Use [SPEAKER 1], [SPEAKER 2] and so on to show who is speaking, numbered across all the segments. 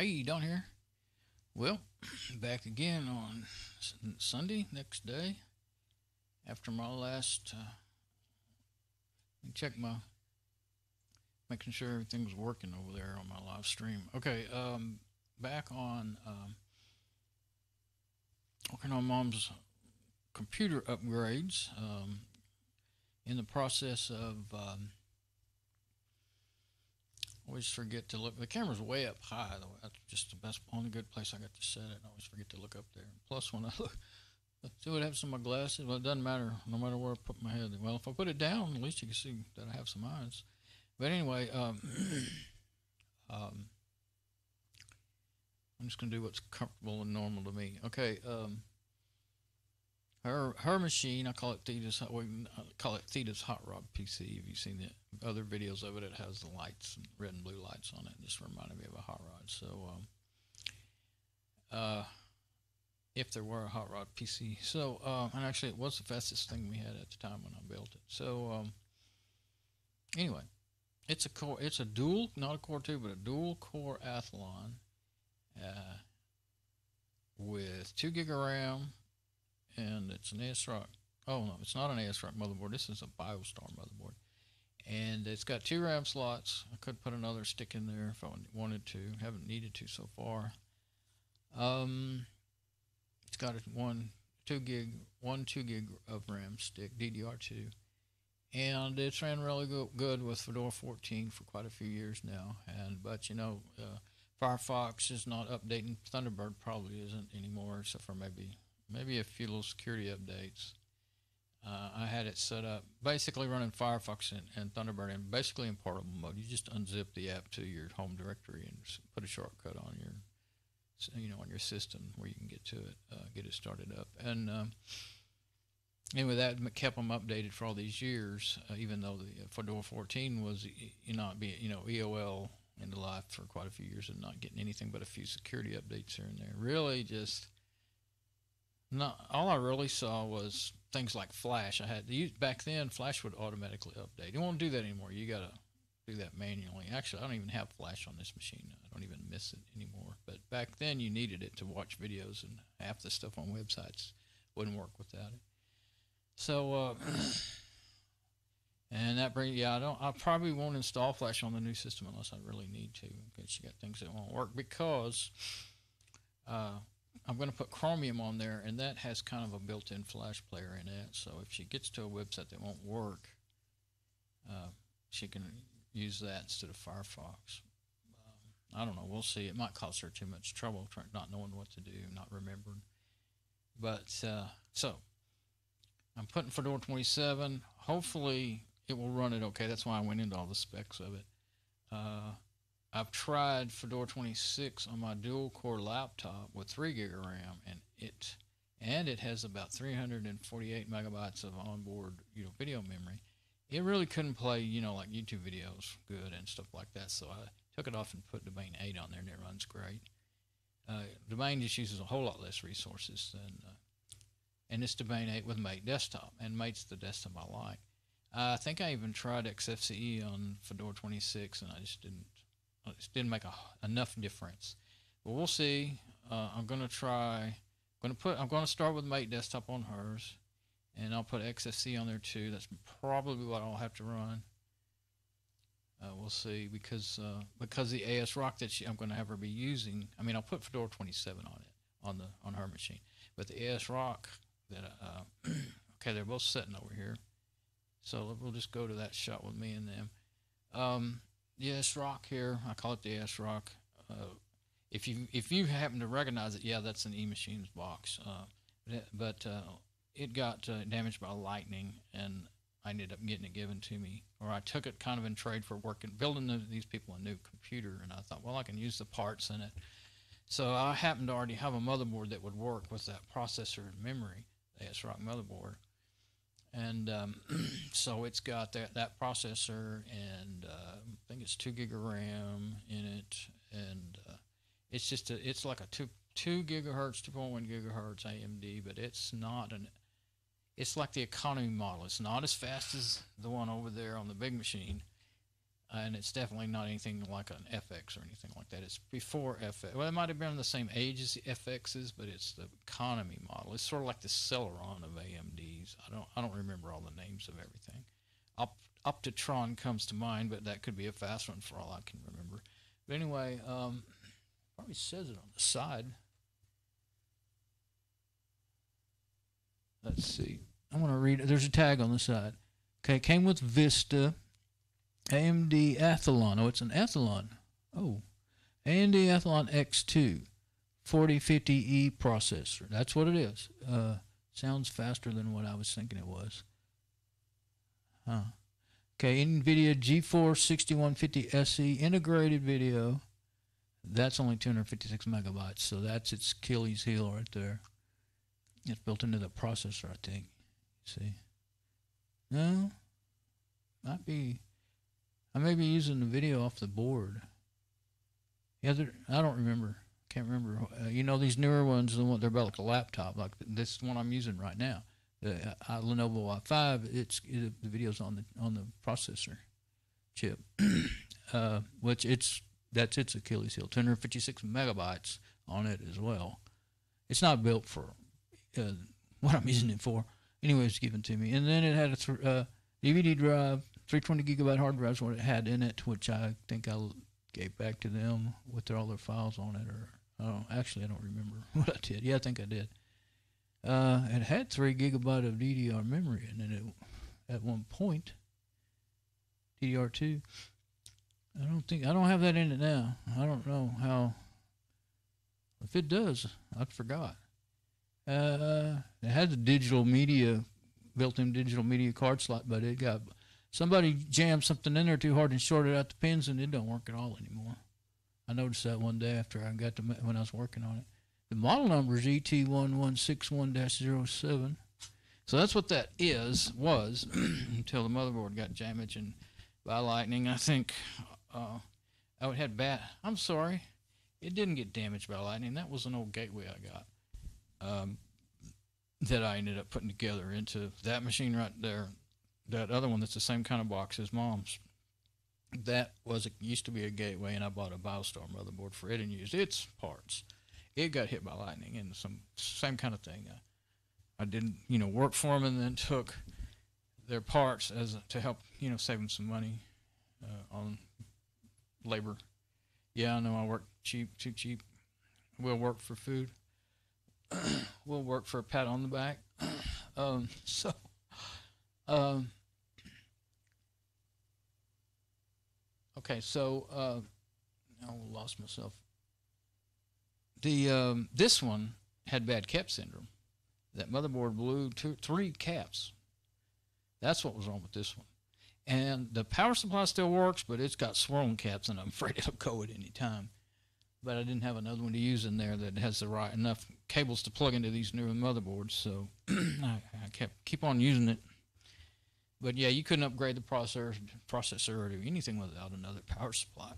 [SPEAKER 1] Hey, Don here. Well, back again on Sunday, next day, after my last, check making sure everything was working over there on my live stream. Okay, back on, working on Mom's computer upgrades, in the process of, always forget to look. The camera's way up high, though. That's just the best, only good place I got to set it. I always forget to look up there. Plus, when I look, see what happens to my glasses. Well, it doesn't matter, no matter where I put my head. Well, if I put it down, at least you can see that I have some eyes. But anyway, I'm just gonna do what's comfortable and normal to me. Okay, her machine, I call it Theta's Hot Rod PC. Have you seen the other videos of it? It has the lights, red and blue lights on it. It just reminded me of a hot rod. So, if there were a hot rod PC, so and actually it was the fastest thing we had at the time when I built it. So, anyway, it's a dual, not a Core 2, but a dual core Athlon, with 2 gig of RAM. And it's an ASRock. Oh no, it's not an ASRock motherboard. This is a BioStar motherboard, and it's got 2 RAM slots. I could put another stick in there if I wanted to. Haven't needed to so far. It's got one 2 gig of RAM stick, DDR2, and it's ran really good with Fedora 14 for quite a few years now. But you know, Firefox is not updating. Thunderbird probably isn't anymore, except for maybe a few little security updates. I had it set up basically running Firefox and Thunderbird and basically in portable mode. You just unzip the app to your home directory and put a shortcut on on your system where you can get to it, get it started up. And anyway, that kept them updated for all these years, even though the Fedora 14 was EOL into life for quite a few years and not getting anything but a few security updates here and there. Really just. No, all I really saw was things like Flash. I had to use back then. Flash would automatically update. You won't do that anymore. You gotta do that manually. Actually, I don't even have Flash on this machine. I don't even miss it anymore. But back then, you needed it to watch videos, and half the stuff on websites wouldn't work without it. So, and that brings I probably won't install Flash on the new system unless I really need to, because you got things that won't work because. I'm going to put Chromium on there, and that has kind of a built-in Flash player in it. So if she gets to a website that won't work, she can use that instead of Firefox. I don't know. We'll see. It might cause her too much trouble not knowing what to do, not remembering. But so I'm putting Fedora 27. Hopefully it will run it okay. That's why I went into all the specs of it. I've tried Fedora 26 on my dual-core laptop with 3 gig of RAM, and it has about 348 megabytes of onboard video memory. It really couldn't play like YouTube videos good and stuff like that. So I took it off and put Domain 8 on there, and it runs great. Domain just uses a whole lot less resources and it's Domain 8 with Mate Desktop, and Mate's the desktop I like. I think I even tried XFCE on Fedora 26, and I just didn't make enough difference. But we'll see. I'm going to start with Mate Desktop on hers, and I'll put XFC on there too. That's probably what I'll have to run. We'll see, because the ASRock that I'm going to have her be using. I mean, I'll put Fedora 27 on it on her machine, but the ASRock that okay, they're both sitting over here, so we'll just go to that shot with me and them. The ASRock here, I call it the ASRock. If you happen to recognize it, yeah, that's an eMachines box. But it got damaged by lightning, and I ended up getting it given to me, or I took it kind of in trade for building these people a new computer, and I thought, well, I can use the parts in it. So I happened to already have a motherboard that would work with that processor and memory, the ASRock motherboard. And so it's got that processor, and I think it's 2 gig of RAM in it, and it's like a 2 gigahertz, 2.1 gigahertz AMD, but it's like the economy model. It's not as fast as the one over there on the big machine, and it's definitely not anything like an FX or anything like that. It's before FX. Well, it might have been the same age as the FXs, but it's the economy model. It's sort of like the Celeron of AMDs. I don't remember all the names of everything. Optitron comes to mind, but that could be a fast one for all I can remember. But anyway, probably says it on the side. Let's see. I want to read it. There's a tag on the side. Okay, came with Vista, AMD Athlon. Oh, it's an Athlon. Oh, AMD Athlon X2, 4050E processor. That's what it is. Sounds faster than what I was thinking it was. Huh. Okay, NVIDIA GeForce 6150 SE integrated video. That's only 256 megabytes, so that's its Achilles heel right there. It's built into the processor, I think. See? No? Might be. I may be using the video off the board. Yeah, I don't remember. Can't remember. You know, these newer ones, they're about like a laptop, like this one I'm using right now. The Lenovo i5, the video's on the processor chip, which that's its Achilles heel. 256 megabytes on it as well. It's not built for what I'm using it for. Anyway, it's given to me, and then it had a DVD drive, 320 gigabyte hard drive is what it had in it, which I think I gave back to them with all their files on it, or I don't remember what I did. Yeah, I think I did. It had 3 gigabyte of DDR memory in it at one point. DDR2. I don't have that in it now. I don't know how. If it does, I forgot. It had the built-in digital media card slot, but somebody jammed something in there too hard and shorted out the pins, and it don't work at all anymore. I noticed that one day after when I was working on it. The model number is ET1161-07. So that's what that was until the motherboard got damaged by lightning. I think it had bad. I'm sorry, it didn't get damaged by lightning. That was an old gateway I got that I ended up putting together into that machine right there. That other one that's the same kind of box as Mom's. That used to be a gateway, and I bought a BioStar motherboard for it and used its parts. It got hit by lightning, and same kind of thing. I didn't, work for them, and then took their parts to help, save them some money on labor. Yeah, I know I work cheap, too cheap. We'll work for food. We'll work for a pat on the back. Okay, so I lost myself. This one had bad cap syndrome. That motherboard blew 3 caps. That's what was wrong with this one. And the power supply still works, but it's got swirling caps, and I'm afraid it'll go at any time. But I didn't have another one to use in there that has enough cables to plug into these newer motherboards, so I keep on using it. But yeah, you couldn't upgrade the processor or do anything without another power supply.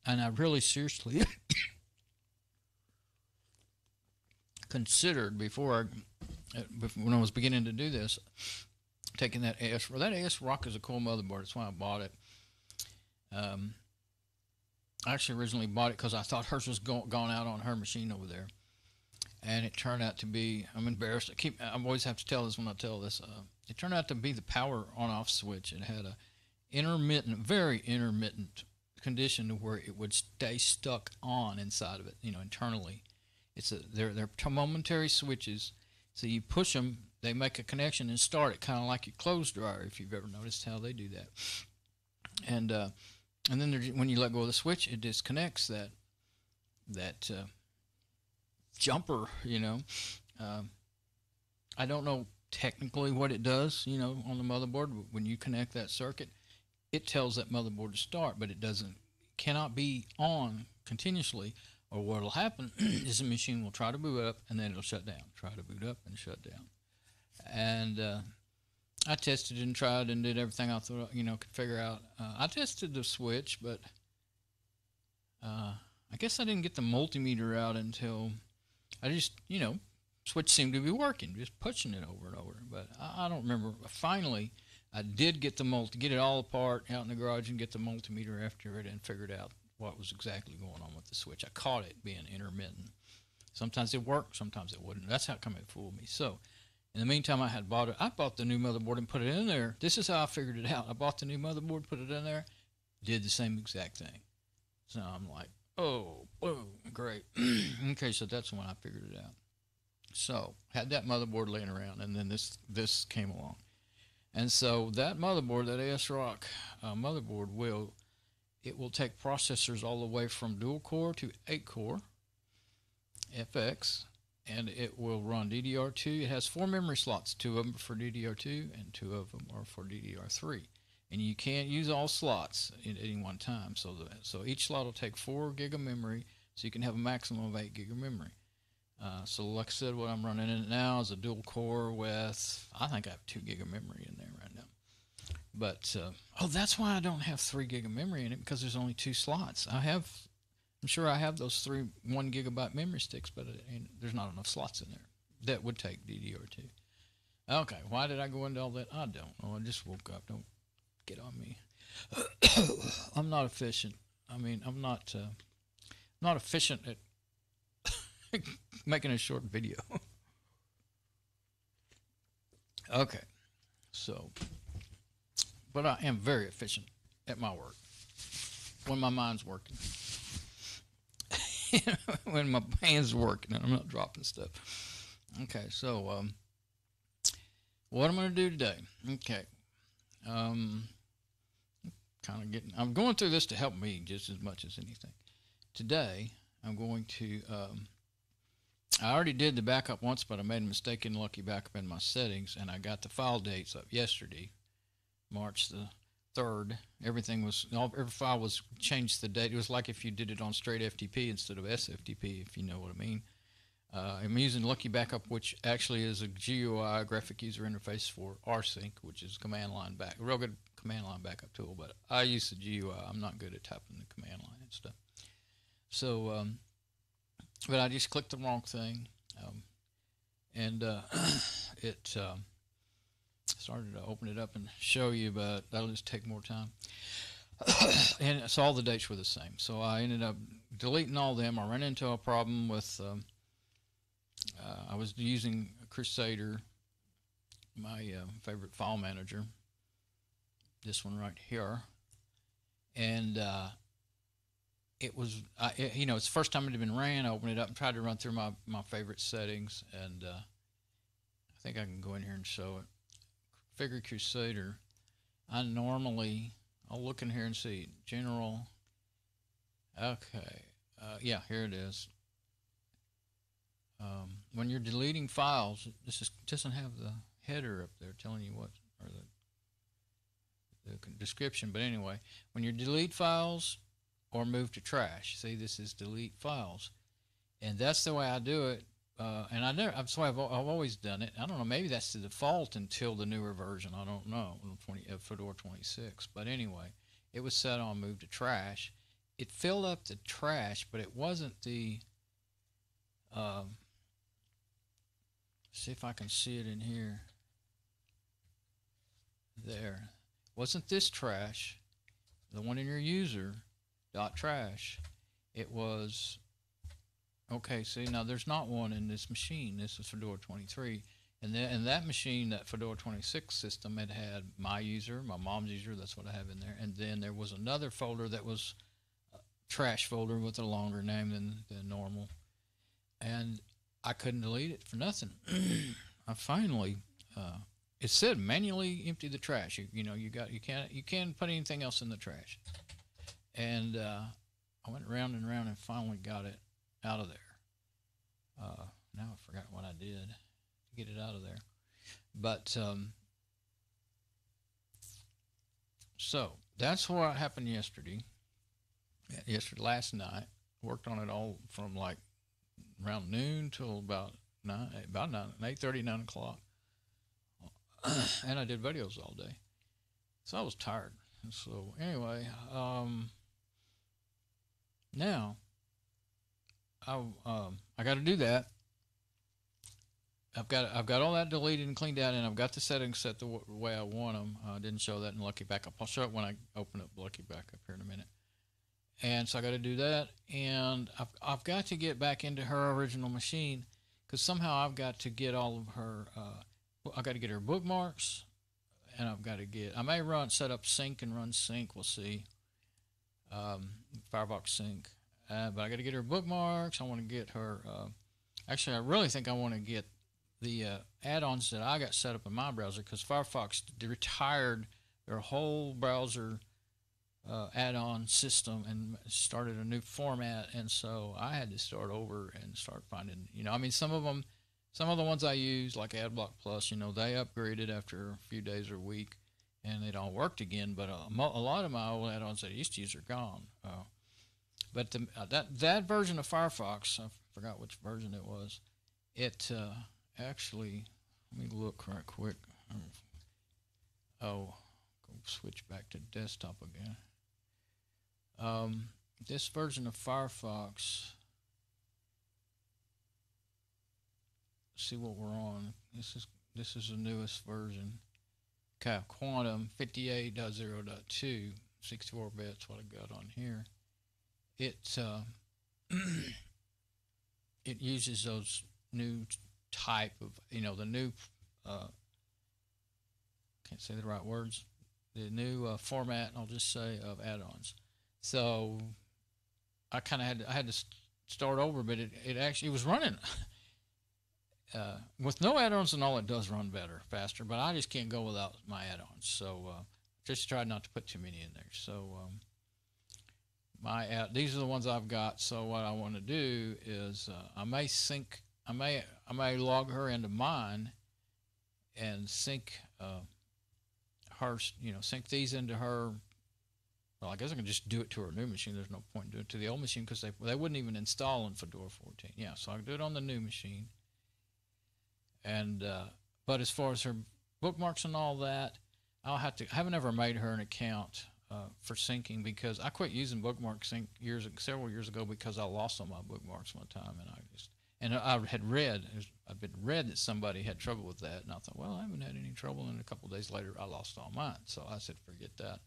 [SPEAKER 1] And I really seriously considered when I was beginning to do this, taking that ASRock. That ASRock is a cool motherboard. That's why I bought it. I actually originally bought it because I thought hers was gone out on her machine over there, and it turned out to be. I'm embarrassed. I always have to tell this when I tell this. It turned out to be the power on-off switch. It had a very intermittent condition to where it would stay stuck on inside of it, internally. They're momentary switches, so you push them, they make a connection and start it, kind of like your clothes dryer, if you've ever noticed how they do that. And then when you let go of the switch, it disconnects that jumper. I don't know technically what it does, on the motherboard. When you connect that circuit, it tells that motherboard to start, but it cannot be on continuously. Or what will happen is the machine will try to boot up, and then it'll shut down. Try to boot up and shut down. And I tested and tried and did everything I thought, could figure out. I tested the switch, but I guess I didn't get the multimeter out until I just, switch seemed to be working, just pushing it over and over. But I don't remember. Finally, I did get get it all apart out in the garage and get the multimeter after it and figured out what was exactly going on with the switch. I caught it being intermittent. Sometimes it worked, sometimes it wouldn't. That's how come it fooled me. So in the meantime, I bought the new motherboard and put it in there. This is how I figured it out. I bought the new motherboard, put it in there, did the same exact thing. So I'm like, oh, boom, great. Okay, so that's when I figured it out. So had that motherboard laying around, and then this came along. And so that motherboard, that ASRock motherboard, will take processors all the way from dual core to 8 core FX, and it will run DDR2. It has 4 memory slots, 2 of them for DDR2 and 2 of them are for DDR3. And you can't use all slots at any one time. So each slot will take 4 gig of memory, so you can have a maximum of 8 gig of memory. So like I said, what I'm running in it now is a dual core with, I think I have 2 gig of memory in there right now. But, that's why I don't have 3 gig of memory in it, because there's only 2 slots. I'm sure I have those 3 1 gigabyte memory sticks, but there's not enough slots in there that would take DDR2. Okay, why did I go into all that? I don't know. I just woke up. Don't get on me. I'm not efficient. I'm not efficient at making a short video. Okay, so, but I am very efficient at my work when my mind's working. When my hand's working and I'm not dropping stuff. Okay, so what I'm going to do today. Okay, I'm going through this to help me just as much as anything. Today, I'm going to, I already did the backup once, but I made a mistake in Lucky Backup in my settings, and I got the file dates up yesterday, March the 3rd. Every file was changed the date. It was like if you did it on straight FTP instead of SFTP, if you know what I mean. I'm using Lucky Backup, which actually is a GUI, graphic user interface for rsync, which is command line back, a real good command line backup tool, but I use the GUI. I'm not good at typing the command line and stuff. So, but I just clicked the wrong thing, and it started to open it up and show you, but that'll just take more time. And so all the dates were the same. So I ended up deleting all them. I ran into a problem with, I was using Crusader, my favorite file manager, this one right here, and it was, it's the first time it had been ran. I opened it up and tried to run through my favorite settings, and I think I can go in here and show it. Figure Crusader. I'll look in here and see general. Okay, yeah, here it is. When you're deleting files, this doesn't have the header up there telling you what, or the description. But anyway, when you delete files or move to trash, see, this is delete files, and that's the way I do it. And I've always done it. I don't know, maybe that's the default until the newer version. I don't know, Fedora 26. But anyway, it was set on move to trash. It filled up the trash, but it wasn't the. See if I can see it in here. There, wasn't this trash, the one in your user .trash. It was. Okay, see, now there's not one in this machine. This is Fedora 23. And that machine, that Fedora 26 system, it had my user, my mom's user, that's what I have in there. And then there was another folder that was a trash folder with a longer name than normal. And I couldn't delete it for nothing. I finally, it said manually empty the trash. You can't put anything else in the trash. And I went round and round and finally got it out of there. Now I forgot what I did to get it out of there. But so that's what happened yesterday. Last night, worked on it all from like around noon till about 8:30, 9 o'clock. And I did videos all day, so I was tired. So anyway, now I got to do that, I've got all that deleted and cleaned out, and I've got the settings set the way I want them. I didn't show that in Lucky Backup. I'll show it when I open up Lucky Backup here in a minute. And so I got to do that, and I've got to get back into her original machine, because somehow I've got to get all of her. I got to get her bookmarks, and I've got to get. I may set up sync and run sync. We'll see. Firefox sync, but I got to get her bookmarks. I want to get her. Actually, I really think I want to get the add-ons that I got set up in my browser, because Firefox retired their whole browser add-on system and started a new format, and so I had to start over and start finding. I mean, some of the ones I use, like AdBlock Plus, they upgraded after a few days or a week, and it all worked again. But a lot of my old add-ons that I used to use are gone. But that version of Firefox, I forgot which version it was. It actually, let me look right quick. Oh, go switch back to desktop again. This version of Firefox, see what we're on. This is the newest version. Okay, Quantum 58.0.2, 64 bits. What I got on here. It it uses those new type of the new can't say the right words. The new format, I'll just say, of add-ons. So I kind of had to start over, but it actually was running with no add-ons and all. It does run better, faster, but I just can't go without my add-ons. So just tried not to put too many in there. So these are the ones I've got. So what I want to do is I may log her into mine and sync her, sync these into her. Well, I guess I can just do it to her new machine. There's no point in doing it to the old machine, because they wouldn't even install in Fedora 14. Yeah, so I can do it on the new machine. And but as far as her bookmarks and all that, I haven't ever made her an account for syncing, because I quit using bookmark sync several years ago, because I lost all my bookmarks one time, and I've been read that somebody had trouble with that, and I thought, well, I haven't had any trouble, and a couple of days later I lost all mine. So I said, forget that.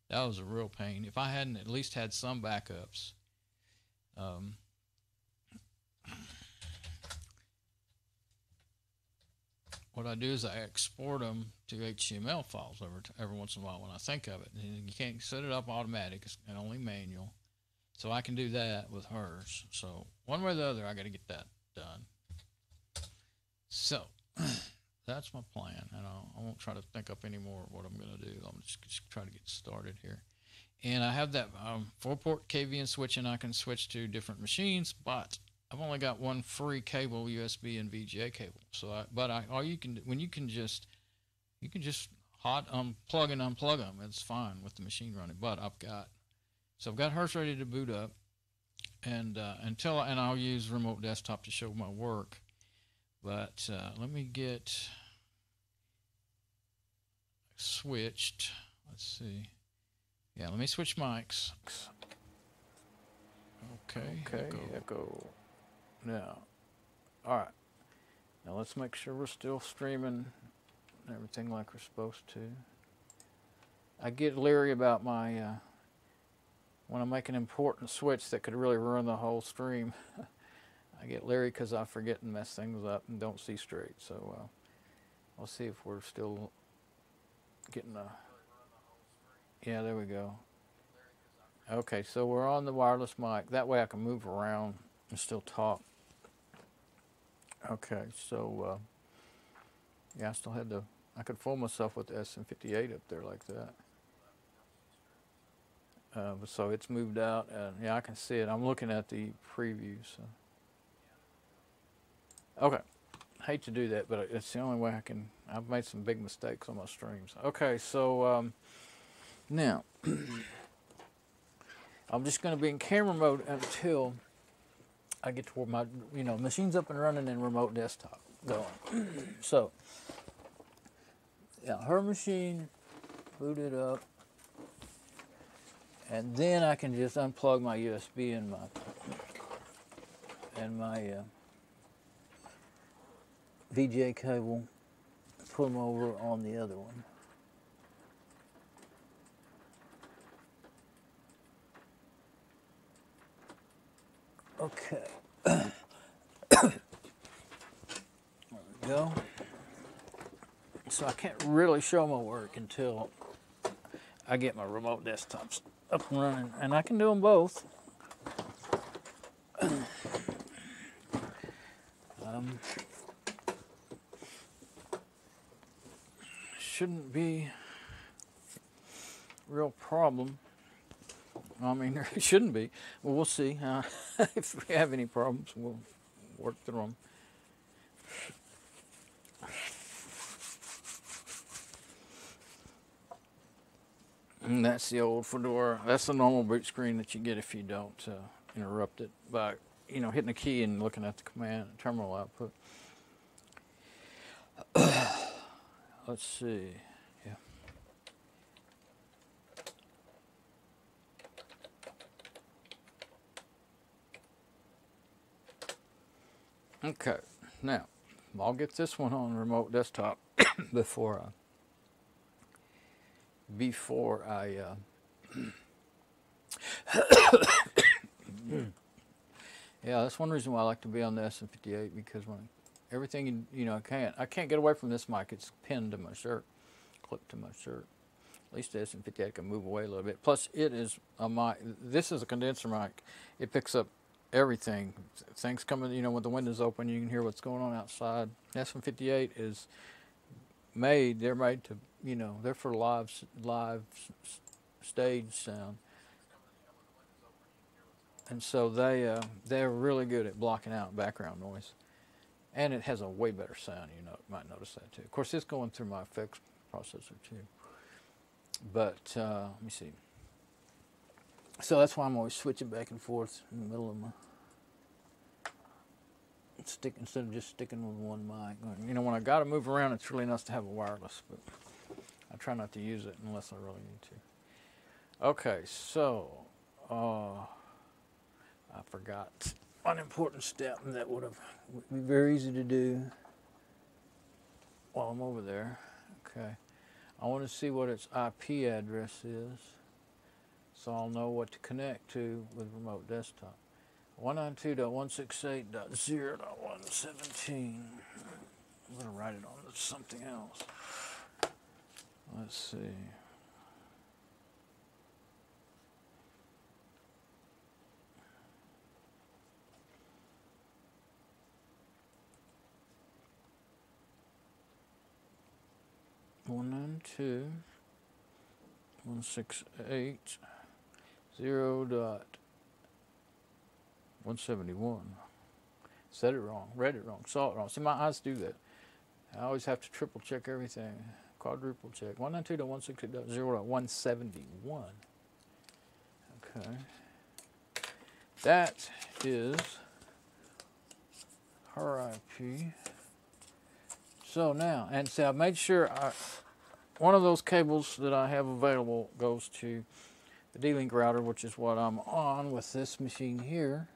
[SPEAKER 1] That was a real pain. If I hadn't at least had some backups, what I do is I export them to HTML files every once in a while when I think of it. And you can't set it up automatic; it's only manual. So I can do that with hers. So one way or the other, I got to get that done. So that's my plan, and I won't try to think up any more of what I'm going to do. I'm just try to get started here. And I have that 4-port KVM switch, and I can switch to different machines, but I've only got one free cable, USB and VGA cable. So, you can just hot plug and unplug them. It's fine with the machine running. But I've got hers ready to boot up, and I'll use remote desktop to show my work. But let me get switched. Let's see. Yeah, let me switch mics. Okay, echo. Now, all right. Now let's make sure we're still streaming and everything like we're supposed to. I get leery about my when I make an important switch that could really ruin the whole stream. I get leery because I forget and mess things up and don't see straight. So I'll see if we're still getting a... Yeah, there we go. Okay, so we're on the wireless mic. That way I can move around and still talk. Okay, so yeah, I still had I could fool myself with the SM58 up there like that. So it's moved out, and yeah, I can see it. I'm looking at the preview. So. Okay, hate to do that, but it's the only way I can. I've made some big mistakes on my streams. Okay, so now I'm just going to be in camera mode until I get to where my machine's up and running in remote desktop going. So yeah, her machine booted up, and then I can just unplug my USB and my
[SPEAKER 2] VGA cable, put them over on the other one. Okay. There we go. So I can't really show my work until I get my remote desktops up and running, and I can do them both. Shouldn't be a real problem. I mean, there shouldn't be. Well, we'll see. If we have any problems, we'll work through them. And that's the old Fedora. That's the normal boot screen that you get if you don't interrupt it by, hitting a key and looking at the command terminal output. Let's see. Yeah. Okay. Now, I'll get this one on remote desktop before I yeah, that's one reason why I like to be on the SM58, because when everything, I can't get away from this mic. It's pinned to my shirt, clipped to my shirt. At least the SM58 can move away a little bit. Plus, it is a mic. This is a condenser mic. It picks up everything. Things coming, when the window's open, you can hear what's going on outside. The SM58 is made. They're made to, they're for live stage sound. And so they're really good at blocking out background noise. And it has a way better sound, you might notice that too. Of course, it's going through my effects processor too. But, let me see. So that's why I'm always switching back and forth in the middle of my instead of just sticking with one mic. When I got to move around, it's really nice to have a wireless, but I try not to use it unless I really need to. Okay, so, I forgot one important step that would be very easy to do while I'm over there. Okay, I want to see what its IP address is, so I'll know what to connect to with remote desktop. 192.168.0.117. I'm going to write it on something else. Let's see. One 192.168.0.171. Said it wrong, read it wrong, saw it wrong. See, my eyes do that. I always have to triple check everything, quadruple check. 192.168.0.171. Okay. That is her IP. So now, and see, I've made sure one of those cables that I have available goes to the D-Link router, which is what I'm on with this machine here.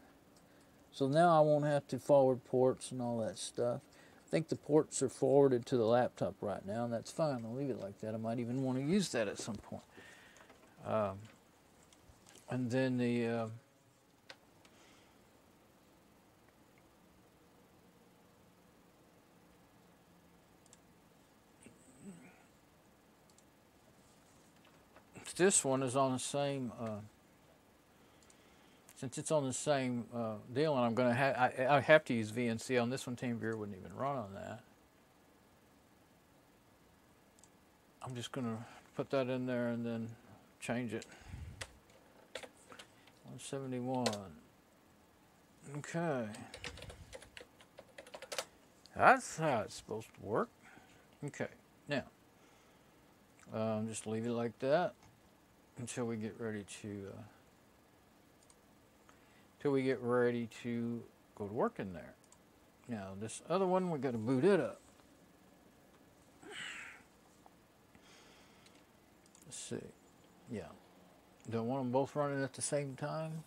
[SPEAKER 2] So now I won't have to forward ports and all that stuff. I think the ports are forwarded to the laptop right now, and that's fine. I'll leave it like that. I might even want to use that at some point. And then the this one is on the same, since it's on the same deal, and I'm going to I have to use VNC on this one. TeamViewer wouldn't even run on that. I'm just going to put that in there and then change it. 171. Okay. That's how it's supposed to work. Okay. Now, just leave it like that until we get ready to go to work in there. Now, this other one, we got to boot it up. Let's see. Yeah. Don't want them both running at the same time?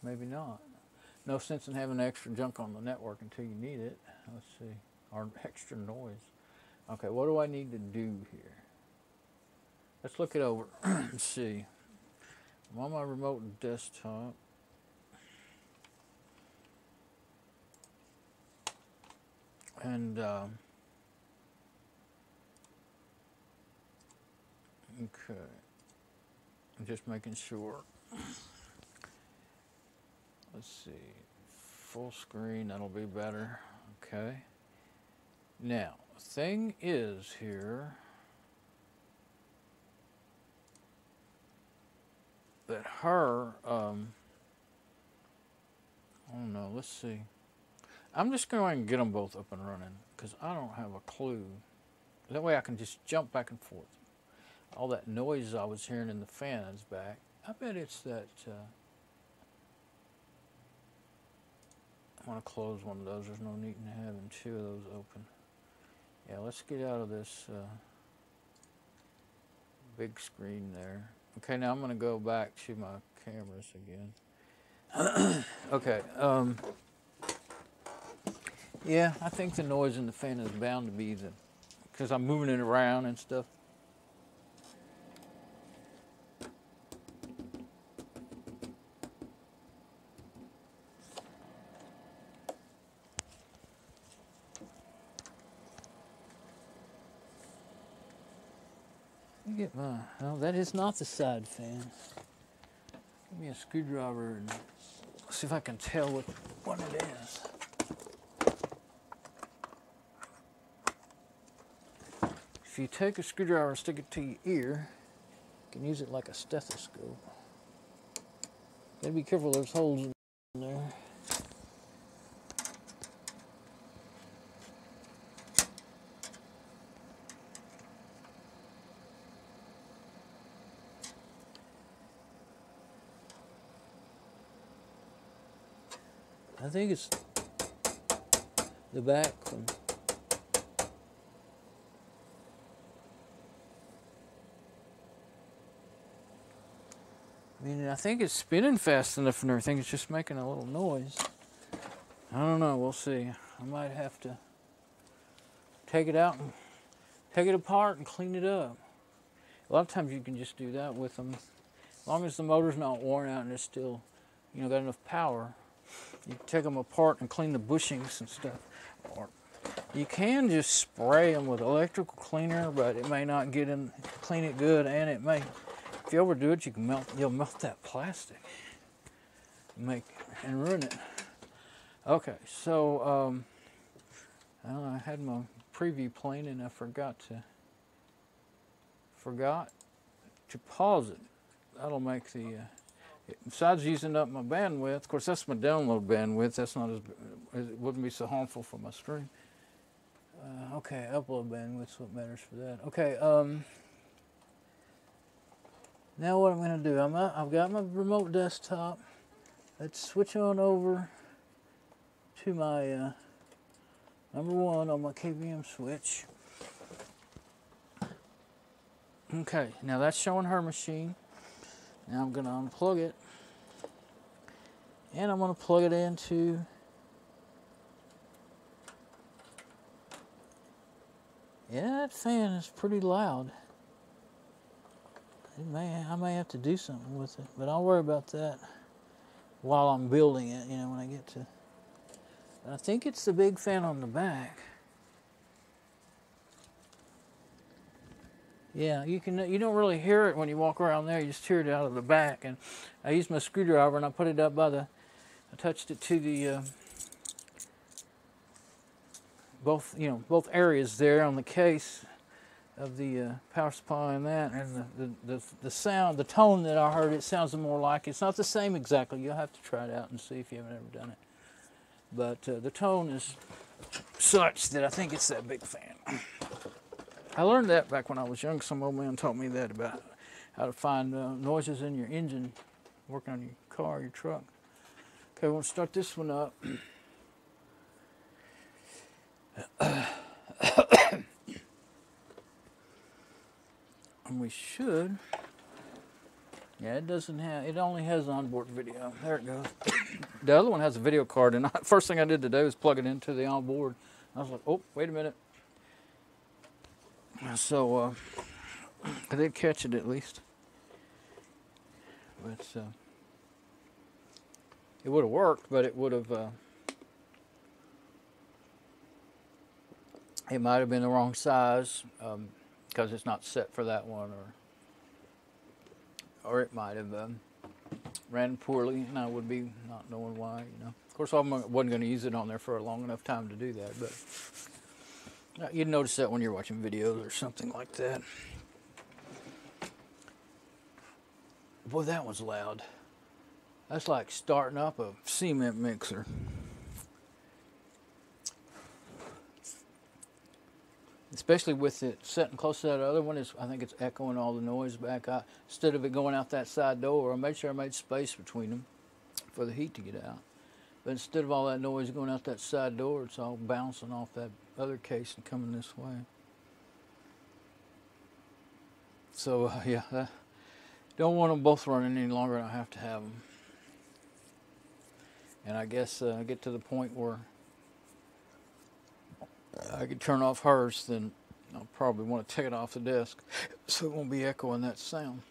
[SPEAKER 2] Maybe not. No sense in having extra junk on the network until you need it. Let's see. or extra noise. Okay, what do I need to do here? Let's look it over and see. I'm on my remote desktop. And okay, I'm just making sure. Let's see, full screen, that'll be better. Okay. Now, thing is here that her, oh no, let's see. I'm just going to get them both up and running because I don't have a clue. That way I can just jump back and forth. All that noise I was hearing in the fan is back. I bet it's that, I'm going to close one of those. There's no need in having two of those open. Yeah, let's get out of this big screen there. Okay, now I'm going to go back to my cameras again. Okay. Yeah, I think the noise in the fan is bound to be because I'm moving it around and stuff. Let me get my, no, that is not the side fan. Give me a screwdriver and see if I can tell what it is. If you take a screwdriver and stick it to your ear, you can use it like a stethoscope. Gotta be careful, there's holes in there. I think it's the back one. I mean, I think it's spinning fast enough and everything. It's just making a little noise. I don't know. We'll see. I might have to take it out and take it apart and clean it up. A lot of times you can just do that with them. As long as the motor's not worn out and it's still, got enough power, you can take them apart and clean the bushings and stuff. Or you can just spray them with electrical cleaner, but it may not clean it good, and it may. If you overdo it, you'll melt that plastic and ruin it. Okay, so I had my preview playing and I forgot to pause it. That'll make the besides using up my bandwidth. Of course, that's my download bandwidth. That's not it wouldn't be so harmful for my stream. Okay, upload bandwidth's what matters for that. Okay. Now what I'm going to do, I've got my remote desktop. Let's switch on over to my number 1 on my KVM switch. Okay, now that's showing her machine. Now I'm going to unplug it. And I'm going to plug it into that fan is pretty loud. I may have to do something with it, but I'll worry about that while I'm building it, when I get to. I think it's the big fan on the back. Yeah, you don't really hear it when you walk around there. You just hear it out of the back. And I used my screwdriver and I put it up I touched it to the both areas there on the case of the power supply and that, and the sound, the tone that I heard, it sounds more like, it's not the same exactly. You'll have to try it out and see if you haven't ever done it. But the tone is such that I think it's that big fan. I learned that back when I was young. Some old man taught me that about how to find noises in your engine, working on your car, your truck. Okay, we'll start this one up. And we should. Yeah, it only has onboard video. There it goes. The other one has a video card, and first thing I did today was plug it into the onboard I was like, oh, wait a minute. So I did catch it at least, but it would have worked, but it would have. It might have been the wrong size because it's not set for that one, or it might have ran poorly, and I would be not knowing why. You know, of course, I wasn't going to use it on there for a long enough time to do that, but you'd notice that when you're watching videos or something like that. Boy, that was loud. That's like starting up a cement mixer. Especially with it sitting close to that other one, I think it's echoing all the noise back out. Instead of it going out that side door, I made sure I made space between them for the heat to get out. But instead of all that noise going out that side door, it's all bouncing off that other case and coming this way. So, yeah, don't want them both running any longer than I have to have them. And I guess I get to the point where I could turn off hers, then I'll probably want to take it off the desk so it won't be echoing that sound.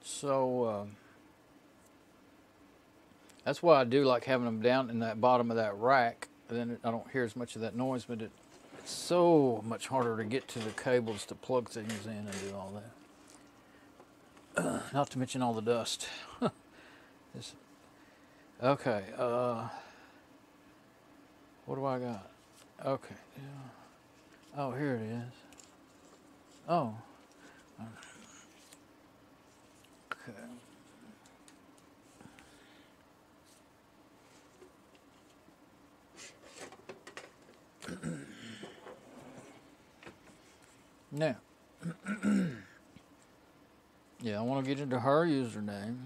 [SPEAKER 2] So that's why I do like having them down in that bottom of that rack. Then I don't hear as much of that noise, but it's so much harder to get to the cables to plug things in and do all that. Not to mention all the dust. Okay. What do I got? Okay. Yeah. Oh, here it is. Oh. Okay. Now. Yeah, I want to get into her username.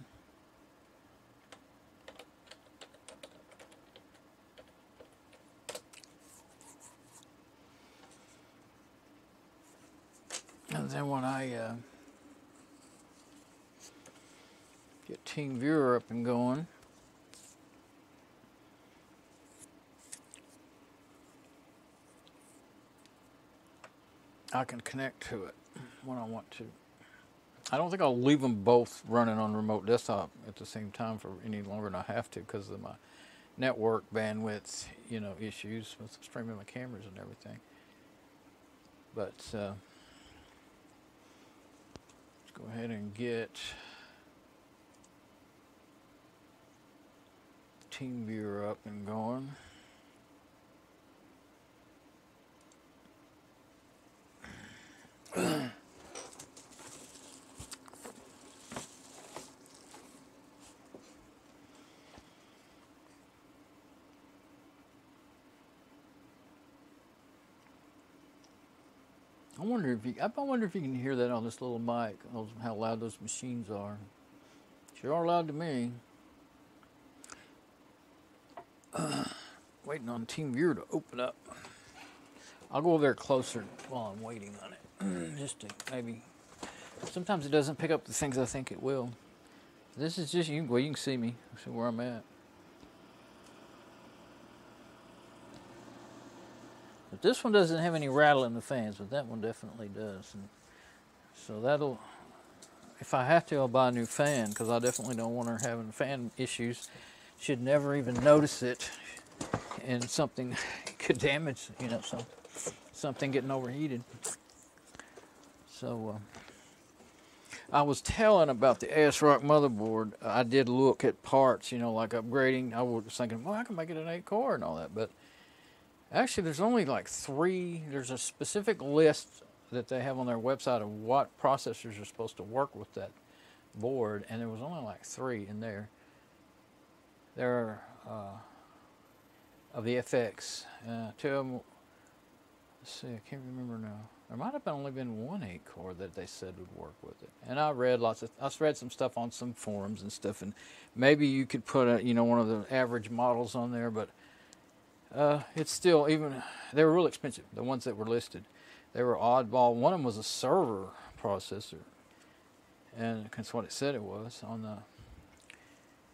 [SPEAKER 2] And then when I get TeamViewer up and going, I can connect to it when I want to. I don't think I'll leave them both running on remote desktop at the same time for any longer than I have to because of my network bandwidth, issues with streaming my cameras and everything. But let's go ahead and get TeamViewer up and going. I wonder if you can hear that on this little mic, how loud those machines are. Sure are loud to me. Waiting on TeamViewer to open up. I'll go over there closer while I'm waiting on it. Just to maybe. Sometimes it doesn't pick up the things I think it will. This is just you can see me, see where I'm at. But this one doesn't have any rattle in the fans, but that one definitely does. And so that'll, if I have to, I'll buy a new fan because I definitely don't want her having fan issues. Should never even notice it, and something could damage, something getting overheated. So I was telling about the ASRock motherboard. I did look at parts, like upgrading. I was thinking, well, I can make it an 8-core and all that, but actually, there's only like 3. There's a specific list that they have on their website of what processors are supposed to work with that board, and there was only like 3 in there. There are of the FX. 2 of them. Let's see, I can't remember now. There might have only been 1 8-core that they said would work with it. And I read some stuff on some forums and stuff, and maybe you could put one of the average models on there, but it's still, they were real expensive, the ones that were listed. They were oddball. One of them was a server processor, and that's what it said it was on the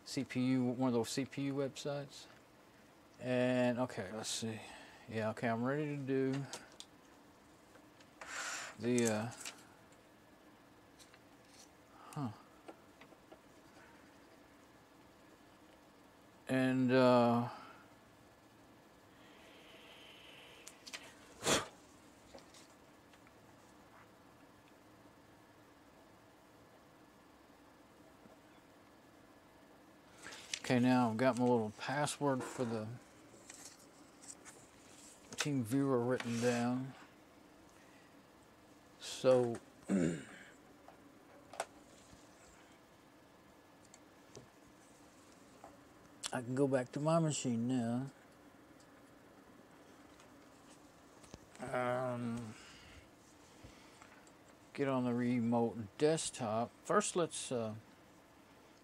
[SPEAKER 2] CPU, one of those CPU websites. And okay, let's see. Yeah, okay, I'm ready to do the and okay, now I've got my little password for the team viewer written down. So I can go back to my machine now. Get on the remote desktop. First, let's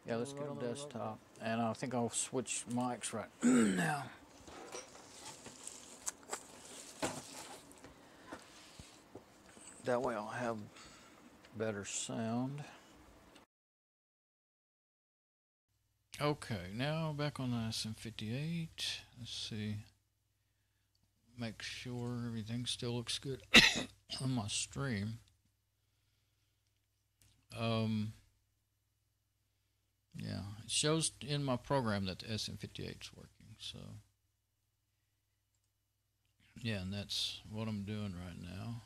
[SPEAKER 2] let's get on desktop, and I think I'll switch mics right now. That way I'll have better sound.
[SPEAKER 1] Okay, now back on the SM58. Let's see. Make sure everything still looks good on my stream. Yeah, it shows in my program that the SM58 is working, so yeah, and that's what I'm doing right now.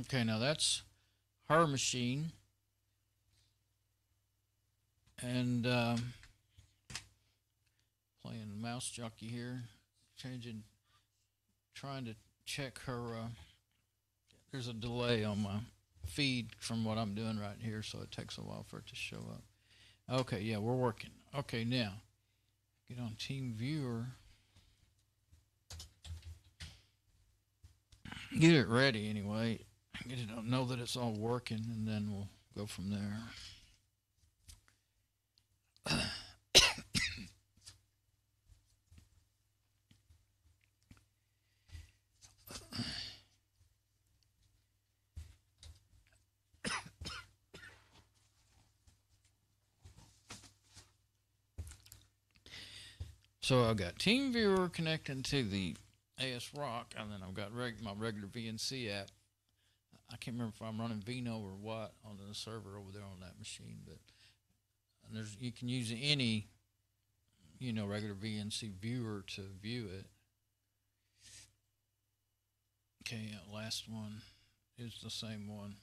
[SPEAKER 1] Okay, now that's her machine, and playing mouse jockey here, trying to check her. There's a delay on my feed from what I'm doing right here, so it takes a while for it to show up. Okay, yeah, we're working. Okay, now get on Team Viewer. Get it ready anyway. Get it, know that it's all working, and then we'll go from there. So I've got TeamViewer connecting to the ASRock, and then I've got my regular VNC app. I can't remember if I'm running Vino or what on the server over there on that machine, but you can use any, regular VNC viewer to view it. Okay, last one is the same one.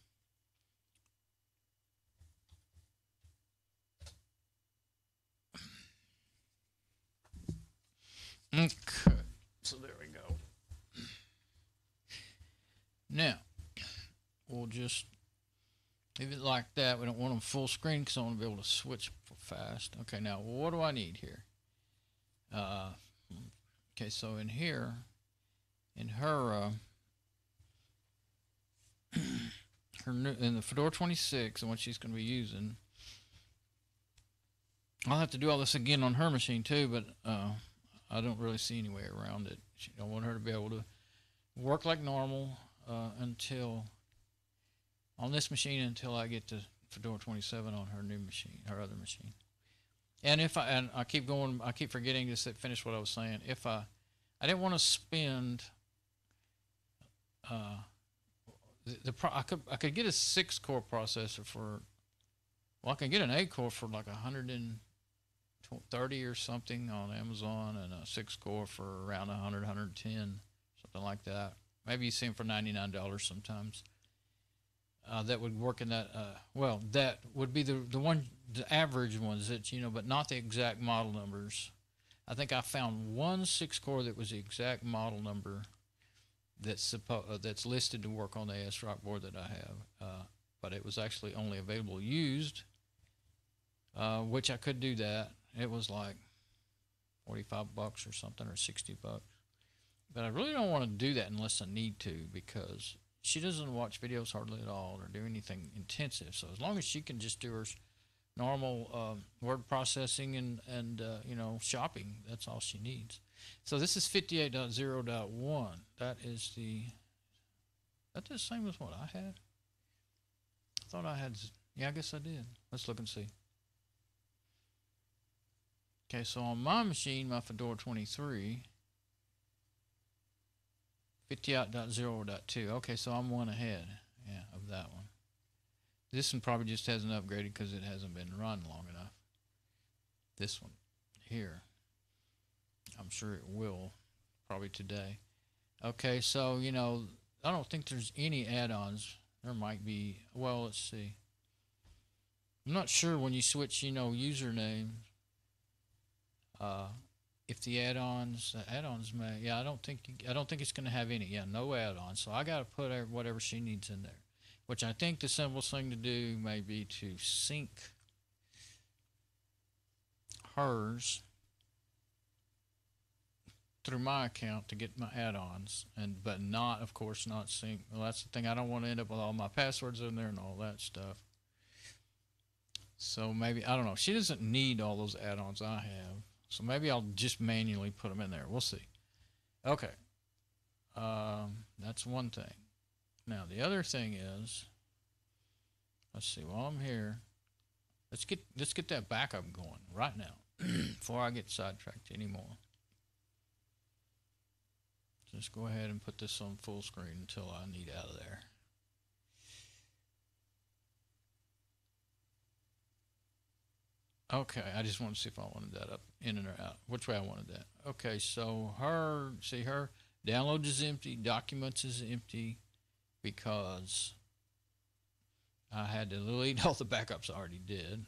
[SPEAKER 1] Okay, so there we go. Now, we'll just leave it like that. We don't want them full screen because I want to be able to switch fast. Okay, now what do I need here? Okay, so in here, in her, in the Fedora 26, the one she's going to be using, I'll have to do all this again on her machine too, but I don't really see any way around it. I want her to be able to work like normal until on this machine until I get to Fedora 27 on her new machine, her other machine. And I keep forgetting to finish what I was saying. If I didn't want to spend I could get a 6-core processor for, well, I can get an 8-core for like 130 or something on Amazon, and a 6-core for around 100, 110, something like that. Maybe you see them for $99 sometimes. That would work in that. Well, that would be the average ones that but not the exact model numbers. I think I found one 6-core that was the exact model number that's listed to work on the ASRock board that I have, but it was actually only available used, which I could do that. It was like $45 or something, or $60. But I really don't want to do that unless I need to, because she doesn't watch videos hardly at all or do anything intensive. So as long as she can just do her normal word processing and shopping, that's all she needs. So this is 58.0.1. That is the same as what I had. I thought I had. Yeah, I guess I did. Let's look and see. Okay, so on my machine, my Fedora 23, 50.0.2. Okay, so I'm one ahead, yeah, of that one. This one probably just hasn't upgraded because it hasn't been run long enough. This one here, I'm sure it will, probably today. Okay, so, you know, I don't think there's any add-ons. There might be, well, let's see. I'm not sure when you switch, you know, username, if the add-ons may, yeah, I don't think it's going to have any, yeah, no add-ons. So I got to put whatever she needs in there, which I think the simplest thing to do may be to sync hers through my account to get my add-ons, but not, of course, not sync. Well, that's the thing. I don't want to end up with all my passwords in there and all that stuff. So maybe, I don't know. She doesn't need all those add-ons I have. So maybe I'll just manually put them in there. We'll see. Okay. That's one thing. Now, the other thing is, let's see, while I'm here, let's get that backup going right now before I get sidetracked anymore. Just go ahead and put this on full screen until I need out of there. Okay, I just wanted to see if I wanted that up, in or out, which way I wanted that. Okay, so her download is empty, documents is empty, because I had to delete all the backups I already did.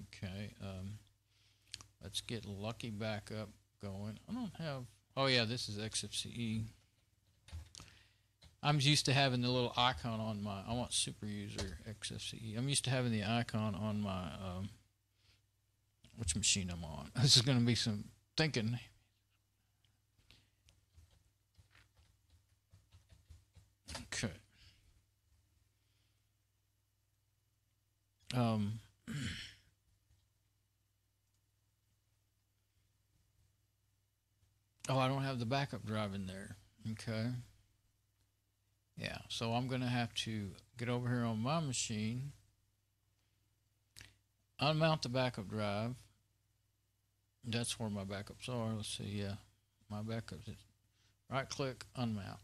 [SPEAKER 1] Okay, let's get Lucky Backup going. I don't have, oh yeah, this is XFCE. I'm used to having the little icon on my, I want super user XFCE. I'm used to having the icon on my, which machine I'm on. This is going to be some thinking. Okay. Oh, I don't have the backup drive in there. Okay. Yeah, so I'm going to have to get over here on my machine, unmount the backup drive. That's where my backups are. Let's see, yeah, my backups. Right click, unmount.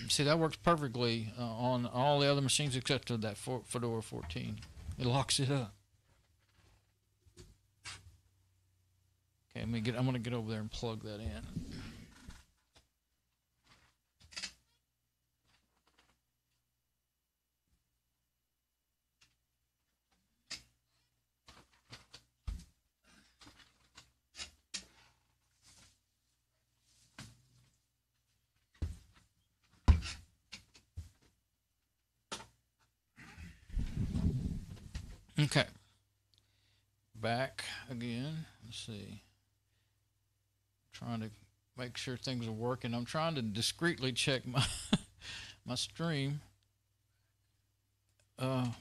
[SPEAKER 1] See, that works perfectly on all the other machines except for that Fedora 14. It locks it up. Okay, I'm going to get over there and plug that in. Okay, back again. Let's see. Trying to make sure things are working. I'm trying to discreetly check my my stream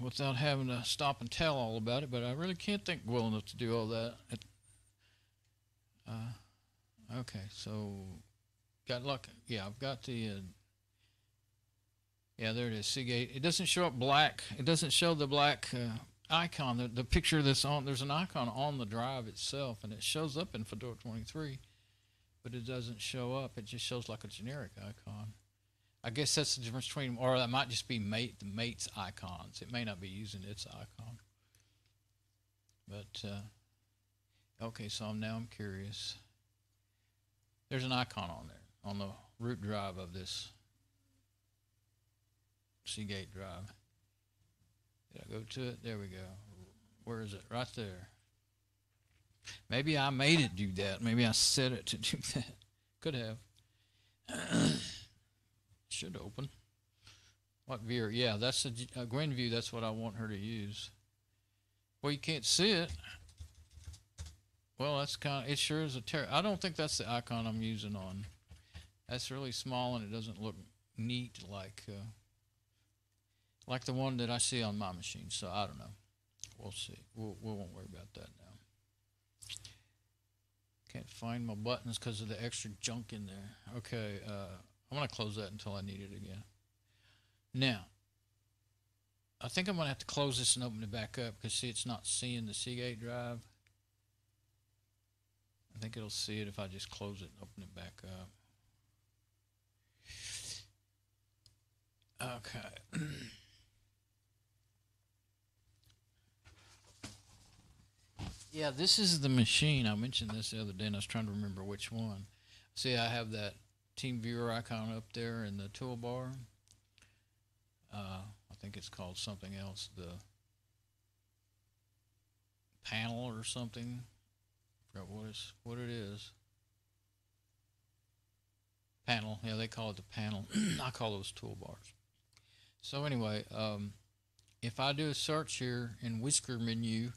[SPEAKER 1] without having to stop and tell all about it, but I really can't think well enough to do all that. Okay, so got luck. Yeah, I've got the. Yeah, there it is. Seagate. It doesn't show up black. It doesn't show the black icon. The picture that's on. There's an icon on the drive itself, and it shows up in Fedora 23, but it doesn't show up. It just shows like a generic icon. I guess that's the difference between, or that might just be the mate's icons. It may not be using its icon. But okay, so I'm curious. There's an icon on there on the root drive of this Seagate drive. Did I go to it? There we go. Where is it? Right there. Maybe I made it do that. Maybe I set it to do that. Could have. Should open. What view? Yeah, that's a Gwen view. That's what I want her to use. Well, you can't see it. Well, that's kind of, it sure is I don't think that's the icon I'm using on. That's really small and it doesn't look neat like the one that I see on my machine. So I don't know. We'll see. We won't worry about that now. Can't find my buttons because of the extra junk in there. Okay, I'm going to close that until I need it again. Now, I think I'm going to have to close this and open it back up because, see, it's not seeing the Seagate drive. I think it'll see it if I just close it and open it back up. Okay. Yeah, this is the machine. I mentioned this the other day, and I was trying to remember which one. See, I have that Team Viewer icon up there in the toolbar. I think it's called something else, the panel or something. I forgot what it is. Panel. Yeah, they call it the panel. I call those toolbars. So anyway, if I do a search here in Whisker menu,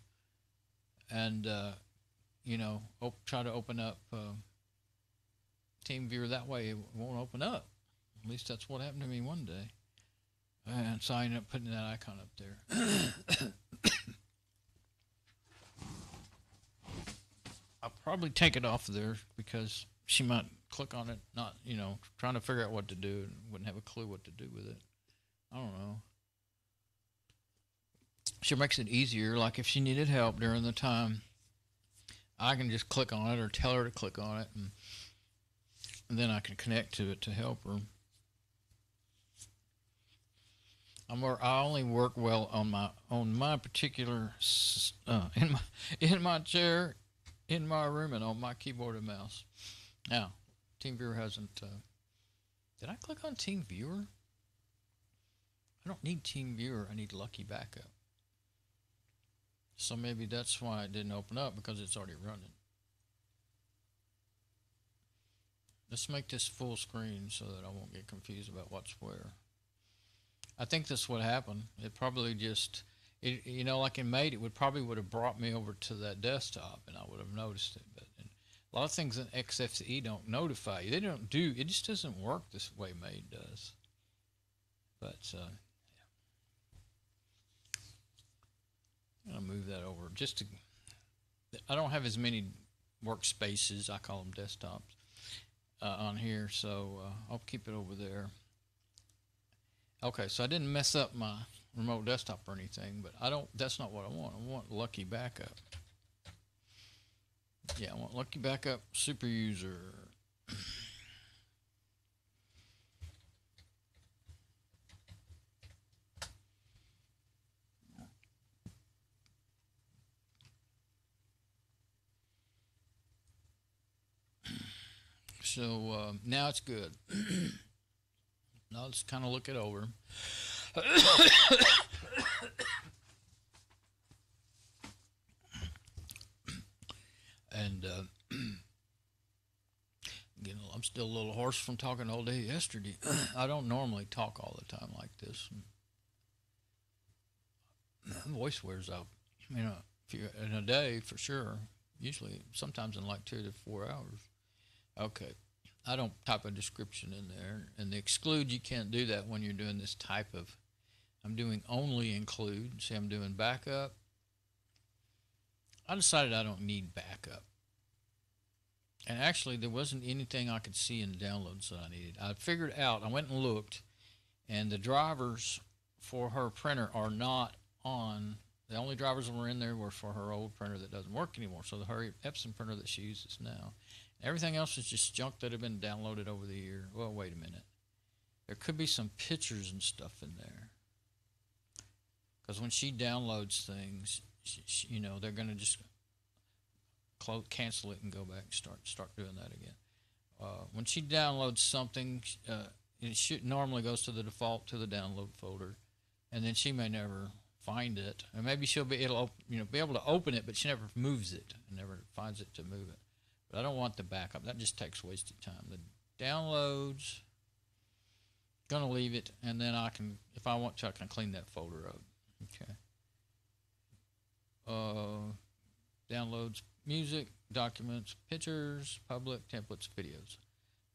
[SPEAKER 1] and try to open up TeamViewer that way, it won't open up. At least that's what happened to me one day, and so I ended up putting that icon up there. I'll probably take it off there because she might click on it, not trying to figure out what to do, and wouldn't have a clue what to do with it. I don't know. She makes it easier, like if she needed help during the time, I can just click on it or tell her to click on it, and then I can connect to it to help her. I only work well on my particular in my chair, in my room, and on my keyboard and mouse. Now, TeamViewer hasn't. Did I click on TeamViewer? I don't need TeamViewer. I need Lucky Backup. So maybe that's why it didn't open up, because it's already running. Let's make this full screen so that I won't get confused about what's where. I think that's what happened. It probably just, like in Mate, it would have brought me over to that desktop, and I would have noticed it. But a lot of things in XFCE don't notify you. It just doesn't work this way Mate does. But, I'm going to move that over. I don't have as many workspaces, I call them desktops, on here, so I'll keep it over there. Okay, so I didn't mess up my remote desktop or anything, but that's not what I want. I want Lucky Backup. Yeah, I want Lucky Backup Super User. So now it's good. Now let's kind of look it over. And I'm still a little hoarse from talking all day yesterday. I don't normally talk all the time like this. My voice wears out. If you're in a day for sure. Usually, sometimes in like 2 to 4 hours. Okay. I don't type a description in there. And the exclude, you can't do that when you're doing this type of, I'm doing only include. See, I'm doing backup. I decided I don't need backup. And actually, there wasn't anything I could see in the downloads that I needed. I figured out, I went and looked, and the drivers for her printer are not on. The only drivers that were in there were for her old printer that doesn't work anymore. So her Epson printer that she uses now. Everything else is just junk that had been downloaded over the year. Well, wait a minute. There could be some pictures and stuff in there. Because when she downloads things, they're going to just cancel it and go back and start doing that again. When she downloads something, it normally goes to the default to the download folder, and then she may never find it, and maybe she'll be able to open it, but she never moves it and never finds it to move it. But I don't want the backup. That just takes wasted time. The downloads, gonna leave it, and then I can, if I want to, I can clean that folder up. Okay. Downloads, music, documents, pictures, public, templates, videos.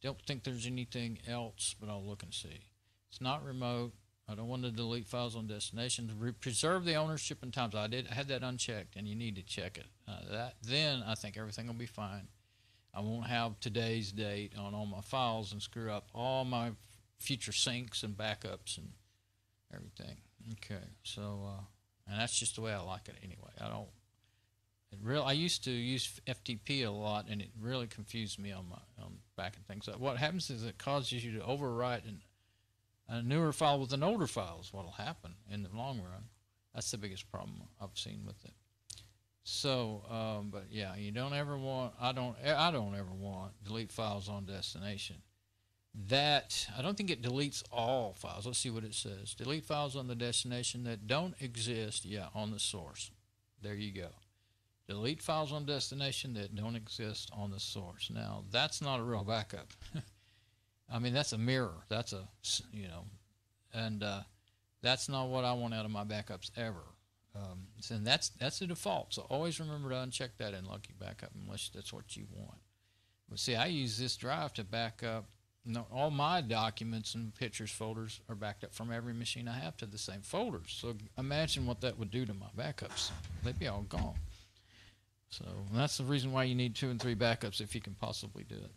[SPEAKER 1] Don't think there's anything else, but I'll look and see. It's not remote. I don't want to delete files on destinations. Preserve the ownership and times. I had that unchecked, and you need to check it. Then I think everything will be fine. I won't have today's date on all my files and screw up all my future syncs and backups and everything. Okay, so and that's just the way I like it anyway. I used to use FTP a lot, and it really confused me on backing things up. What happens is it causes you to overwrite a newer file with an older file is what'll happen in the long run. That's the biggest problem I've seen with it. So, but yeah, you don't ever want. I don't ever want delete files on destination. That I don't think it deletes all files. Let's see what it says. Delete files on the destination that don't exist. Yeah, on the source. There you go. Delete files on destination that don't exist on the source. Now, that's not a real backup. I mean, that's a mirror. That's a, and that's not what I want out of my backups ever. And that's the default. So always remember to uncheck that in Lucky Backup unless that's what you want. But see, I use this drive to back up. All my documents and pictures folders are backed up from every machine I have to the same folders. So imagine what that would do to my backups. They'd be all gone. So that's the reason why you need 2 and 3 backups if you can possibly do it.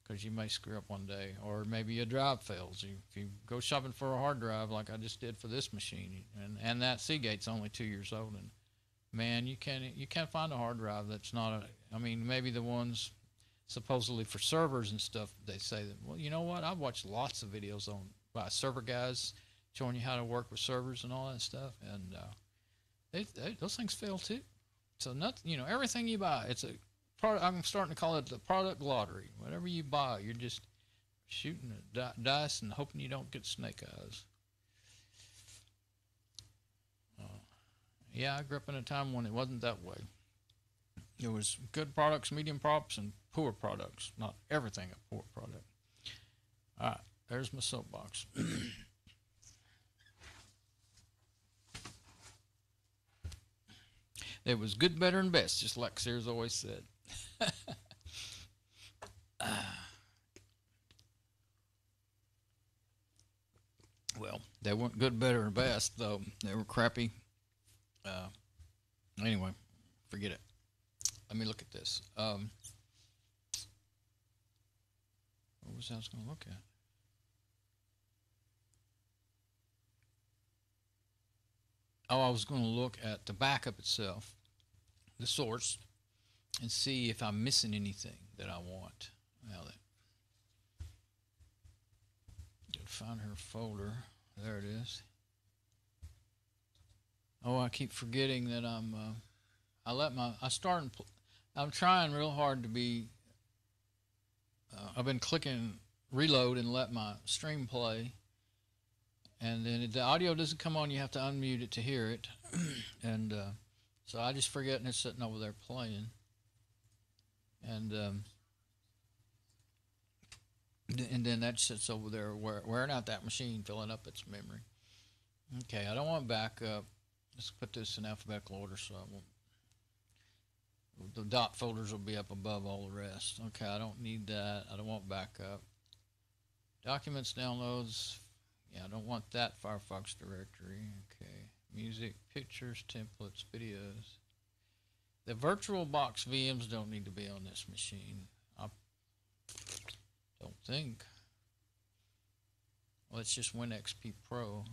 [SPEAKER 1] Because you may screw up one day, or maybe a drive fails. If you go shopping for a hard drive like I just did for this machine, and that Seagate's only 2 years old, and man, you can't find a hard drive that's not I mean, maybe the ones supposedly for servers and stuff, they say that, well, you know what? I've watched lots of videos by server guys showing you how to work with servers and all that stuff, and those things fail too. So everything you buy, it's a product. I'm starting to call it the product lottery. Whatever you buy, you're just shooting dice and hoping you don't get snake eyes. Yeah, I grew up in a time when it wasn't that way. There was good products, medium products, and poor products. Not everything a poor product. All right, there's my soapbox. It was good, better, and best, just like Sears always said. Well, they weren't good, better, or best, though. They were crappy. Anyway, forget it. Let me look at this. What was I going to look at? Oh, I was going to look at the backup itself, the source, and see if I'm missing anything that I want. Now that, gotta find her folder. There it is. Oh, I keep forgetting that I'm trying real hard to be, I've been clicking reload and let my stream play. And then if the audio doesn't come on, you have to unmute it to hear it. And so I just forget, and it's sitting over there playing. And then that sits over there wearing out that machine, filling up its memory. Okay, I don't want backup. Let's put this in alphabetical order so I won't. The dot folders will be up above all the rest. Okay, I don't need that. I don't want backup. Documents, downloads. Yeah, I don't want that Firefox directory. Okay, music, pictures, templates, videos. The VirtualBox VMs don't need to be on this machine. I don't think. Well, it's just WinXP Pro.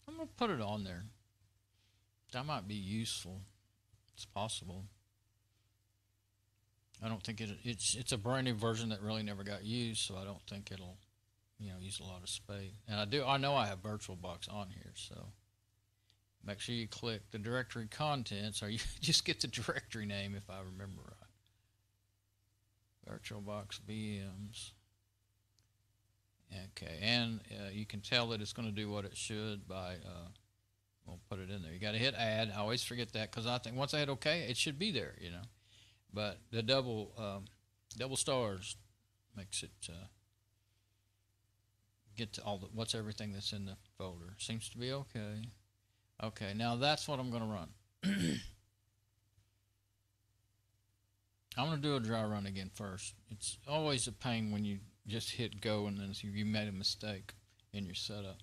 [SPEAKER 1] I'm going to put it on there. That might be useful. It's possible. I don't think it's a brand new version that really never got used, so I don't think it'll use a lot of space. And I know I have VirtualBox on here, so make sure you click the directory contents, or you just get the directory name if I remember right. VirtualBox VMs. Okay, and you can tell that it's going to do what it should by, we'll put it in there. You got to hit add. I always forget that because I think once I hit OK, it should be there, But the double stars makes it get to what's everything that's in the folder. Seems to be okay. Okay, now that's what I'm going to run. I'm going to do a dry run again first. It's always a pain when you just hit go and then you made a mistake in your setup.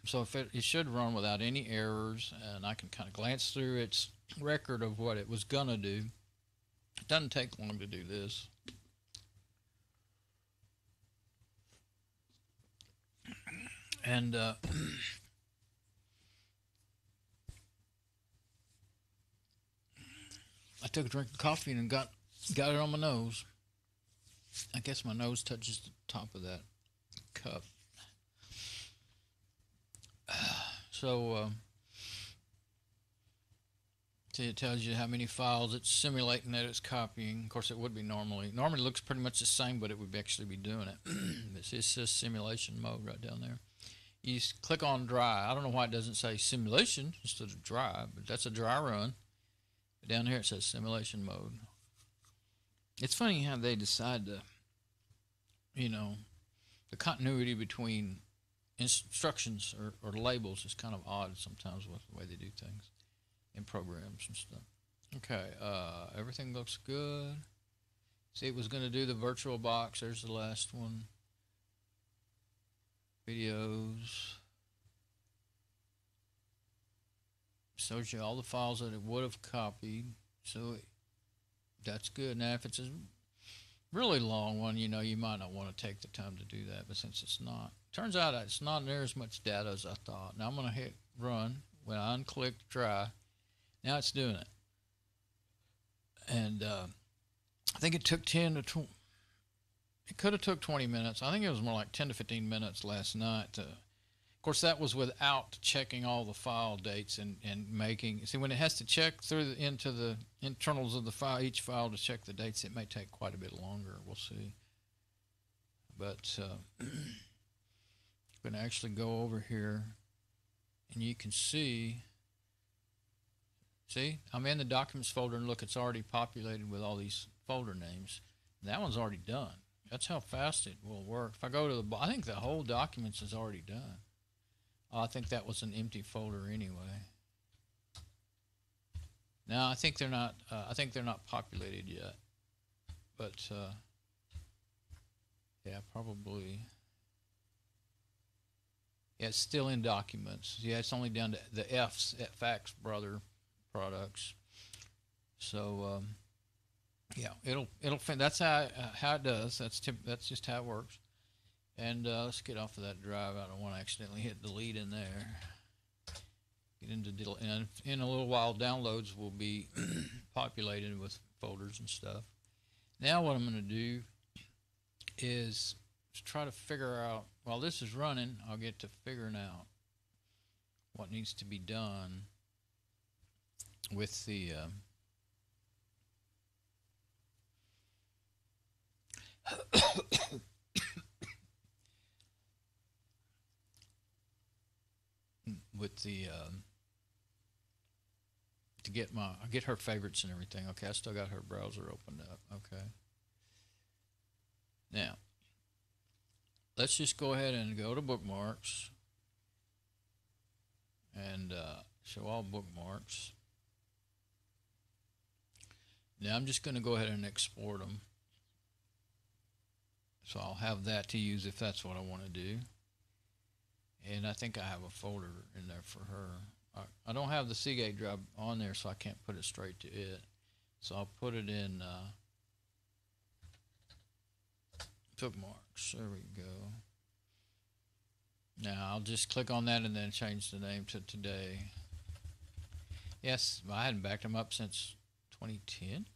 [SPEAKER 1] So if it should run without any errors, and I can kind of glance through its record of what it was going to do. It doesn't take long to do this. And took a drink of coffee and got it on my nose. I guess my nose touches the top of that cup. So it tells you how many files it's simulating that it's copying. Of course, it would be normally. Normally, it looks pretty much the same, but it would actually be doing it. It says simulation mode right down there. You just click on dry. I don't know why it doesn't say simulation instead of dry, but that's a dry run. But down here it says simulation mode. It's funny how they decide to, the continuity between instructions or labels is kind of odd sometimes with the way they do things in programs and stuff. Okay, everything looks good. See, it was going to do the virtual box. There's the last one. Videos. Shows you all the files that it would have copied. So that's good. Now, if it's a really long one, you might not want to take the time to do that. But since it's not, turns out it's not near as much data as I thought. Now I'm going to hit run. When I unclick try, now it's doing it. And I think it took 10 to 20. It could have took 20 minutes. I think it was more like 10 to 15 minutes last night. Of course, that was without checking all the file dates and making. See, when it has to check through into the internals of the file, each file to check the dates, it may take quite a bit longer. We'll see. But I'm going to actually go over here, and you can see. See, I'm in the documents folder, and look, it's already populated with all these folder names. That one's already done. That's how fast it will work. If I go to the, I think the whole documents is already done. I think that was an empty folder anyway. Now I think they're not. I think they're not populated yet. But yeah, probably. Yeah, it's still in documents. Yeah, it's only down to the F's at Fax Brother products. So. Yeah, it'll that's how it does. That's just how it works. And let's get off of that drive. I don't want to accidentally hit delete in there. Get into and in a little while, downloads will be populated with folders and stuff. Now what I'm going to do is try to figure out. While this is running, I'll get to figuring out what needs to be done with the. With the to get her favorites and everything. Okay, I still got her browser opened up. Okay. Now, let's just go ahead and go to bookmarks and show all bookmarks. Now I'm just going to go ahead and export them. So I'll have that to use if that's what I want to do. And I think I have a folder in there for her. I don't have the Seagate drive on there, so I can't put it straight to it. So I'll put it in bookmarks. There we go. Now I'll just click on that and then change the name to today. Yes, I hadn't backed them up since 2010.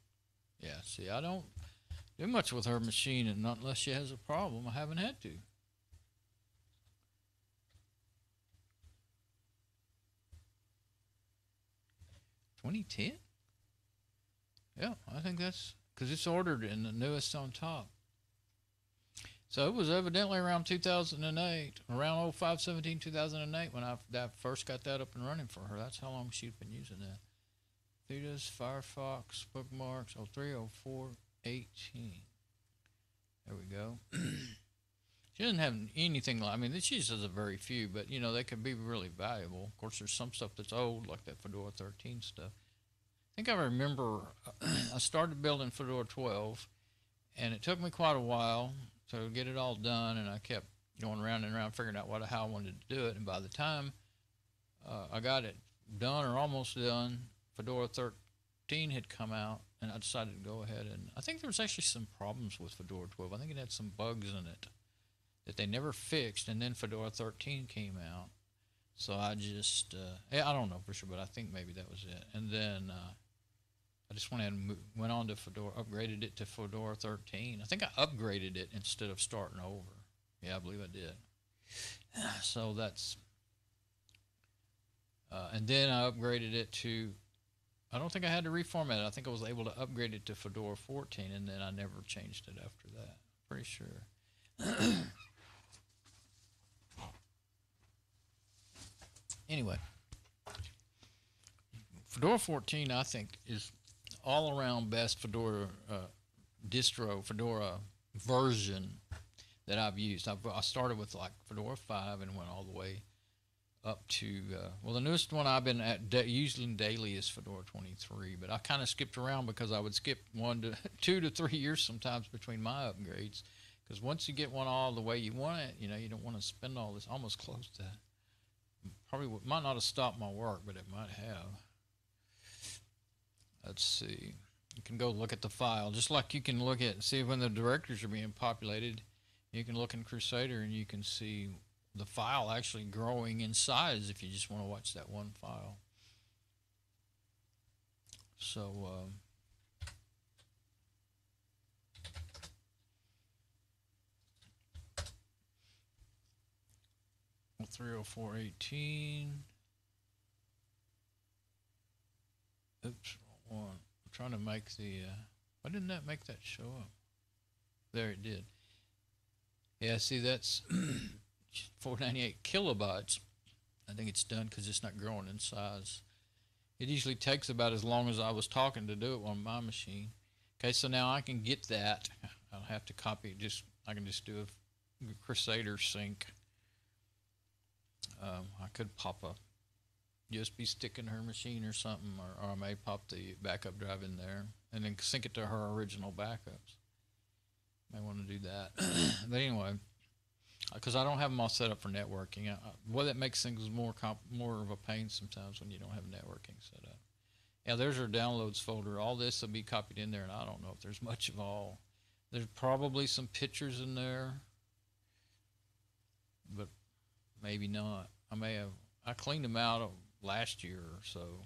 [SPEAKER 1] Yeah, see, I don't do much with her machine, and not unless she has a problem. I haven't had to. $2010? Yeah, I think that's because it's ordered in the newest on top. So it was evidently around 2008, around 05/17/2008 when I first got that up and running for her. That's how long she'd been using that. Thetis, Firefox, bookmarks, 03/04/18. There we go. She doesn't have anything like, I mean, she uses a very few, but they could be really valuable. Of course, there's some stuff that's old, like that Fedora 13 stuff. I think I remember I started building Fedora 12, and it took me quite a while to get it all done, and I kept going around and around figuring out how I wanted to do it. And by the time I got it done or almost done, Fedora 13 had come out, and I decided to go ahead. And I think there was actually some problems with Fedora 12. I think it had some bugs in it that they never fixed, and then Fedora 13 came out. So I just, I don't know for sure, but I think maybe that was it. And then I just went on to Fedora, upgraded it to Fedora 13. I think I upgraded it instead of starting over. Yeah, I believe I did. So that's, and then I upgraded it to, I don't think I had to reformat it. I think I was able to upgrade it to Fedora 14, and then I never changed it after that. Pretty sure. Anyway, Fedora 14, I think, is all around best Fedora Fedora version that I've used. I started with like Fedora 5 and went all the way up to, well, the newest one I've been using daily is Fedora 23, but I kind of skipped around because I would skip 2 to 3 years sometimes between my upgrades, because once you get one all the way you want it, you know, you don't want to spend all this, almost close to, probably might not have stopped my work, but it might have. Let's see. You can go look at the file, just like you can look at, see when the directories are being populated. You can look in Crusader and you can see the file actually growing in size if you just want to watch that one file. So, 304.18. Oops, wrong one. I'm trying to make the, why didn't that make that show up? There it did. Yeah, see, that's 498 kilobytes. I think it's done because it's not growing in size. It usually takes about as long as I was talking to do it on my machine. Okay, so now I can get that. I don't have to copy it. I can just do a Crusader sync. I could pop a USB stick in her machine or something, or I may pop the backup drive in there and then sync it to her original backups. May want to do that. But anyway, because I don't have them all set up for networking. Well, that makes things more of a pain sometimes when you don't have networking set up. Yeah, there's our downloads folder. All this will be copied in there, and I don't know if there's much of all. There's probably some pictures in there, but maybe not. I cleaned them out last year or so.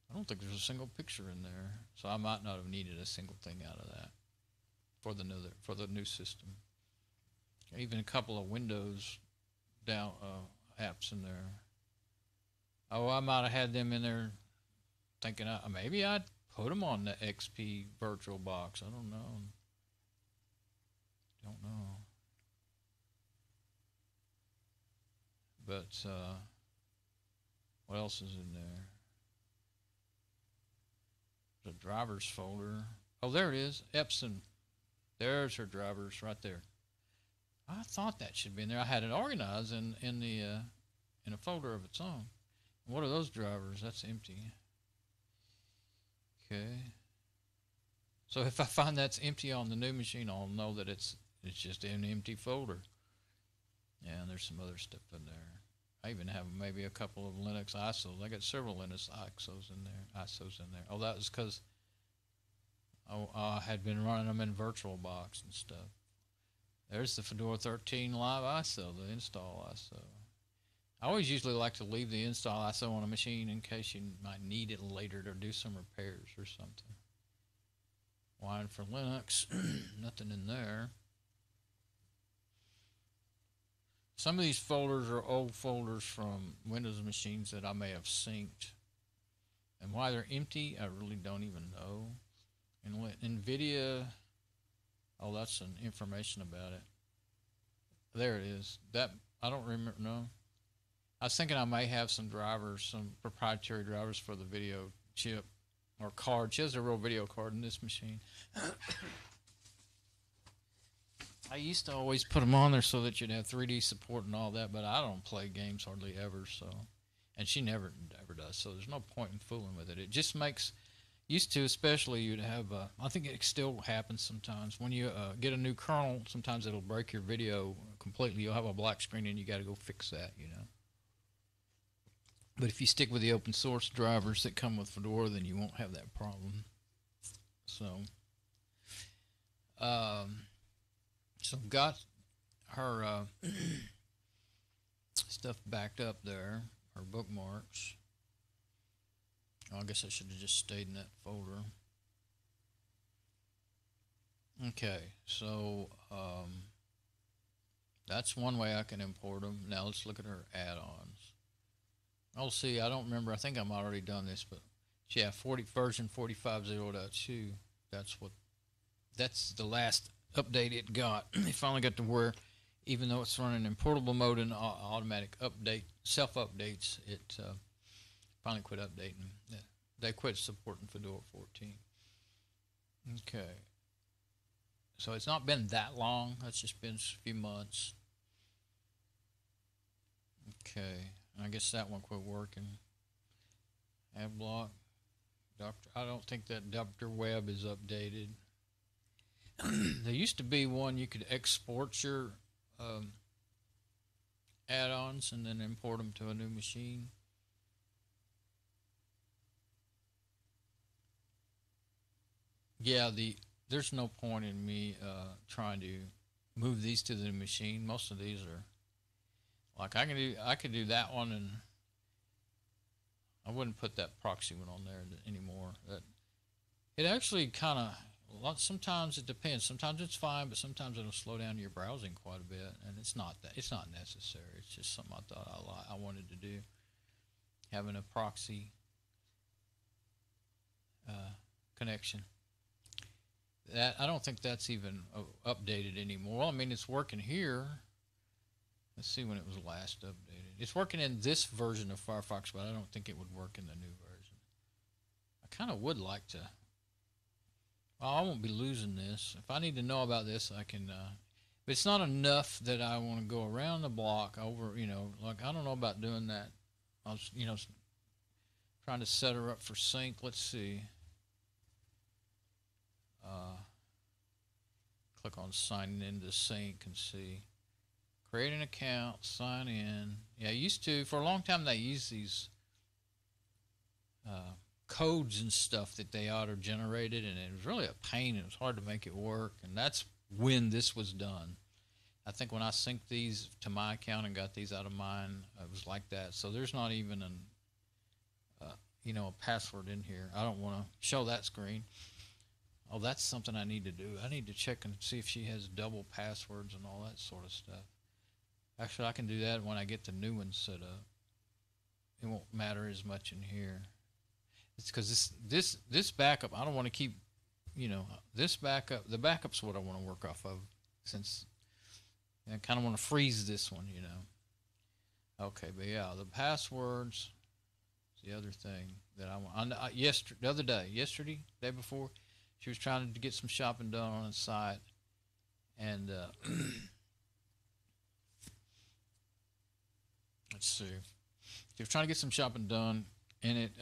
[SPEAKER 1] I don't think there's a single picture in there, so I might not have needed a single thing out of that for the new system. Even a couple of Windows apps in there. Oh, I might have had them in there thinking maybe I'd put them on the XP virtual box. I don't know. But what else is in there? The drivers folder. Oh, there it is. Epson. There's her drivers right there. I thought that should be in there. I had it organized in a folder of its own. What are those drivers? That's empty. Okay. So if I find that's empty on the new machine, I'll know that it's just an empty folder. Yeah, and there's some other stuff in there. I even have maybe a couple of Linux ISOs. I got several Linux ISOs in there. Oh, that was because I had been running them in VirtualBox and stuff. There's the Fedora 13 live ISO, the install ISO. I always usually like to leave the install ISO on a machine in case you might need it later to do some repairs or something. Wine for Linux, nothing in there. Some of these folders are old folders from Windows machines that I may have synced. And why they're empty, I really don't even know. And NVIDIA, oh, that's some information about it. There it is. That, I don't remember, no. I was thinking I may have some drivers, some proprietary drivers for the video chip or card. She has a real video card in this machine. I used to always put them on there so that you'd have 3D support and all that, but I don't play games hardly ever, so. And she never does, so there's no point in fooling with it. It just makes, used to especially, you'd have, I think it still happens sometimes. When you get a new kernel, sometimes it'll break your video completely. You'll have a black screen and you got to go fix that, you know. But if you stick with the open source drivers that come with Fedora, then you won't have that problem. So, so got her stuff backed up there, her bookmarks. Oh, I guess I should have just stayed in that folder. Okay, so that's one way I can import them. Now let's look at our add-ons. Oh, see, I don't remember. I think I'm already done this, but yeah, version 45.0.2. That's the last update it got. It finally got to where, even though it's running in portable mode and automatic update, self updates, it finally quit updating. They quit supporting Fedora 14. Okay. So it's not been that long. It's just been a few months. Okay. I guess that one quit working. AdBlock. I don't think that Dr. Web is updated. There used to be one you could export your add-ons and then import them to a new machine. Yeah, there's no point in me trying to move these to the machine. Most of these are like I could do that one, and I wouldn't put that proxy one on there anymore. It actually kind of, sometimes it depends. Sometimes it's fine, but sometimes it'll slow down your browsing quite a bit, and it's not necessary. It's just something I thought I wanted to do. Having a proxy connection. That I don't think that's even updated anymore. Well, I mean, it's working here. Let's see when it was last updated. It's working in this version of Firefox, but I don't think it would work in the new version. I kind of would like to. Well, I won't be losing this. If I need to know about this, I can. But it's not enough that I want to go around the block over. Like I don't know about doing that. I was, trying to set her up for sync. Let's see. Click on signing into sync and see. Create an account, sign in. Yeah, for a long time they used these codes and stuff that they auto-generated, and it was really a pain. It was hard to make it work, and that's when this was done. I think when I synced these to my account and got these out of mine, it was like that. So there's not even a password in here. I don't want to show that screen. Oh, that's something I need to do. I need to check and see if she has double passwords and all that sort of stuff. Actually, I can do that when I get the new one set up. It won't matter as much in here. It's because this backup, I don't want to keep, this backup. The backup's what I want to work off of, since I kind of want to freeze this one, Okay, but yeah, the passwords is the other thing that I want. The other day, day before, she was trying to get some shopping done on the site, and let's see. She was trying to get some shopping done, and it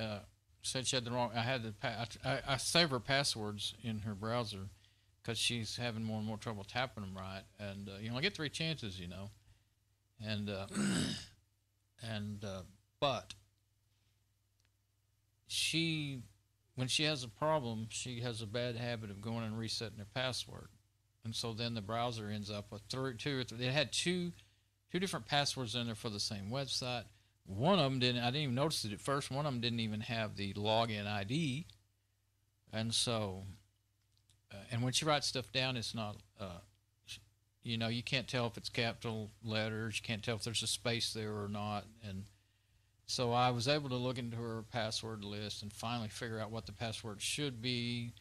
[SPEAKER 1] said she had the wrong. I save her passwords in her browser because she's having more and more trouble tapping them right. And I get 3 chances, and but when she has a problem, she has a bad habit of going and resetting her password, and so then the browser ends up with two or three. It had two different passwords in there for the same website. One of them didn't. I didn't even notice it at first. One of them didn't even have the login ID, and so, and when she writes stuff down, it's not. You can't tell if it's capital letters. You can't tell if there's a space there or not, and so I was able to look into her password list and finally figure out what the password should be.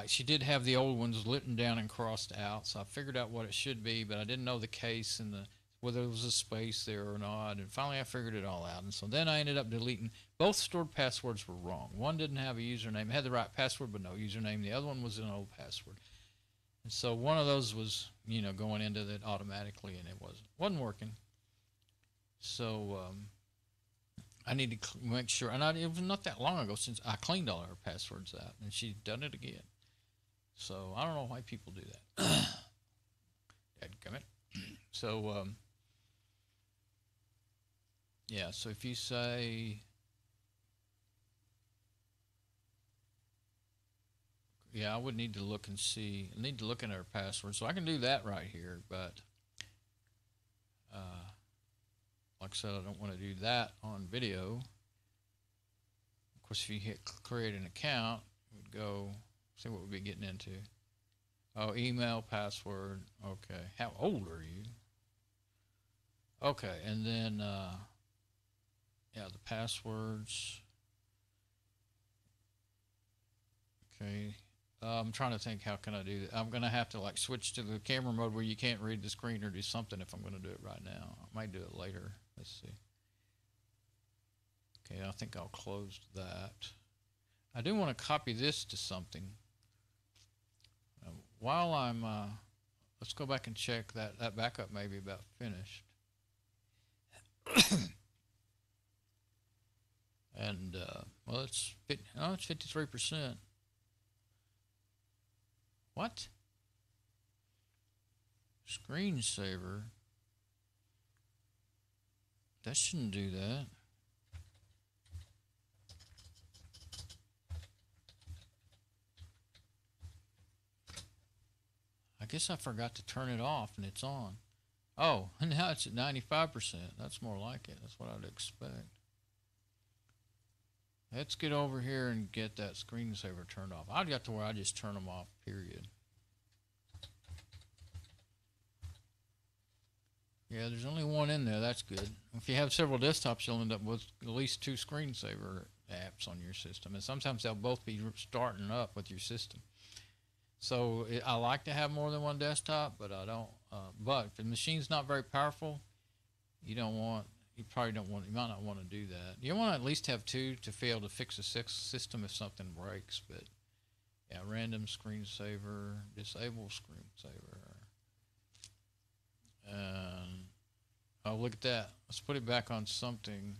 [SPEAKER 1] She did have the old ones written down and crossed out, so I figured out what it should be, but I didn't know the case and whether there was a space there or not, and finally I figured it all out. And so then I ended up deleting. Both stored passwords were wrong. One didn't have a username. It had the right password but no username. The other one was an old password. And so one of those was, going into that automatically, and it wasn't working. So I need to make sure, and it was not that long ago since I cleaned all her passwords out, and she's done it again. So I don't know why people do that. Dadgummit. So, yeah, so if you say, yeah, I would need to look and see, at her password. So I can do that right here, but like I said, I don't want to do that on video. course, if you hit create an account, it would go, see what we'd be getting into. Oh, email, password. Okay. How old are you? Okay, and then, yeah, the passwords. Okay. I'm trying to think, how can I do that? I'm going to have to like switch to the camera mode where you can't read the screen or do something if I'm going to do it right now. I might do it later. Let's see. Okay, I think I'll close that. I do want to copy this to something. While I'm, let's go back and check that backup may be about finished. And, well, it's 53%. What? Screensaver? That shouldn't do that. I guess I forgot to turn it off and it's on. Oh, now it's at 95%. That's more like it. That's what I'd expect. Let's get over here and get that screensaver turned off. I got to where I just turn them off, period. Yeah, there's only one in there. That's good. If you have several desktops, you'll end up with at least 2 screensaver apps on your system. And sometimes they'll both be starting up with your system. So I like to have more than one desktop, but I don't. But if the machine's not very powerful, you probably don't want. You might not want to do that. You want to at least have 2 to be able to fix a system if something breaks. But yeah, random screensaver, disable screensaver, and oh, look at that. Let's put it back on something.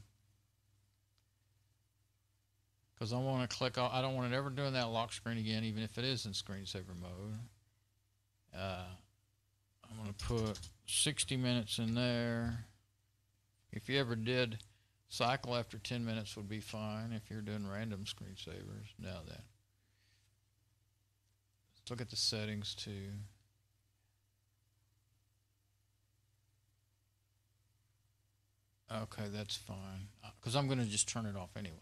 [SPEAKER 1] Because I want to click off. I don't want it ever doing that lock screen again, even if it is in screensaver mode. I'm going to put 60 minutes in there. If you ever did cycle after 10 minutes would be fine if you're doing random screensavers. Now then, let's look at the settings too. Okay, that's fine. Because I'm going to just turn it off anyway.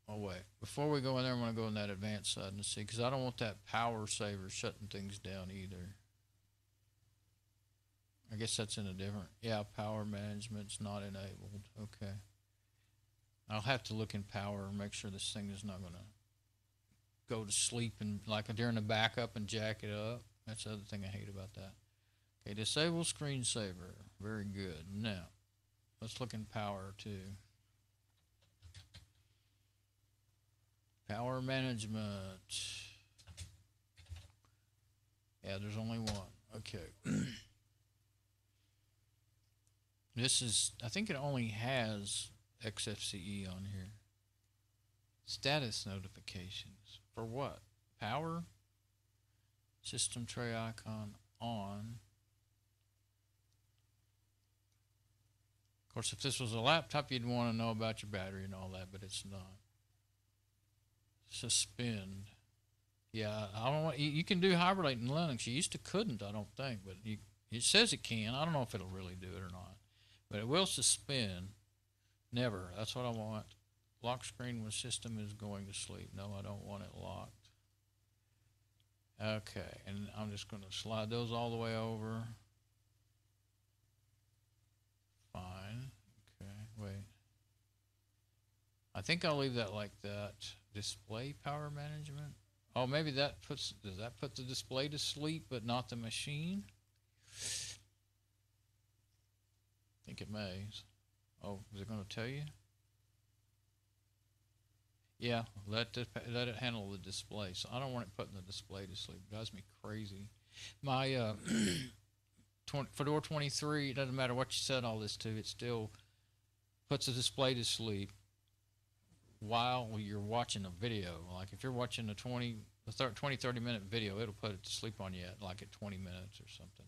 [SPEAKER 1] Oh, wait. Before we go in there, I'm going to go in that advanced side and see, because I don't want that power saver shutting things down either. I guess that's in a different, yeah, power management's not enabled. Okay. I'll have to look in power and make sure this thing is not going to go to sleep and like during the backup and jack it up. That's the other thing I hate about that. Okay, disable screensaver. Very good. Now, let's look in power too. Power management. Yeah, there's only one. Okay. This is, I think it only has XFCE on here. Status notifications. For what? Power? System tray icon on. Of course, if this was a laptop, you'd want to know about your battery and all that, but it's not. Suspend. Yeah, I don't want. You can do hibernate in Linux. You used to couldn't, I don't think, but it says it can. I don't know if it'll really do it or not, but it will suspend. Never. That's what I want. Lock screen when system is going to sleep. No, I don't want it locked. Okay, and I'm just going to slide those all the way over. Fine. Okay, wait. I think I'll leave that like that. Display power management. Oh, maybe that does that put the display to sleep but not the machine? I think it may. Oh, is it going to tell you? Yeah, let it handle the display. So I don't want it putting the display to sleep. It drives me crazy. My Fedora 23, it doesn't matter what you set all this to, it still puts the display to sleep while you're watching a video. Like if you're watching a 20, 30 minute video, it'll put it to sleep on you at like at 20 minutes or something.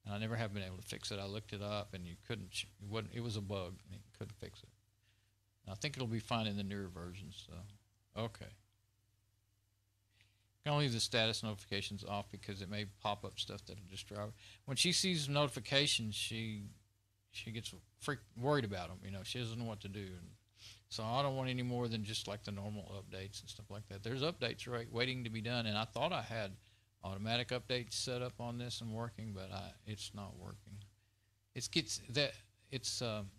[SPEAKER 1] And I never have been able to fix it. I looked it up and it was a bug and you couldn't fix it. And I think it'll be fine in the newer versions. So, okay. I'm going to leave the status notifications off because it may pop up stuff that'll just drive. When she sees notifications, she gets worried about them. You know, she doesn't know what to do. And So I don't want any more than just like the normal updates and stuff like that. There's updates waiting to be done, and I thought I had automatic updates set up on this and working, but it's not working.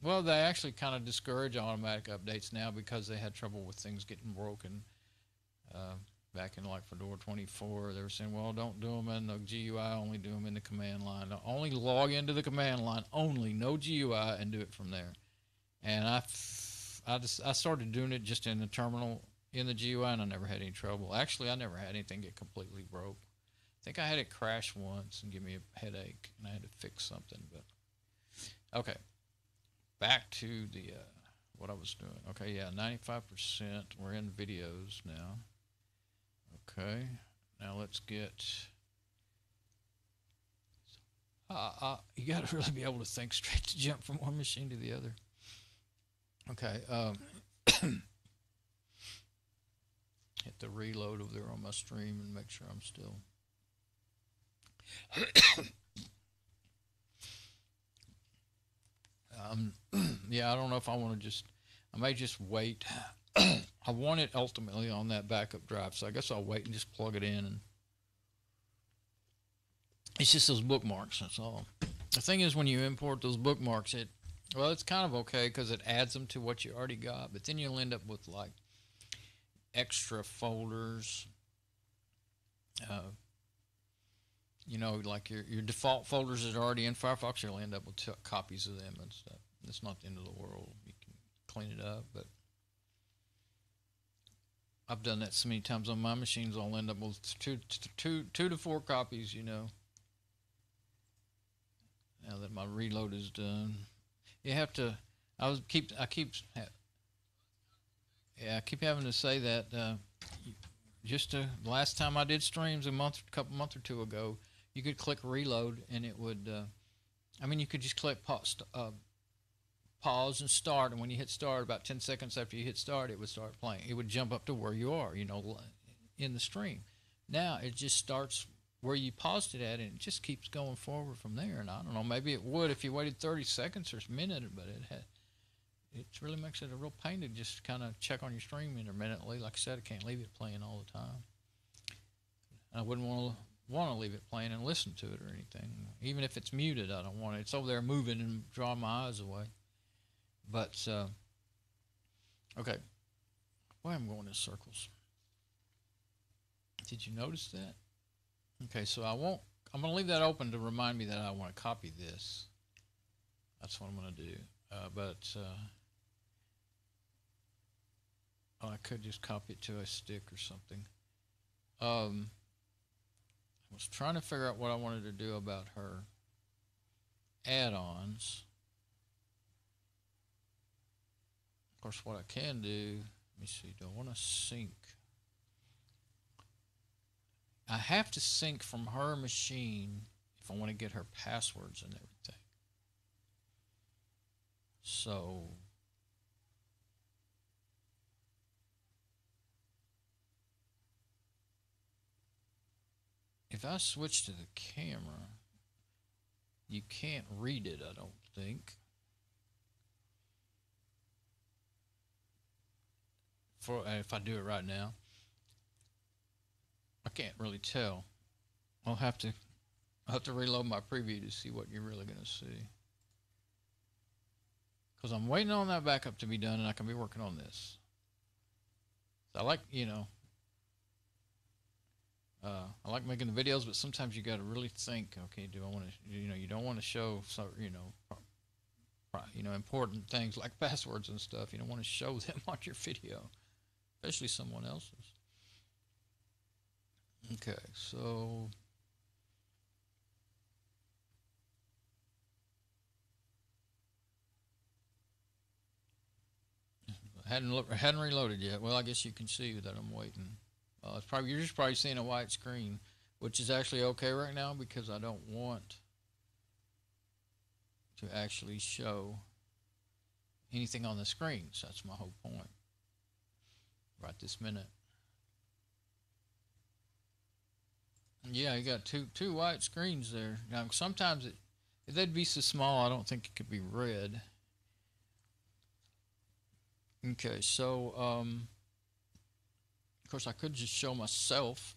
[SPEAKER 1] Well, they actually kind of discourage automatic updates now because they had trouble with things getting broken. Back in like Fedora 24, they were saying, well, don't do them in the GUI, only do them in the command line. Only log into the command line, only, no GUI, and do it from there. And I started doing it just in the terminal in the GUI, and I never had any trouble. Actually, I never had anything get completely broke. I think I had it crash once and give me a headache, and I had to fix something. But okay, back to the what I was doing. Okay, yeah, 95%. We're in videos now. Okay, now let's get. You got to really be able to think straight to jump from one machine to the other. Okay, hit the reload over there on my stream and make sure I'm still. Yeah, I don't know if I want to just. I may just wait. I want it ultimately on that backup drive, so I guess I'll wait and just plug it in. And it's just those bookmarks, that's all. The thing is, when you import those bookmarks, it's kind of okay because it adds them to what you already got, but then you'll end up with like extra folders. Like your default folders that are already in Firefox, you'll end up with copies of them and stuff. It's not the end of the world. You can clean it up, but I've done that so many times on my machines. I'll end up with two to four copies, Now that my reload is done, you have to. I keep having to say that. Just the last time I did streams a month or two ago, you could click reload and it would. You could just click pause and start, and when you hit start, about 10 seconds after you hit start, it would start playing. It would jump up to where you are, in the stream. Now it just starts where you paused it at, and it just keeps going forward from there. And I don't know, maybe it would if you waited 30 seconds or a minute, but it really makes it a real pain to just kind of check on your stream intermittently. Like I said, I can't leave it playing all the time. I wouldn't want to leave it playing and listen to it or anything. Even if it's muted, I don't want it. It's over there moving and drawing my eyes away. But, okay. Why am I going in circles? Did you notice that? Okay, so I'm going to leave that open to remind me that I want to copy this. That's what I'm going to do. I could just copy it to a stick or something. I was trying to figure out what I wanted to do about her add-ons. Of course, what I can do, let me see, do I want to sync? I have to sync from her machine if I want to get her passwords and everything. So, if I switch to the camera, you can't read it, I don't think. If I do it right now, I can't really tell. I'll have to reload my preview to see what you're really going to see. Because I'm waiting on that backup to be done, and I can be working on this. So I like making the videos, but sometimes you got to really think. Okay, do I want to? You don't want to show important things like passwords and stuff. You don't want to show them on your video, especially someone else's. Okay, so I hadn't reloaded yet. Well, I guess you can see that I'm waiting. You're just probably seeing a white screen, which is actually okay right now because I don't want to actually show anything on the screen. So that's my whole point right this minute. Yeah, you got two white screens there. Now, sometimes if they'd be so small, I don't think it could be read. Okay, so of course I could just show myself.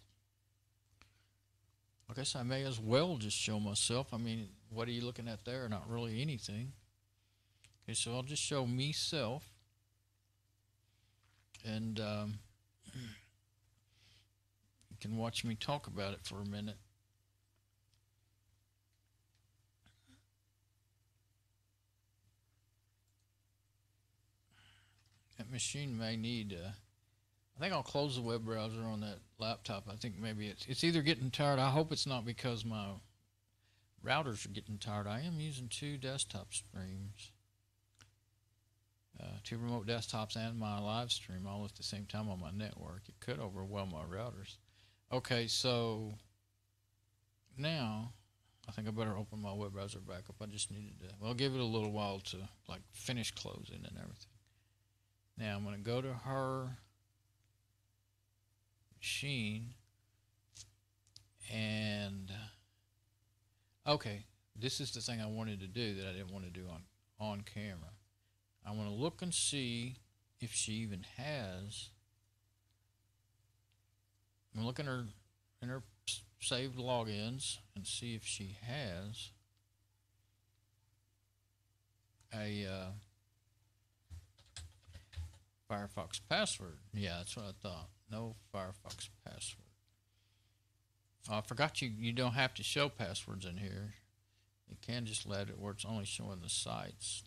[SPEAKER 1] I guess I may as well just show myself. I mean, what are you looking at there? Not really anything. Okay, so I'll just show myself, and you can watch me talk about it for a minute. That machine may need. I think I'll close the web browser on that laptop. I think maybe it's either getting tired. I hope it's not because my routers are getting tired. I am using two desktop streams, two remote desktops, and my live stream all at the same time on my network. It could overwhelm my routers. Okay, so now I think I better open my web browser back up. I just needed to, well, give it a little while to like finish closing and everything. Now I'm going to go to her machine, and okay, this is the thing I wanted to do that I didn't want to do on camera. I want to look and see if she even has. I'm going to look in her saved logins and see if she has a Firefox password. Yeah, that's what I thought. No Firefox password. I forgot you don't have to show passwords in here. You can just let it where it's only showing the sites.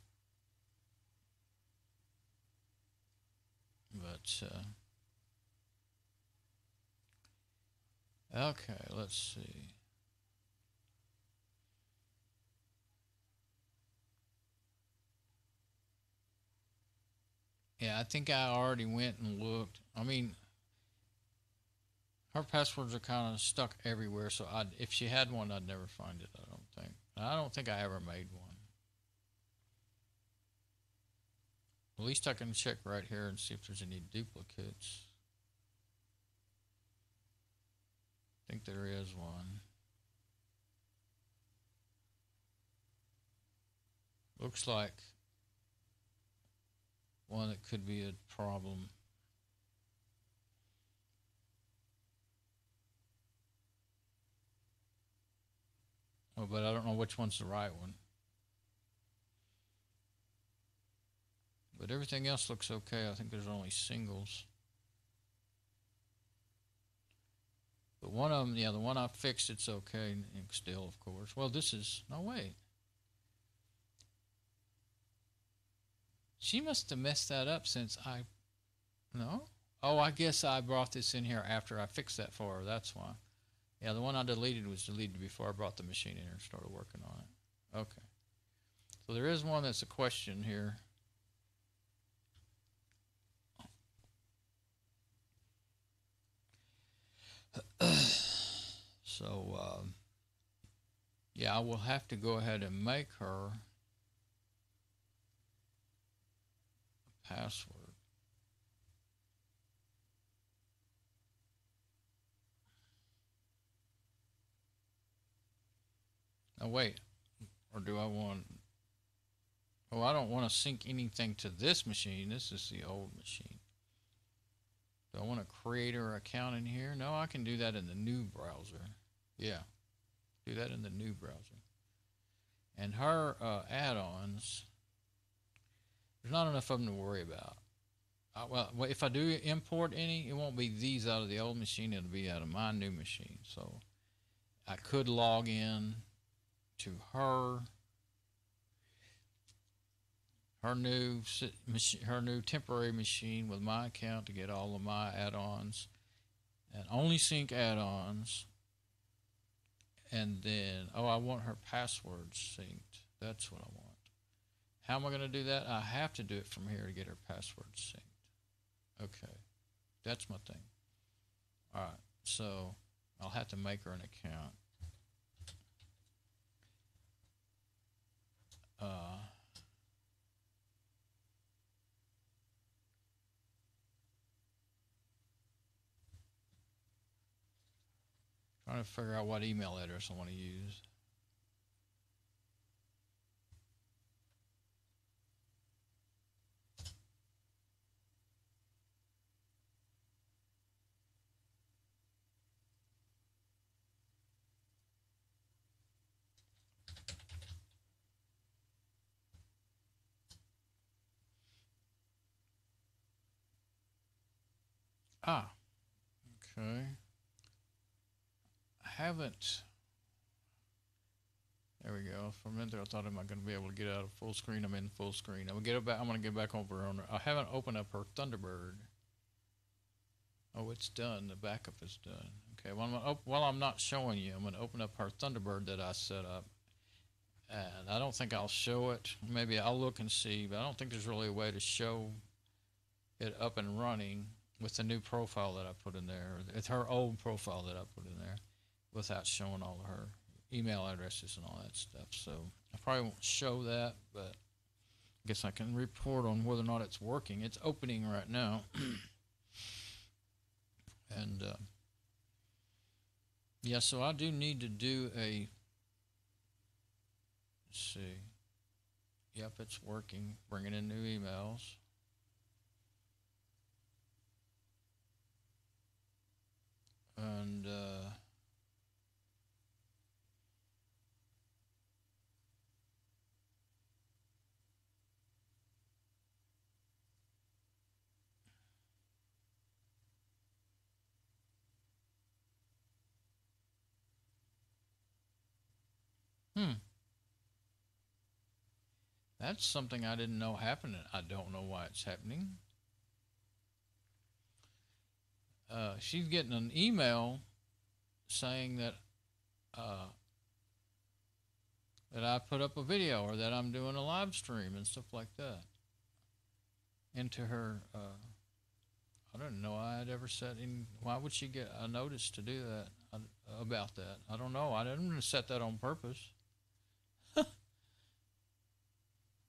[SPEAKER 1] But okay, let's see. Yeah, I think I already went and looked. I mean, her passwords are kind of stuck everywhere, so if she had one, I'd never find it, I don't think. I don't think I ever made one. At least I can check right here and see if there's any duplicates. I think there is one. Looks like one that could be a problem. Oh, but I don't know which one's the right one. But everything else looks okay. I think there's only singles. But one of them, yeah, the one I fixed, it's okay still, of course. Well, this is, no, wait. She must have messed that up since no? Oh, I guess I brought this in here after I fixed that for her. That's why. Yeah, the one I deleted was deleted before I brought the machine in here and started working on it. Okay. So there is one that's a question here. So, yeah, I will have to go ahead and make her a password. Now, wait, or do I want... Oh, I don't want to sync anything to this machine. This is the old machine. Do I want to create her account in here? No, I can do that in the new browser. Yeah, do that in the new browser. And her add-ons, there's not enough of them to worry about. Well, if I do import any, it won't be these out of the old machine. It'll be out of my new machine. So I could log in to her new temporary machine with my account to get all of my add-ons, and only sync add-ons. And then, oh, I want her passwords synced. That's what I want. How am I going to do that? I have to do it from here to get her passwords synced. Okay, that's my thing. All right, so I'll have to make her an account. Trying to figure out what email address I want to use. Ah, okay. I haven't. There we go. For a minute there, I thought, am I going to be able to get out of full screen? I'm in full screen. I'm going to get back over on. I haven't opened up her Thunderbird. Oh, it's done. The backup is done. Okay. Well, while I'm not showing you, I'm going to open up her Thunderbird that I set up. And I don't think I'll show it. Maybe I'll look and see, but I don't think there's really a way to show it up and running with the new profile that I put in there. It's her old profile that I put in there without showing all of her email addresses and all that stuff. So I probably won't show that, but I guess I can report on whether or not it's working. It's opening right now. And yeah, so I do need to do a, let's see. Yep, it's working. Bringing in new emails. And that's something I didn't know happened. I don't know why it's happening. She's getting an email saying that that I put up a video or that I'm doing a live stream and stuff like that into her. I don't know. I had ever set in. Why would she get a notice to do that about that? I don't know. I didn't set that on purpose.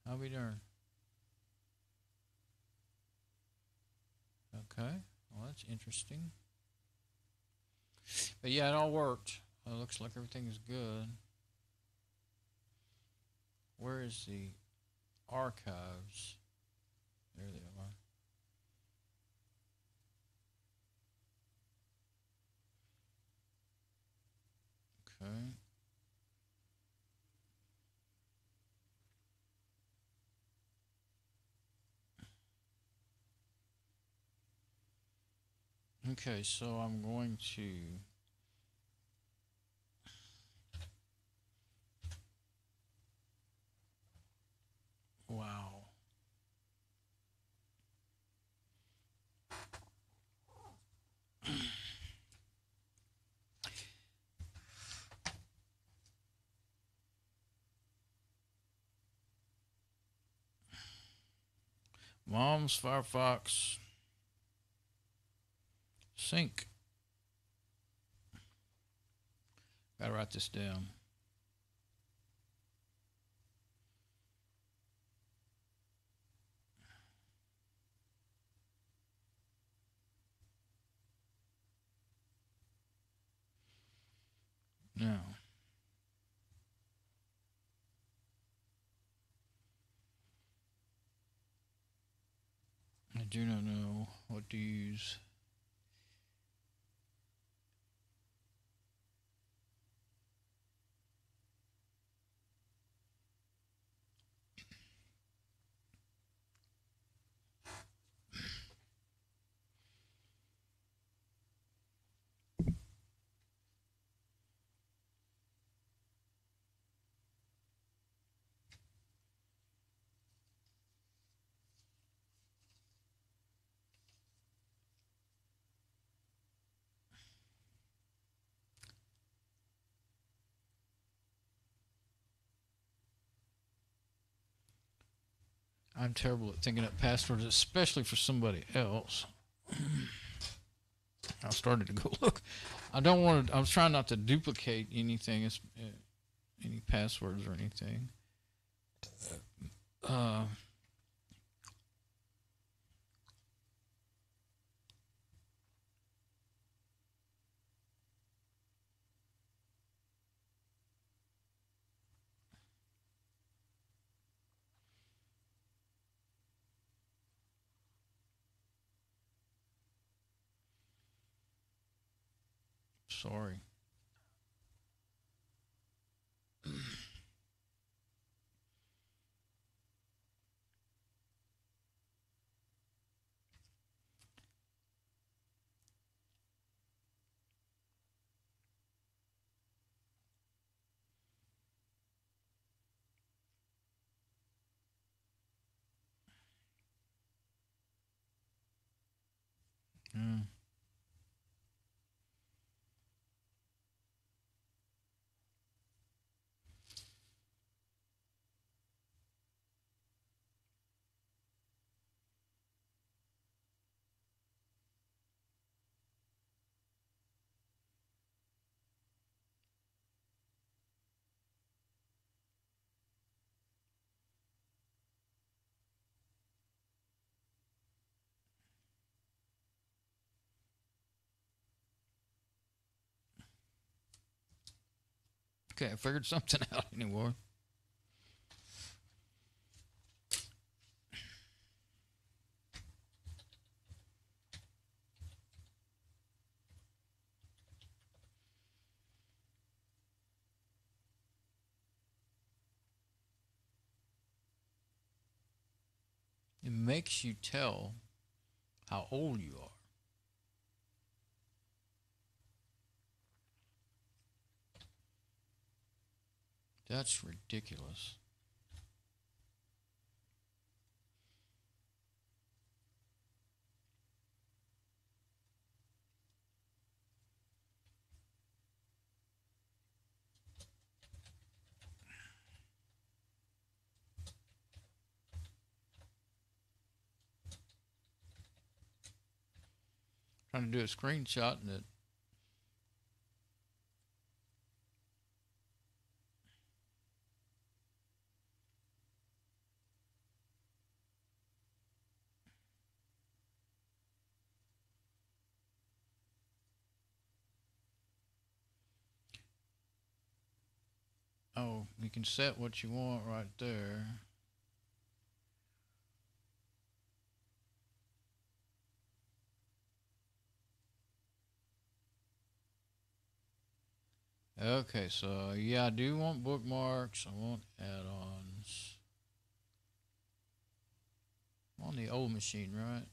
[SPEAKER 1] I'll be darned. Okay. Well, that's interesting. But yeah, it all worked. It looks like everything's good. Where is the archives? There they are. Okay. Okay, so I'm going to wow. Mom's Firefox sync. Gotta write this down. Now, I do not know what to use. I'm terrible at thinking up passwords, especially for somebody else. I started to go look. I don't want to. I was trying not to duplicate anything, any passwords or anything. Sorry. Okay, I figured something out anymore. It makes you tell how old you are. That's ridiculous. Trying to do a screenshot and it. Oh, you can set what you want right there. Okay, so yeah, I do want bookmarks. I want add-ons. I'm on the old machine, right?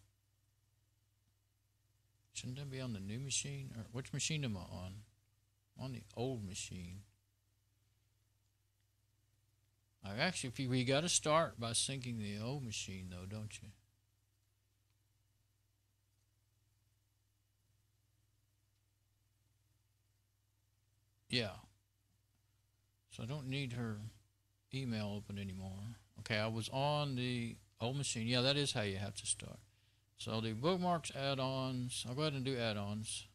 [SPEAKER 1] Shouldn't that be on the new machine? Or which machine am I on? I'm on the old machine. Actually, we got to start by syncing the old machine, though, don't you? Yeah. So I don't need her email open anymore. Okay, I was on the old machine. Yeah, that is how you have to start. So I'll do bookmarks, add-ons. I'll go ahead and do add-ons.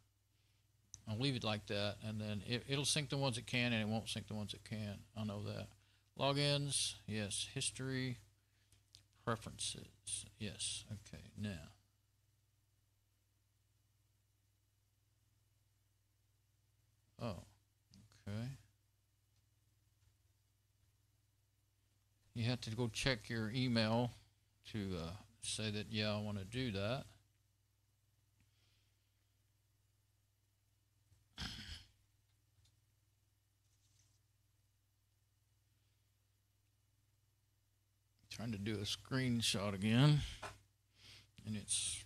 [SPEAKER 1] I'll leave it like that, and then it'll sync the ones that can, and it won't sync the ones that can't. I know that. Logins, yes. History, preferences, yes. Okay, now. Oh, okay. You have to go check your email to say that, yeah, I want to do that. Trying to do a screenshot again, and it's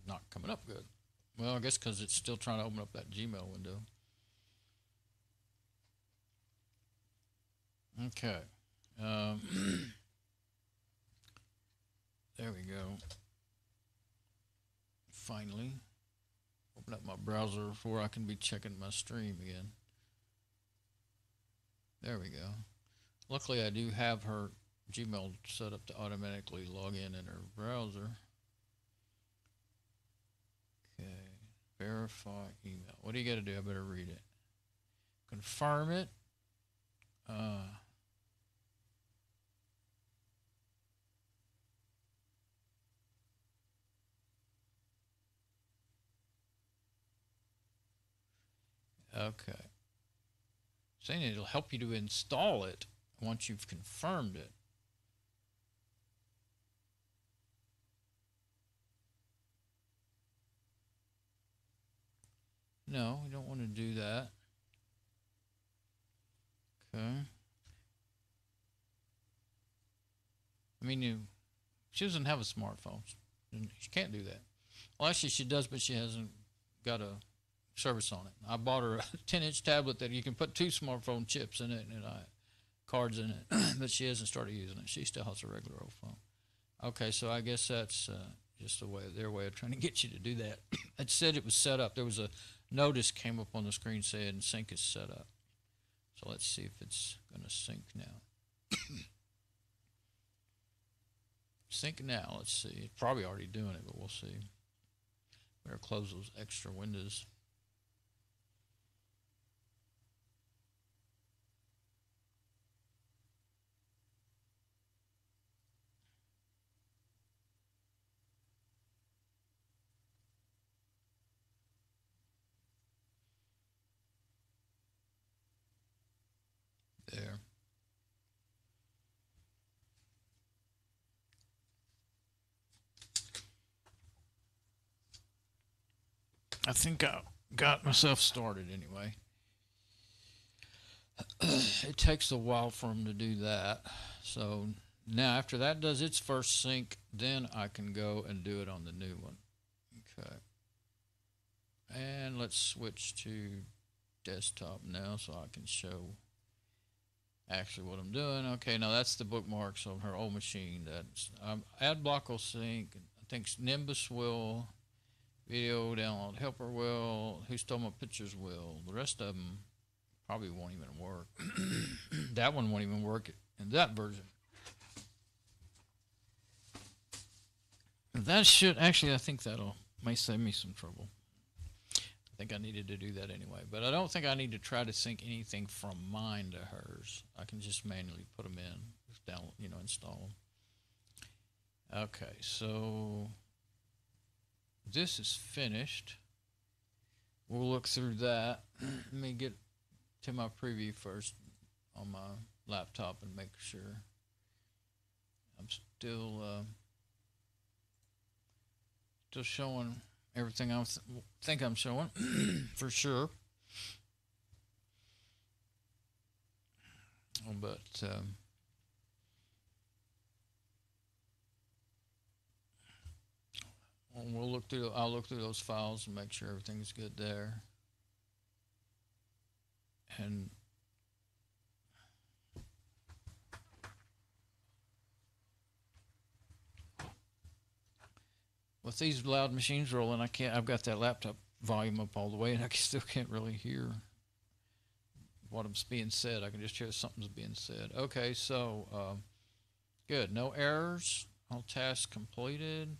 [SPEAKER 1] not coming up good. Well, I guess because it's still trying to open up that Gmail window. Okay. There we go. Finally, open up my browser before I can be checking my stream again. There we go. Luckily, I do have her Gmail set up to automatically log in her browser. Okay. Verify email. What do you got to do? I better read it. Confirm it. Okay. Saying it'll help you to install it once you've confirmed it. No, we don't want to do that. Okay. I mean, she doesn't have a smartphone. She can't do that. Well, actually, she does, but she hasn't got a service on it. I bought her a 10-inch tablet that you can put 2 smartphone chips in it and cards in it, but she hasn't started using it. She still has a regular old phone. Okay, so I guess that's just their way of trying to get you to do that. It said it was set up. There was a notice came up on the screen saying sync is set up. So let's see if it's going to sync now. Sync now. Let's see. It's probably already doing it, but we'll see. Better close those extra windows. there. I think I got myself started anyway. It takes a while for them to do that. So now after that does its first sync, then I can go and do it on the new one. Okay. And let's switch to desktop now so I can show actually what I'm doing. Okay, now that's the bookmarks on her old machine. That's AdBlock will sync. I think Nimbus will. Video download helper will. Who stole my pictures will. The rest of them probably won't even work. That one won't even work in that version. That should actually, I think that'll may save me some trouble. I think I needed to do that anyway, but I don't think I need to try to sync anything from mine to hers. I can just manually put them in, just down, install them. Okay, so this is finished. We'll look through that. Let me get to my preview first on my laptop and make sure I'm still showing everything I think I'm showing for sure. But I'll look through those files and make sure everything's good there. And with these loud machines rolling, I've got that laptop volume up all the way, and I still can't really hear what's being said. I can just hear something's being said. Okay, so good. No errors. All tasks completed.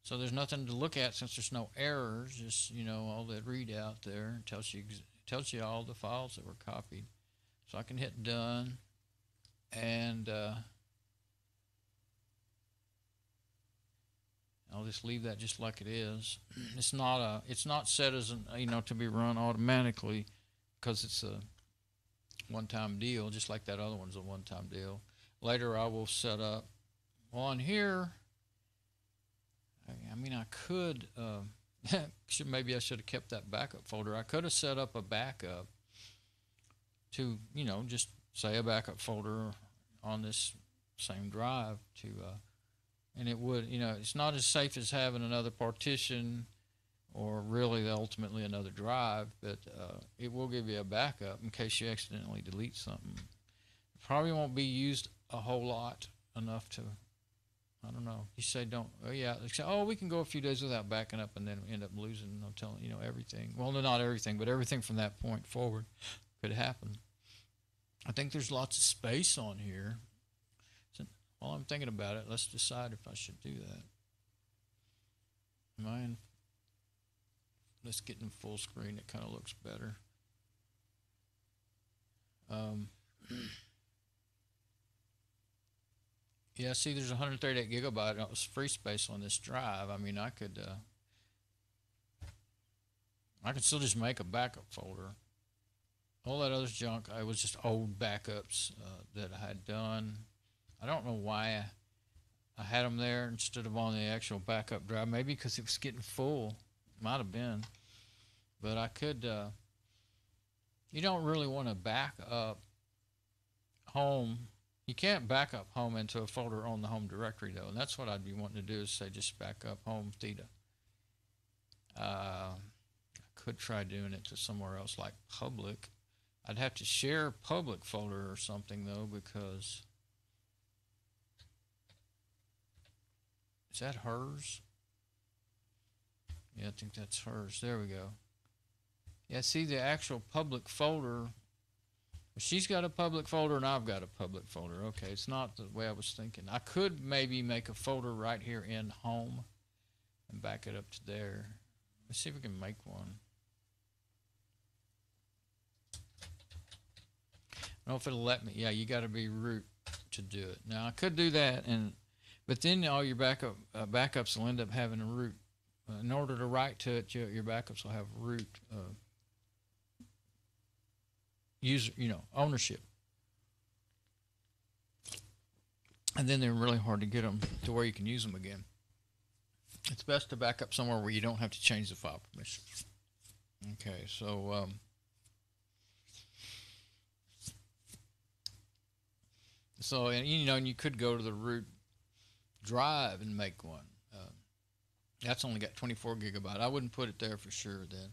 [SPEAKER 1] So there's nothing to look at since there's no errors. Just all that readout there tells you all the files that were copied. So I can hit done, and I'll just leave that just like it is. It's not set as to be run automatically because it's a one-time deal, just like that other one's a one-time deal. Later I will set up on here. I mean, I could, maybe I should have kept that backup folder. I could have set up a backup to, just say a backup folder on this same drive to, and it would, it's not as safe as having another partition or really ultimately another drive, but it will give you a backup in case you accidentally delete something. It probably won't be used a whole lot enough to, I don't know. You say don't. Oh yeah. They say, we can go a few days without backing up, and then end up losing. Everything. Well, no, not everything, but everything from that point forward could happen. I think there's lots of space on here. So while I'm thinking about it, let's decide if I should do that. Am I in? Let's get in full screen. It kind of looks better. Yeah, see, there's 138 gigabyte. That was free space on this drive. I mean, I could still just make a backup folder. All that other junk, I was just old backups that I had done. I don't know why I had them there instead of on the actual backup drive. Maybe because it was getting full. Might have been. But I could, you don't really want to back up home. You can't back up home into a folder on the home directory, though, and that's what I'd be wanting to do is say just back up home theta. I could try doing it to somewhere else like public. I'd have to share public folder or something, though, because is that hers? Yeah, I think that's hers. There we go. Yeah, see the actual public folder. She's got a public folder and I've got a public folder. Okay, it's not the way I was thinking. I could maybe make a folder right here in home and back it up to there. Let's see if we can make one. I don't know if it'll let me. Yeah, you got to be root to do it. Now I could do that, but then all your backups will end up having a root. In order to write to it, your backups will have root. user, ownership. And then they're really hard to get them to where you can use them again. It's best to back up somewhere where you don't have to change the file permissions. Okay, so and you could go to the root drive and make one. That's only got 24 gigabyte. I wouldn't put it there for sure. Then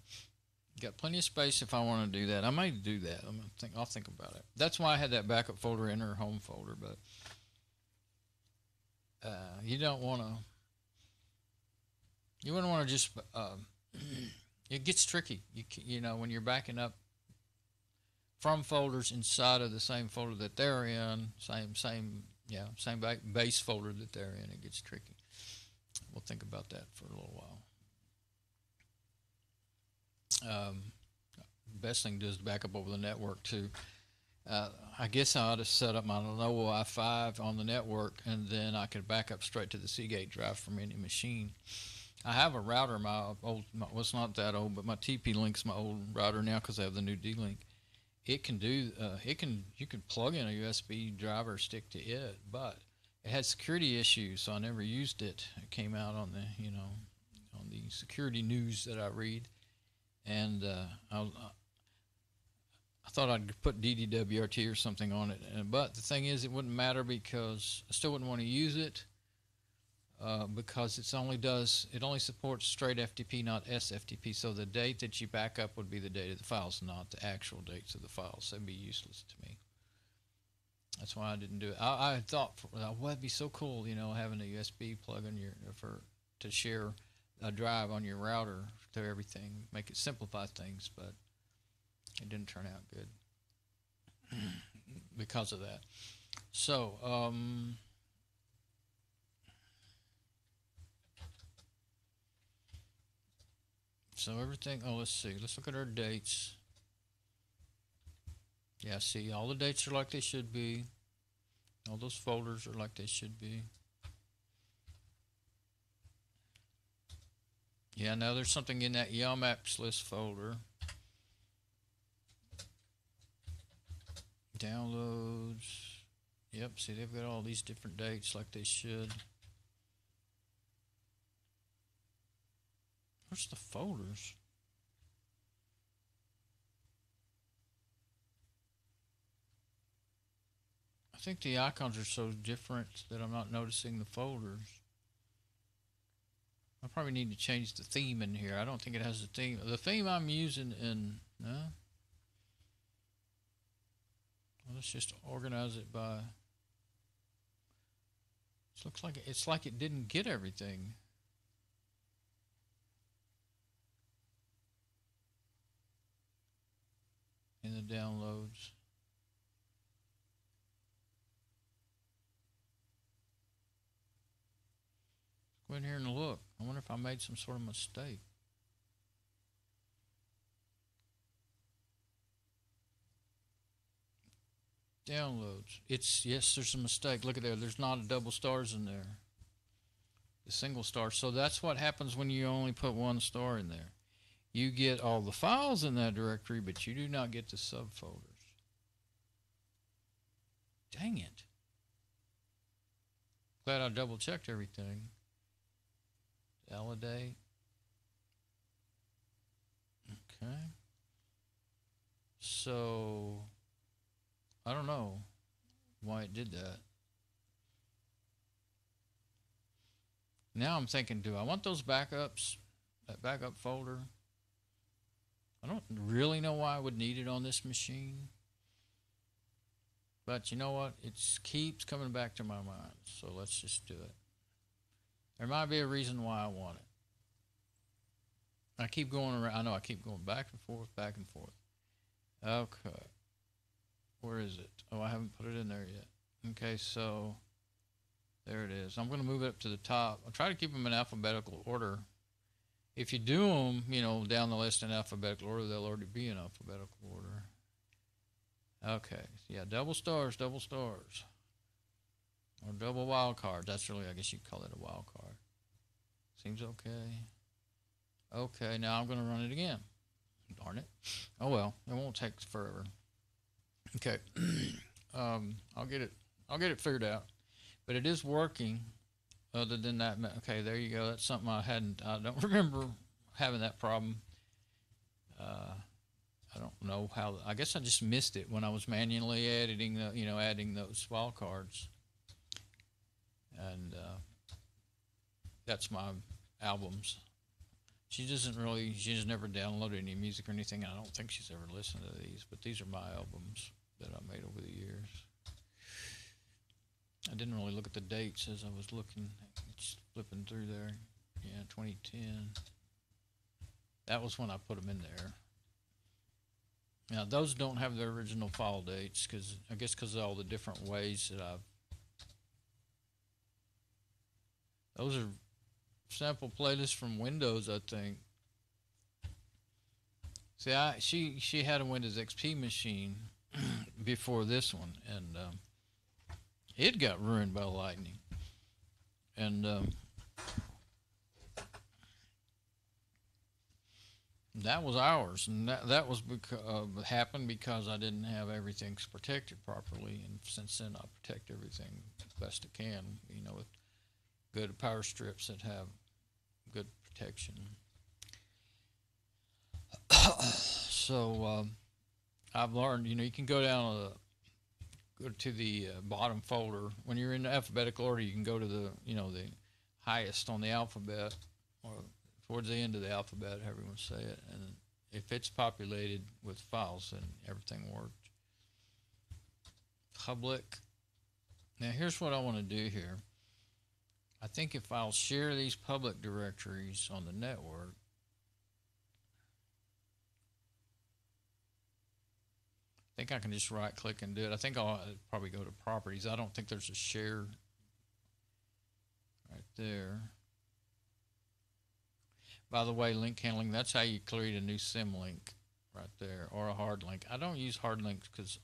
[SPEAKER 1] got plenty of space if I want to do that. I may do that. I'll think about it. That's why I had that backup folder in our home folder. But you don't want to. You wouldn't want to just. It gets tricky. When you're backing up from folders inside of the same folder that they're in, same base folder that they're in, it gets tricky. We'll think about that for a little while. Best thing to do is back up over the network too. I guess I ought to set up my Lenovo i5 on the network, and then I could back up straight to the Seagate drive from any machine. I have a router, it's not that old, but my TP-Link's my old router now because I have the new D-Link. It can do, you can plug in a USB driver stick to it, but it had security issues, so I never used it. It came out on the, on the security news that I read, and I thought I'd put DDWRT or something on it, but the thing is, it wouldn't matter because I still wouldn't want to use it. Because it only supports straight FTP, not SFTP. So the date that you back up would be the date of the files, not the actual dates of the files. So it'd be useless to me. That's why I didn't do it. I thought, well, it'd be so cool, having a USB plug in to share a drive on your router to everything, make it simplify things, but it didn't turn out good because of that. So, everything, let's see. Let's look at our dates. Yeah, see, all the dates are like they should be. All those folders are like they should be. Yeah, now there's something in that Yum Apps list folder. Downloads. Yep, see, they've got all these different dates like they should. Where's the folders? I think the icons are so different that I'm not noticing the folders. I probably need to change the theme in here. I don't think it has a theme. The theme I'm using no. Well, let's just organize it by. It looks like it didn't get everything. In the downloads. Go in here and look. I wonder if I made some sort of mistake. Downloads. Yes, there's a mistake. Look at there. There's not a double stars in there. The single star. So that's what happens when you only put one star in there. You get all the files in that directory, but you do not get the subfolders. Dang it. Glad I double checked everything. Validate. Okay. So, I don't know why it did that. Now I'm thinking, do I want those backups? That backup folder? I don't really know why I would need it on this machine. But you know what? It keeps coming back to my mind. So let's just do it. There might be a reason why I want it. I keep going around. I know I keep going back and forth, back and forth. Okay. Where is it? Oh, I haven't put it in there yet. Okay, so there it is. I'm going to move it up to the top. I'll try to keep them in alphabetical order. If you do them, down the list in alphabetical order, they'll already be in alphabetical order. Okay, yeah, double stars. Or double wildcard. That's really, I guess you'd call it a wildcard. Seems okay. Okay, now I'm going to run it again. Darn it. Oh well, it won't take forever. Okay. I'll get it. I'll get it figured out. But it is working. Other than that, okay, there you go. That's something I hadn't. I don't remember having that problem. I don't know how. I guess I just missed it when I was manually editing the, adding those wildcards. And that's my albums. She doesn't really. She's never downloaded any music or anything. I don't think she's ever listened to these. But these are my albums that I made over the years. I didn't really look at the dates as I was looking, just flipping through there. Yeah, 2010. That was when I put them in there. Now, those don't have their original file dates, because I guess because of all the different ways that I've... Those are sample playlists from Windows, I think. See, she had a Windows XP machine before this one, and it got ruined by lightning. And that was ours, and that was happened because I didn't have everything protected properly. And since then, I protect everything best I can, with good power strips that have good protection. So I've learned, you can go down to the bottom folder. When you're in alphabetical order, you can go to the the highest on the alphabet, or towards the end of the alphabet, however you want to say it. And if it's populated with files, then everything works. Public. Now here's what I want to do here. I think if I'll share these public directories on the network, I think I can just right click and do it. I think I'll probably go to properties. I don't think there's a share right there. By the way, link handling, that's how you create a new symlink right there, or a hard link. I don't use hard links because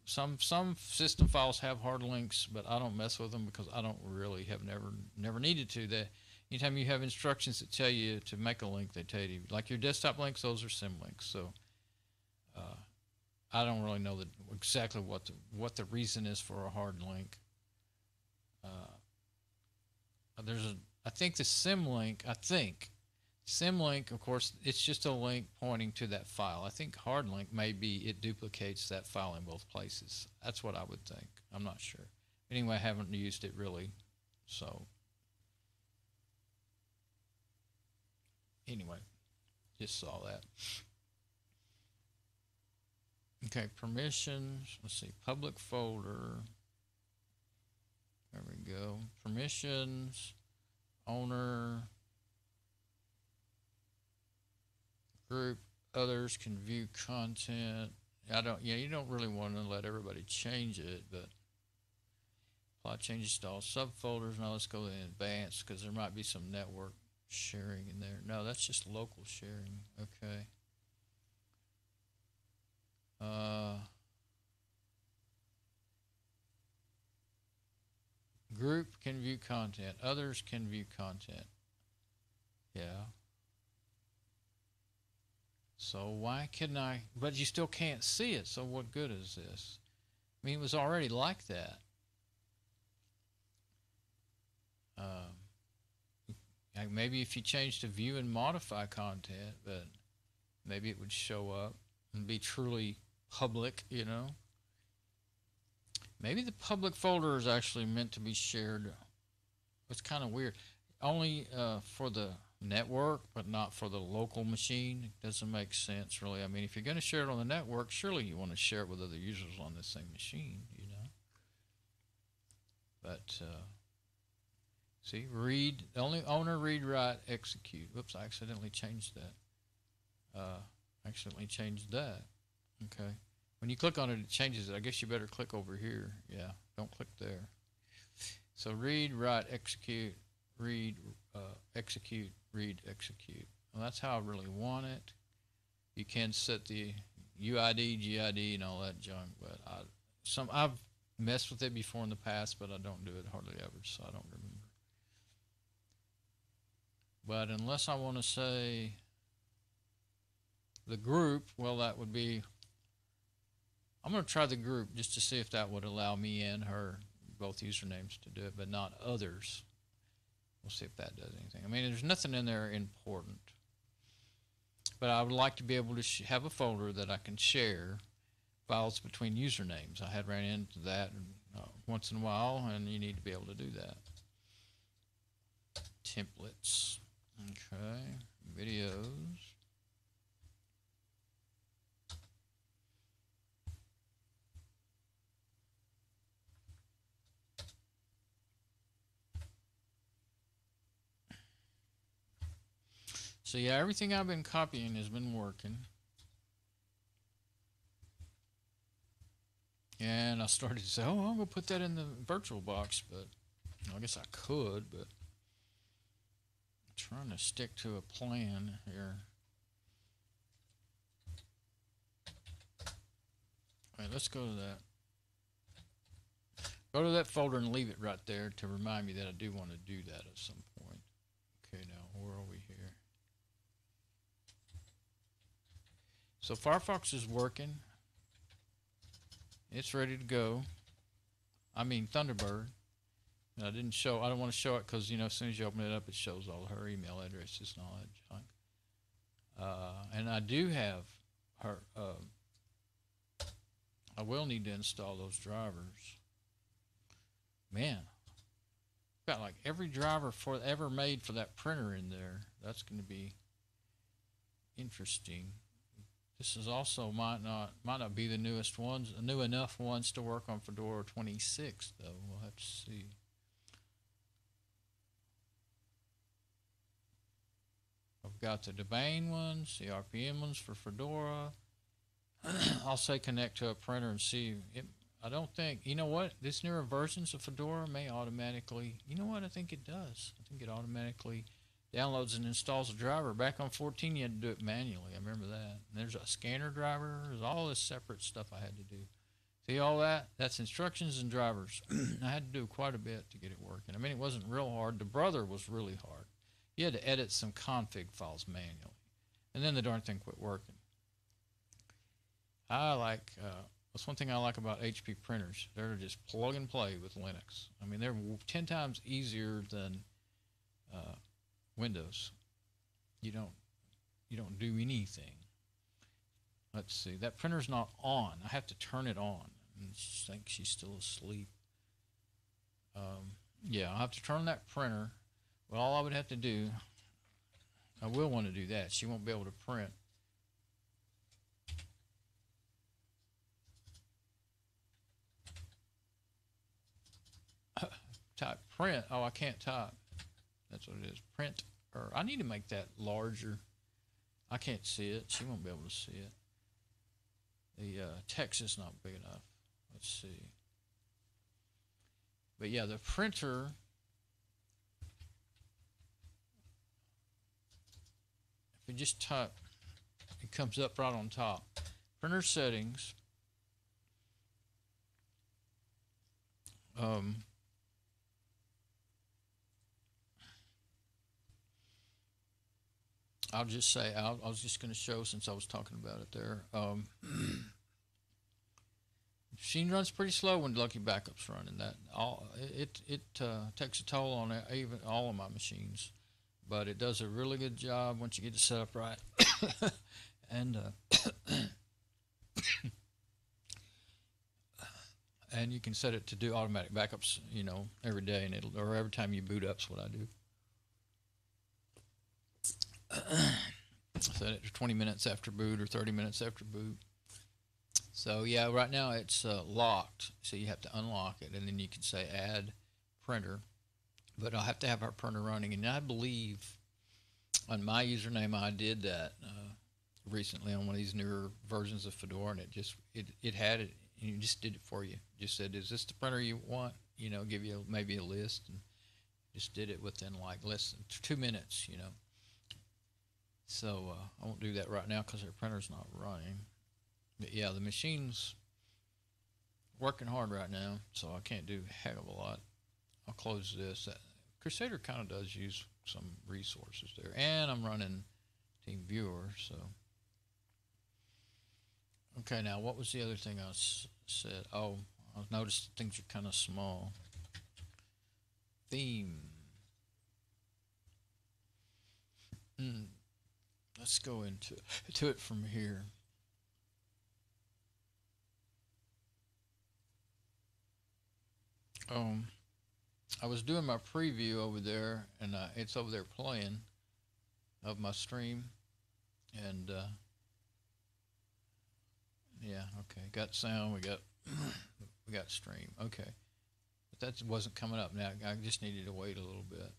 [SPEAKER 1] some system files have hard links, but I don't mess with them because I don't really have never needed to. That anytime you have instructions that tell you to make a link, they tell you, like your desktop links, those are symlinks. So I don't really know exactly what the reason is for a hard link. I think the symlink, of course, it's just a link pointing to that file. I think hard link maybe it duplicates that file in both places. That's what I would think. I'm not sure. Anyway, I haven't used it really, so anyway, just saw that. Okay, permissions. Let's see, public folder. There we go. Permissions, owner, group, others can view content. You don't really want to let everybody change it, but apply changes to all subfolders. Now let's go to advanced because there might be some network sharing in there. No, that's just local sharing. Okay. Group can view content. Others can view content. Yeah. So why couldn't I? But you still can't see it. So what good is this? I mean, it was already like that. Maybe if you change to view and modify content, but maybe it would show up and be truly public, Maybe the public folder is actually meant to be shared. It's kind of weird. Only for the network, but not for the local machine. It doesn't make sense, really. I mean, if you're going to share it on the network, surely you want to share it with other users on the same machine, But, see, read, only owner, read, write, execute. Whoops, I accidentally changed that. Okay. When you click on it, it changes it. I guess you better click over here. Yeah, don't click there. So read, write, execute, read, execute, read, execute. Well, that's how I really want it. You can set the UID, GID, and all that junk, but I've messed with it before in the past, but I don't do it hardly ever, so I don't remember. But unless I want to say the group, well, that would be I'm going to try the group just to see if that would allow me and her both usernames to do it, but not others. We'll see if that does anything. I mean, there's nothing in there important. But I would like to be able to have a folder that I can share files between usernames. I had ran into that once in a while, and you need to be able to do that. Templates. Okay. Videos. So yeah, everything I've been copying has been working. And I started to say, oh, I'm going to put that in the virtual box, but I guess I could, but I'm trying to stick to a plan here. All right, let's go to that. Go to that folder and leave it right there to remind me that I do want to do that at some point. Okay, now where are we here? So Firefox is working. It's ready to go. I mean Thunderbird. And I don't want to show it because, you know, as soon as you open it up, it shows all her email addresses and all that junk. And I do have her. I will need to install those drivers. Man, got like every driver ever made for that printer in there. That's going to be interesting. This is also might not be the newest ones, new enough ones to work on Fedora 26 though. We'll have to see. I've got the Debian ones, the RPM ones for Fedora. I'll say connect to a printer and see. I don't think, you know what, this newer versions of Fedora may automatically, you know what, I think it does. I think it automatically downloads and installs a driver. Back on 14, you had to do it manually. I remember that. And there's a scanner driver. There's all this separate stuff I had to do. See all that? That's instructions and drivers. I had to do quite a bit to get it working. I mean, it wasn't real hard. The brother was really hard. You had to edit some config files manually. And then the darn thing quit working. That's one thing I like about HP printers. They're just plug and play with Linux. I mean, they're 10 times easier than Windows. You don't do anything. Let's see. That printer's not on. I have to turn it on. I think she's still asleep. Yeah, I'll have to turn that printer. Well, all I would have to do, I will want to do that. She won't be able to print. Type print. Oh, I can't type. That's what it is. Print. Or I need to make that larger. I can't see it. She won't be able to see it. The text is not big enough. Let's see. But yeah, the printer. If you just type, it comes up right on top. Printer settings. I'll just say, I was just going to show since I was talking about it there. Machine runs pretty slow when Lucky Backup's running. It takes a toll on even all of my machines, but it does a really good job once you get it set up right. And and you can set it to do automatic backups, you know, every day, and or every time you boot up's what I do. Set it to 20 minutes after boot or 30 minutes after boot. So yeah, right now it's locked, so you have to unlock it, and then you can say add printer. But I'll have to have our printer running, and I believe on my username I did that recently on one of these newer versions of Fedora, and it had it, and it just did it for you. Just said, is this the printer you want? You know, give you maybe a list, and just did it within like less than 2 minutes, you know. So I won't do that right now because our printer's not running. But yeah, the machine's working hard right now, so I can't do a heck of a lot. I'll close this. Crusader kind of does use some resources there, and I'm running TeamViewer, so Okay, now what was the other thing I said? Oh, I've noticed things are kind of small. Theme. Let's go into it from here. I was doing my preview over there, and it's over there playing of my stream, and yeah, okay, got sound, we got stream, okay, but that wasn't coming up. Now I just needed to wait a little bit.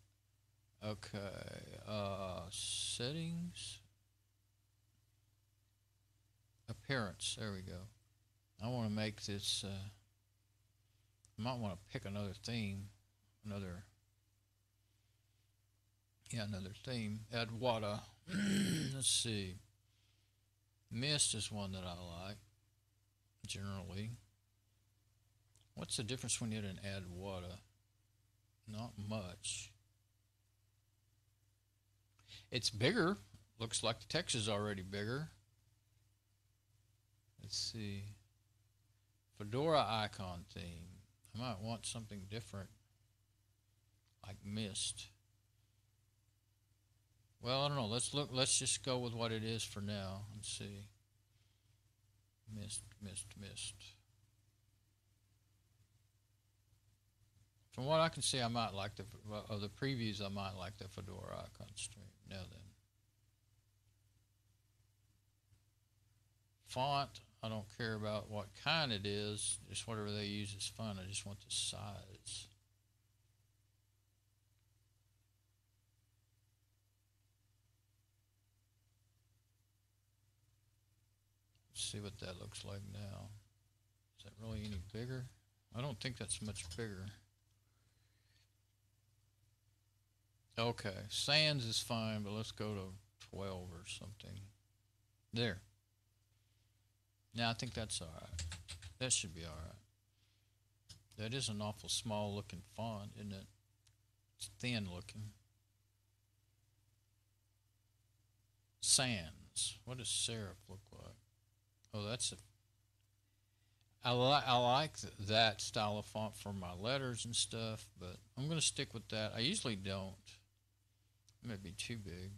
[SPEAKER 1] Okay, settings, appearance. There we go. I want to make this. I might want to pick another theme, another theme. Add water. Let's see. Mist is one that I like generally. What's the difference when you hit an add water? Not much. It's bigger. Looks like the text is already bigger. Let's see. Fedora icon theme. I might want something different, like mist. Well, I don't know. Let's look. Let's just go with what it is for now. Let's see. Mist. From what I can see, I might like of the previews. I might like the Fedora icon stream. Now then, font. I don't care about what kind it is. Just whatever they use is fine. I just want the size. Let's see what that looks like now. Is that really any bigger? I don't think that's much bigger. Okay, sans is fine, but let's go to 12 or something. There. Now I think that's alright. That should be alright. That is an awful small looking font, isn't it? It's thin looking. Sans. What does serif look like? Oh, that's a... I like that style of font for my letters and stuff, but I'm going to stick with that. I usually don't. It may be too big.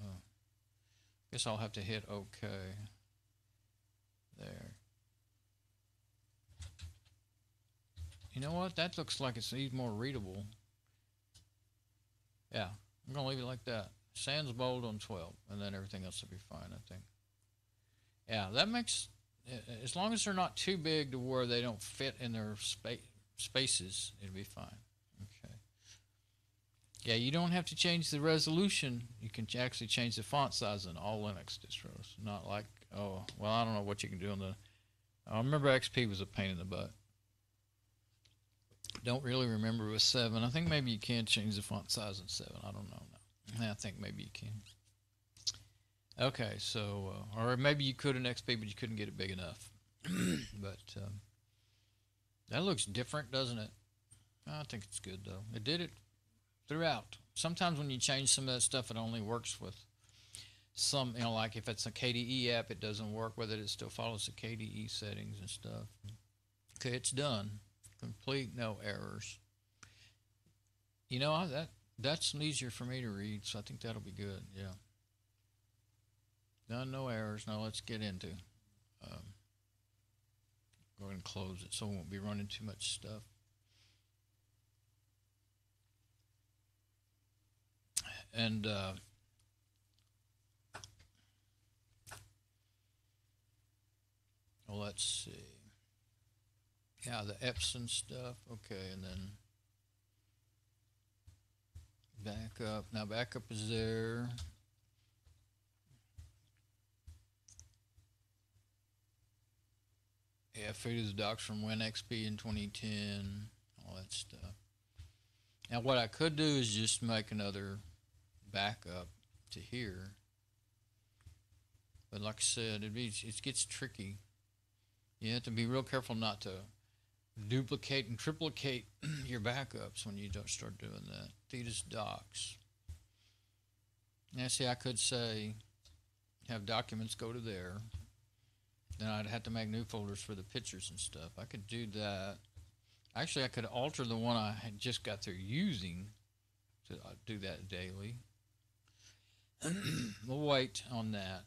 [SPEAKER 1] Oh. Guess I'll have to hit OK. There. You know what? That looks like it's even more readable. Yeah, I'm going to leave it like that. Sans bold on 12, and then everything else will be fine, I think. Yeah, that makes, as long as they're not too big to where they don't fit in their spaces, it'll be fine. Okay. Yeah, you don't have to change the resolution. You can actually change the font size in all Linux distros. Not like, oh, well, I don't know what you can do on the, I remember XP was a pain in the butt. Don't really remember with 7. I think maybe you can change the font size in 7. I don't know. No. I think maybe you can. Okay, so, or maybe you could in XP, but you couldn't get it big enough. But that looks different, doesn't it? I think it's good, though. It did it throughout. Sometimes when you change some of that stuff, it only works with some, you know, like if it's a KDE app, it doesn't work with it. It still follows the KDE settings and stuff. Okay, it's done. Complete, no errors. You know, that's easier for me to read, so I think that'll be good, yeah. Done, no errors. Now let's get into go ahead and close it so we won't be running too much stuff. And well, let's see. Yeah, the Epson stuff. Okay, and then backup. Now backup is there. Yeah, food the docs from WinXP in 2010, all that stuff. Now what I could do is just make another backup to here. But like I said, it gets tricky. You have to be real careful not to duplicate and triplicate your backups when you don't start doing that. Theta's docs. Now see, I could say have documents go to there. Then I'd have to make new folders for the pictures and stuff. I could do that. Actually, I could alter the one I had just got through using to do that daily. We'll wait on that,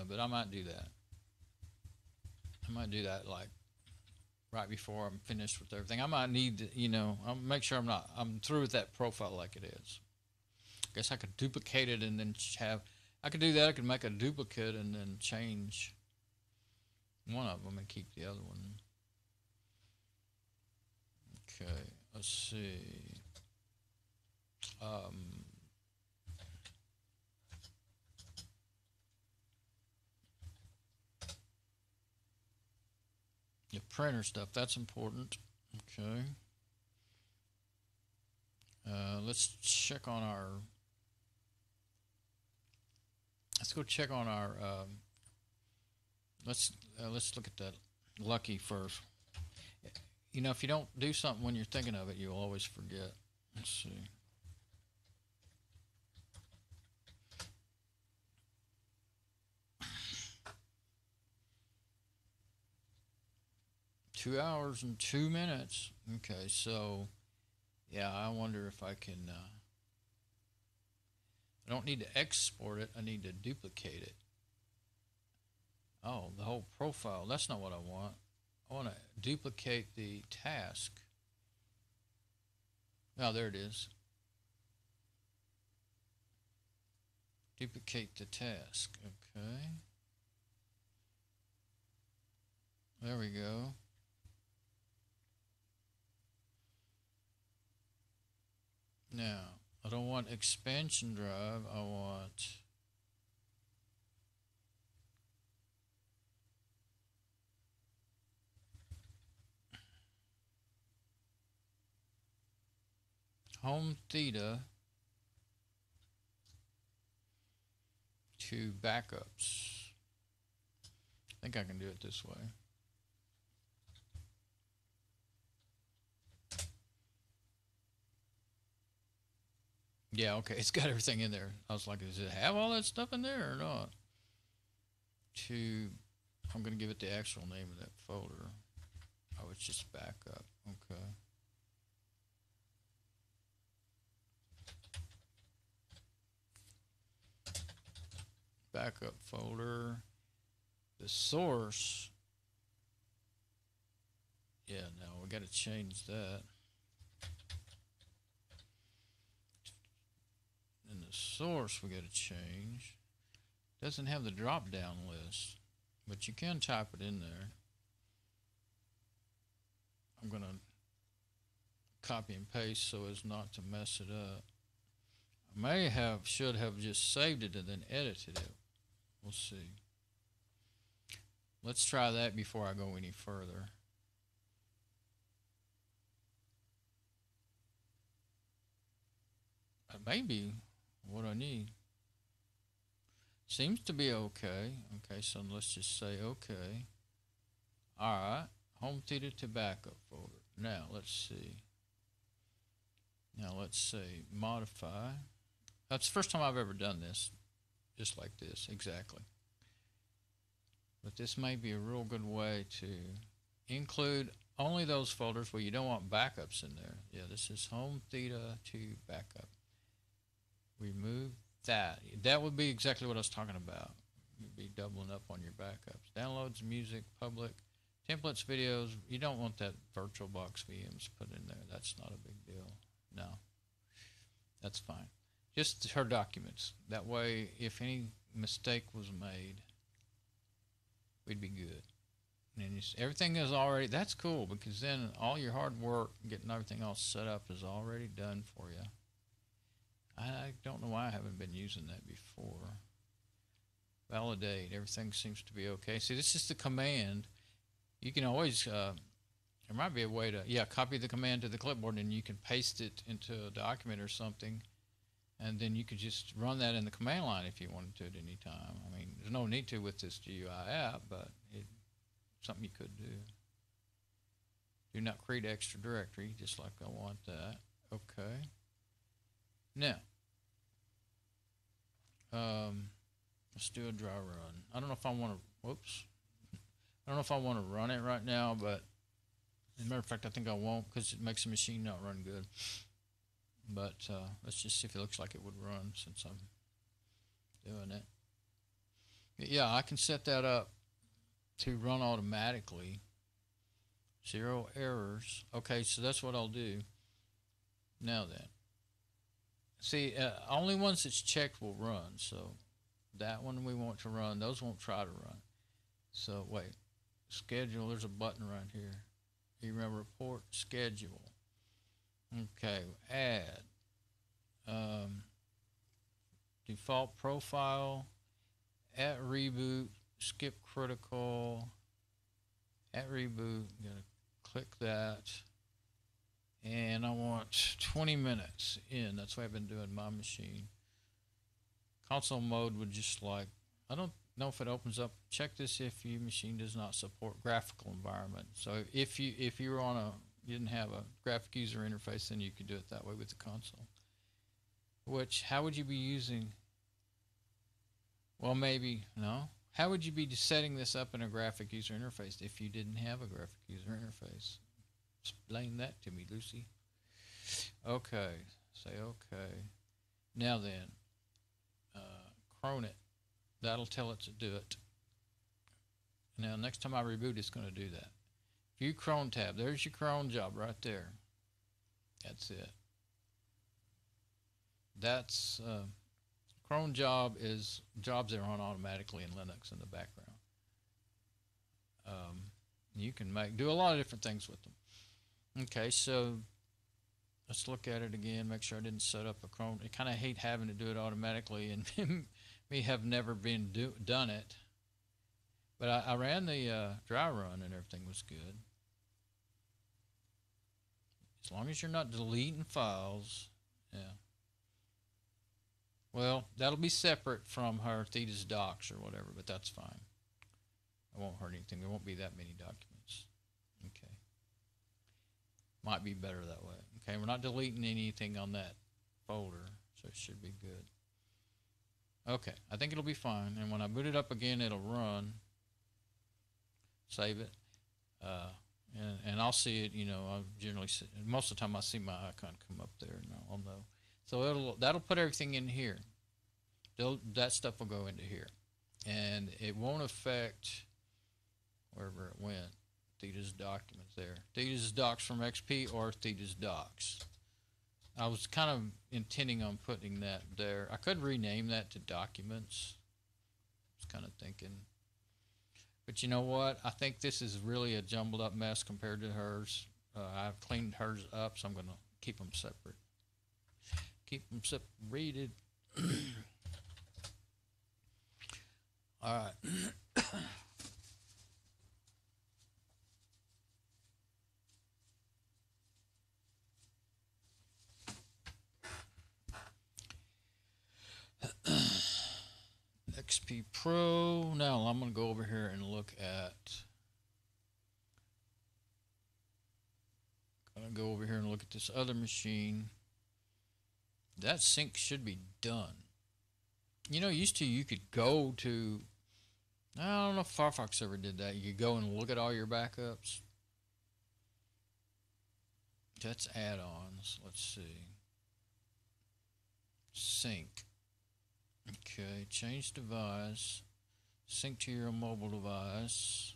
[SPEAKER 1] but I might do that. I might do that like right before I'm finished with everything. I might need to, I'll make sure I'm through with that profile like it is. I guess I could duplicate it and then I could do that. I could make a duplicate and then change one of them and keep the other one. Okay, let's see. The printer stuff, that's important. Okay. Let's check on our. Let's go check on our. Let's look at that lucky first. If you don't do something when you're thinking of it, you'll always forget. Let's see. Two hours and 2 minutes. Okay, so yeah, I wonder if I can. I don't need to export it. I need to duplicate it. Oh, the whole profile. That's not what I want. I want to duplicate the task. Oh, there it is. Duplicate the task. Okay. There we go. Now, I don't want expansion drive. I want home theta to backups. I think I can do it this way. Yeah, okay, it's got everything in there. I was like, does it have all that stuff in there or not? I'm going to give it the actual name of that folder. Oh, it's just backup. Okay. Backup folder. The source. Yeah, no, we got to change that. And the source we got to change. Doesn't have the drop down list, but you can type it in there. I'm going to copy and paste so as not to mess it up. I should have just saved it and then edited it. We'll see. Let's try that before I go any further. That may be what I need. Seems to be okay. Okay, so let's just say okay. Alright, home theta to backup folder. Now let's see. Now let's say modify. That's the first time I've ever done this. Just like this, exactly. But this may be a real good way to include only those folders where you don't want backups in there. Yeah, this is home theta to backup. Remove that. That would be exactly what I was talking about. You'd be doubling up on your backups. Downloads, music, public, templates, videos. You don't want that VirtualBox VMs put in there. That's not a big deal. No, that's fine. Just her documents. That way, if any mistake was made, we'd be good. And everything is already, that's cool, because then all your hard work, getting everything all set up, is already done for you. I don't know why I haven't been using that before. Validate. Everything seems to be okay. See, this is the command. You can always, there might be a way to, copy the command to the clipboard and you can paste it into a document or something. And then you could just run that in the command line if you wanted to at any time. I mean, there's no need to with this GUI app, but it's something you could do. Do not create extra directory, just like I want that. Okay. Now, Let's do a dry run. I don't know if I want to. Whoops. I don't know if I want to run it right now, but as a matter of fact, I think I won't because it makes the machine not run good. But let's just see if it looks like it would run since I'm doing it. Yeah, I can set that up to run automatically. 0 errors. Okay, so that's what I'll do. Now then. See, only ones that's checked will run. So that one we want to run. Those won't try to run. So wait. Schedule. There's a button right here. Email report. Schedule. Okay. Add. Default profile. At reboot. Skip critical. At reboot. I'm going to click that. And I want 20 minutes in. That's what I've been doing my machine. Console mode would just like, I don't know if it opens up. Check this if your machine does not support graphical environment. So if you were on you didn't have a graphic user interface, then you could do it that way with the console. Which, how would you be using? Well, maybe, no. How would you be setting this up in a graphic user interface if you didn't have a graphic user interface? Explain that to me, Lucy. Okay, say okay. Now then, cron it. That'll tell it to do it. Now, next time I reboot, it's going to do that. View cron tab. There's your cron job right there. That's it. That's cron job is jobs that are on automatically in Linux in the background. You can do a lot of different things with them. Okay, so let's look at it again, make sure I didn't set up a cron. I kind of hate having to do it automatically, and me have never done it. But I ran the dry run, and everything was good. As long as you're not deleting files, yeah. Well, that'll be separate from her Theta's docs or whatever, but that's fine. It won't hurt anything. There won't be that many documents. Okay. Might be better that way. Okay, we're not deleting anything on that folder, so it should be good. Okay, I think it'll be fine. And when I boot it up again, it'll run. Save it. And I'll see it, I generally see, most of the time I see my icon come up there, and I'll know. So that'll put everything in here. That stuff will go into here. And it won't affect wherever it went. Theta's documents there. Theta's docs from XP or Theta's docs. I was kind of intending on putting that there. I could rename that to documents. I was kind of thinking. But you know what? I think this is really a jumbled up mess compared to hers. I've cleaned hers up, so I'm going to keep them separate. Keep them separated. All right. XP Pro. Now I'm going to go over here and look at. This other machine. That sync should be done. Used to you could go to. I don't know if Firefox ever did that. You could go and look at all your backups. That's add-ons. Let's see. Sync. Okay, change device. Sync to your mobile device.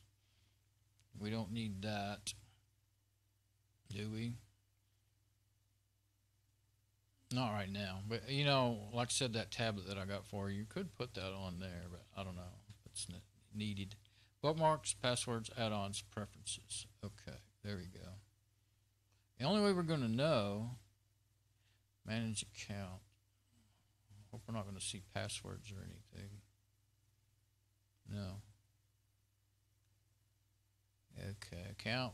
[SPEAKER 1] We don't need that, do we? Not right now. But, like I said, that tablet that I got for you could put that on there, but I don't know if it's needed. Bookmarks, passwords, add-ons, preferences. Okay, there we go. The only way we're going to know, manage account. Hope we're not going to see passwords or anything. No. Okay, account,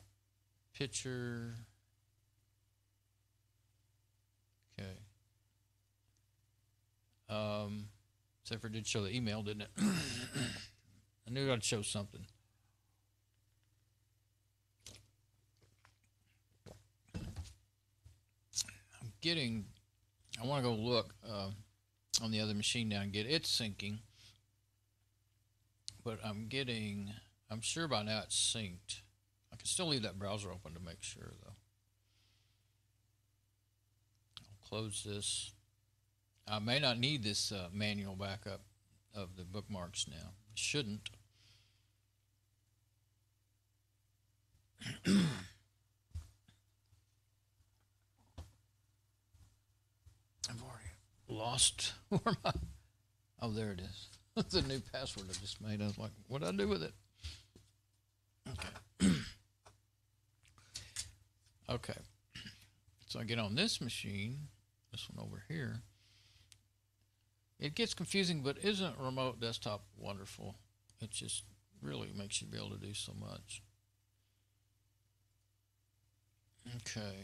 [SPEAKER 1] picture. Okay. Except for it did show the email, didn't it? I knew I'd show something. I want to go look on the other machine now and get it syncing. but I'm sure by now it's synced. I can still leave that browser open to make sure, though. I'll close this. I may not need this manual backup of the bookmarks now. Shouldn't. I've already lost where my... Oh, there it is. That's a new password I just made. I was like, what did I do with it? Okay. Okay. So I get on this machine, this one over here. It gets confusing, but isn't remote desktop wonderful? It just really makes you be able to do so much. Okay.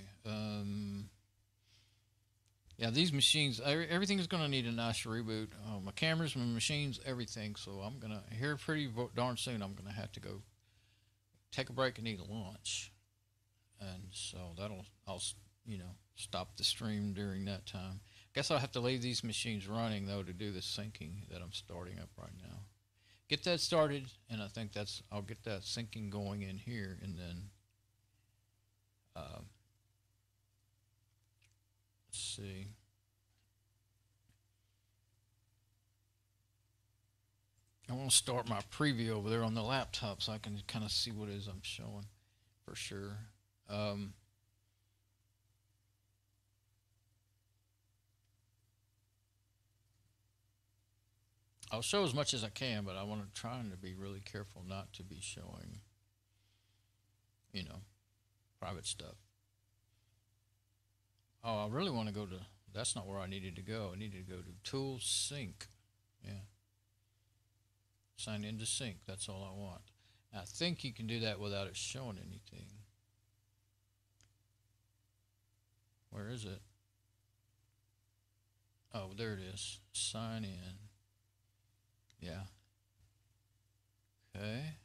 [SPEAKER 1] Yeah, these machines, everything is going to need a nice reboot. My cameras, my machines, everything. So I'm going to, here pretty darn soon, I'm going to have to go take a break and eat lunch. And so I'll stop the stream during that time. Guess I'll have to leave these machines running, though, to do the syncing that I'm starting up right now. Get that started, and I think I'll get that syncing going in here, and then let's see. I want to start my preview over there on the laptop so I can kind of see what it is I'm showing for sure. I'll show as much as I can, but I want to try to be really careful not to be showing, private stuff. Oh, I really want to go to, that's not where I needed to go. I needed to go to Tools, Sync. Yeah. Sign into Sync. That's all I want. I think you can do that without it showing anything. Where is it? Oh, there it is. Sign in. Yeah. Okay.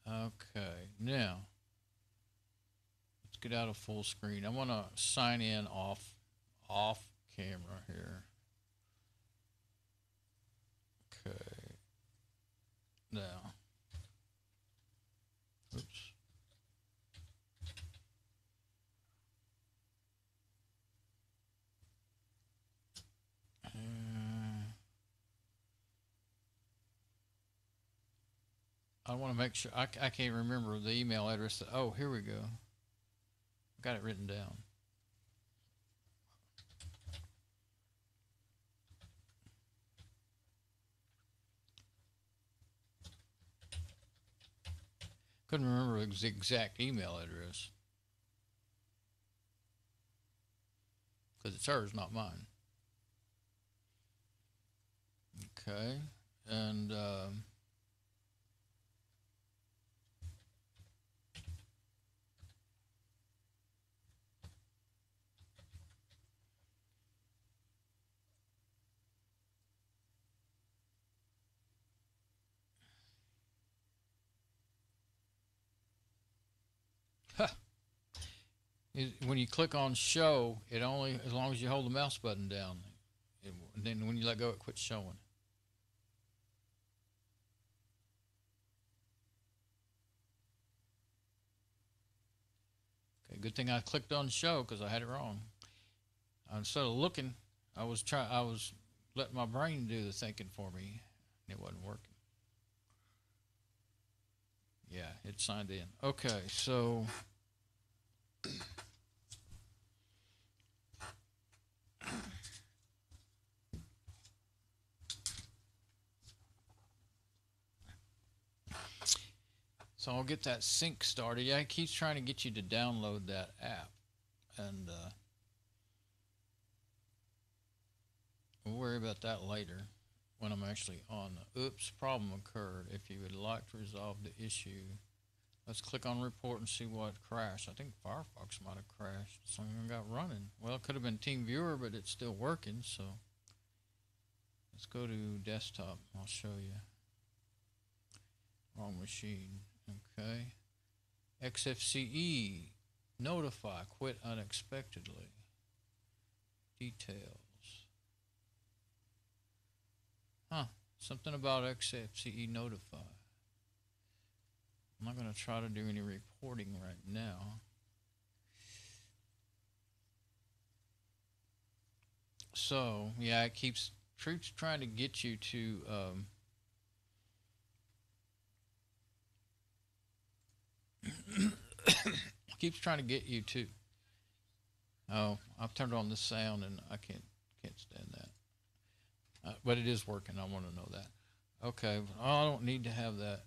[SPEAKER 1] Okay. Now, let's get out of full screen. I want to sign in off camera here. Okay. Now. Oops. I want to make sure, I can't remember the email address. Oh, here we go. Got it written down. Couldn't remember the exact email address. Because it's hers, not mine. Okay. And when you click on show, it only, as long as you hold the mouse button down, and then when you let go, it quits showing. Okay, good thing I clicked on show because I had it wrong. Instead of looking, I was letting my brain do the thinking for me, and it wasn't working. Yeah, it signed in. Okay, so I'll get that sync started. Yeah, it keeps trying to get you to download that app, and we'll worry about that later when I'm actually on. Oops, problem occurred. If you would like to resolve the issue, let's click on report and see what crashed. I think Firefox might have crashed. Something got running. Well, it could have been TeamViewer, but it's still working, so let's go to desktop. I'll show you. Wrong machine. Okay. XFCE. Notify. Quit unexpectedly. Details. Huh. Something about XFCE notify. I'm not going to try to do any reporting right now. So, yeah, it keeps trying to get you to keeps trying to get you to. Oh, I've turned on the sound and I can't stand that. But it is working. I want to know that. Okay, I don't need to have that.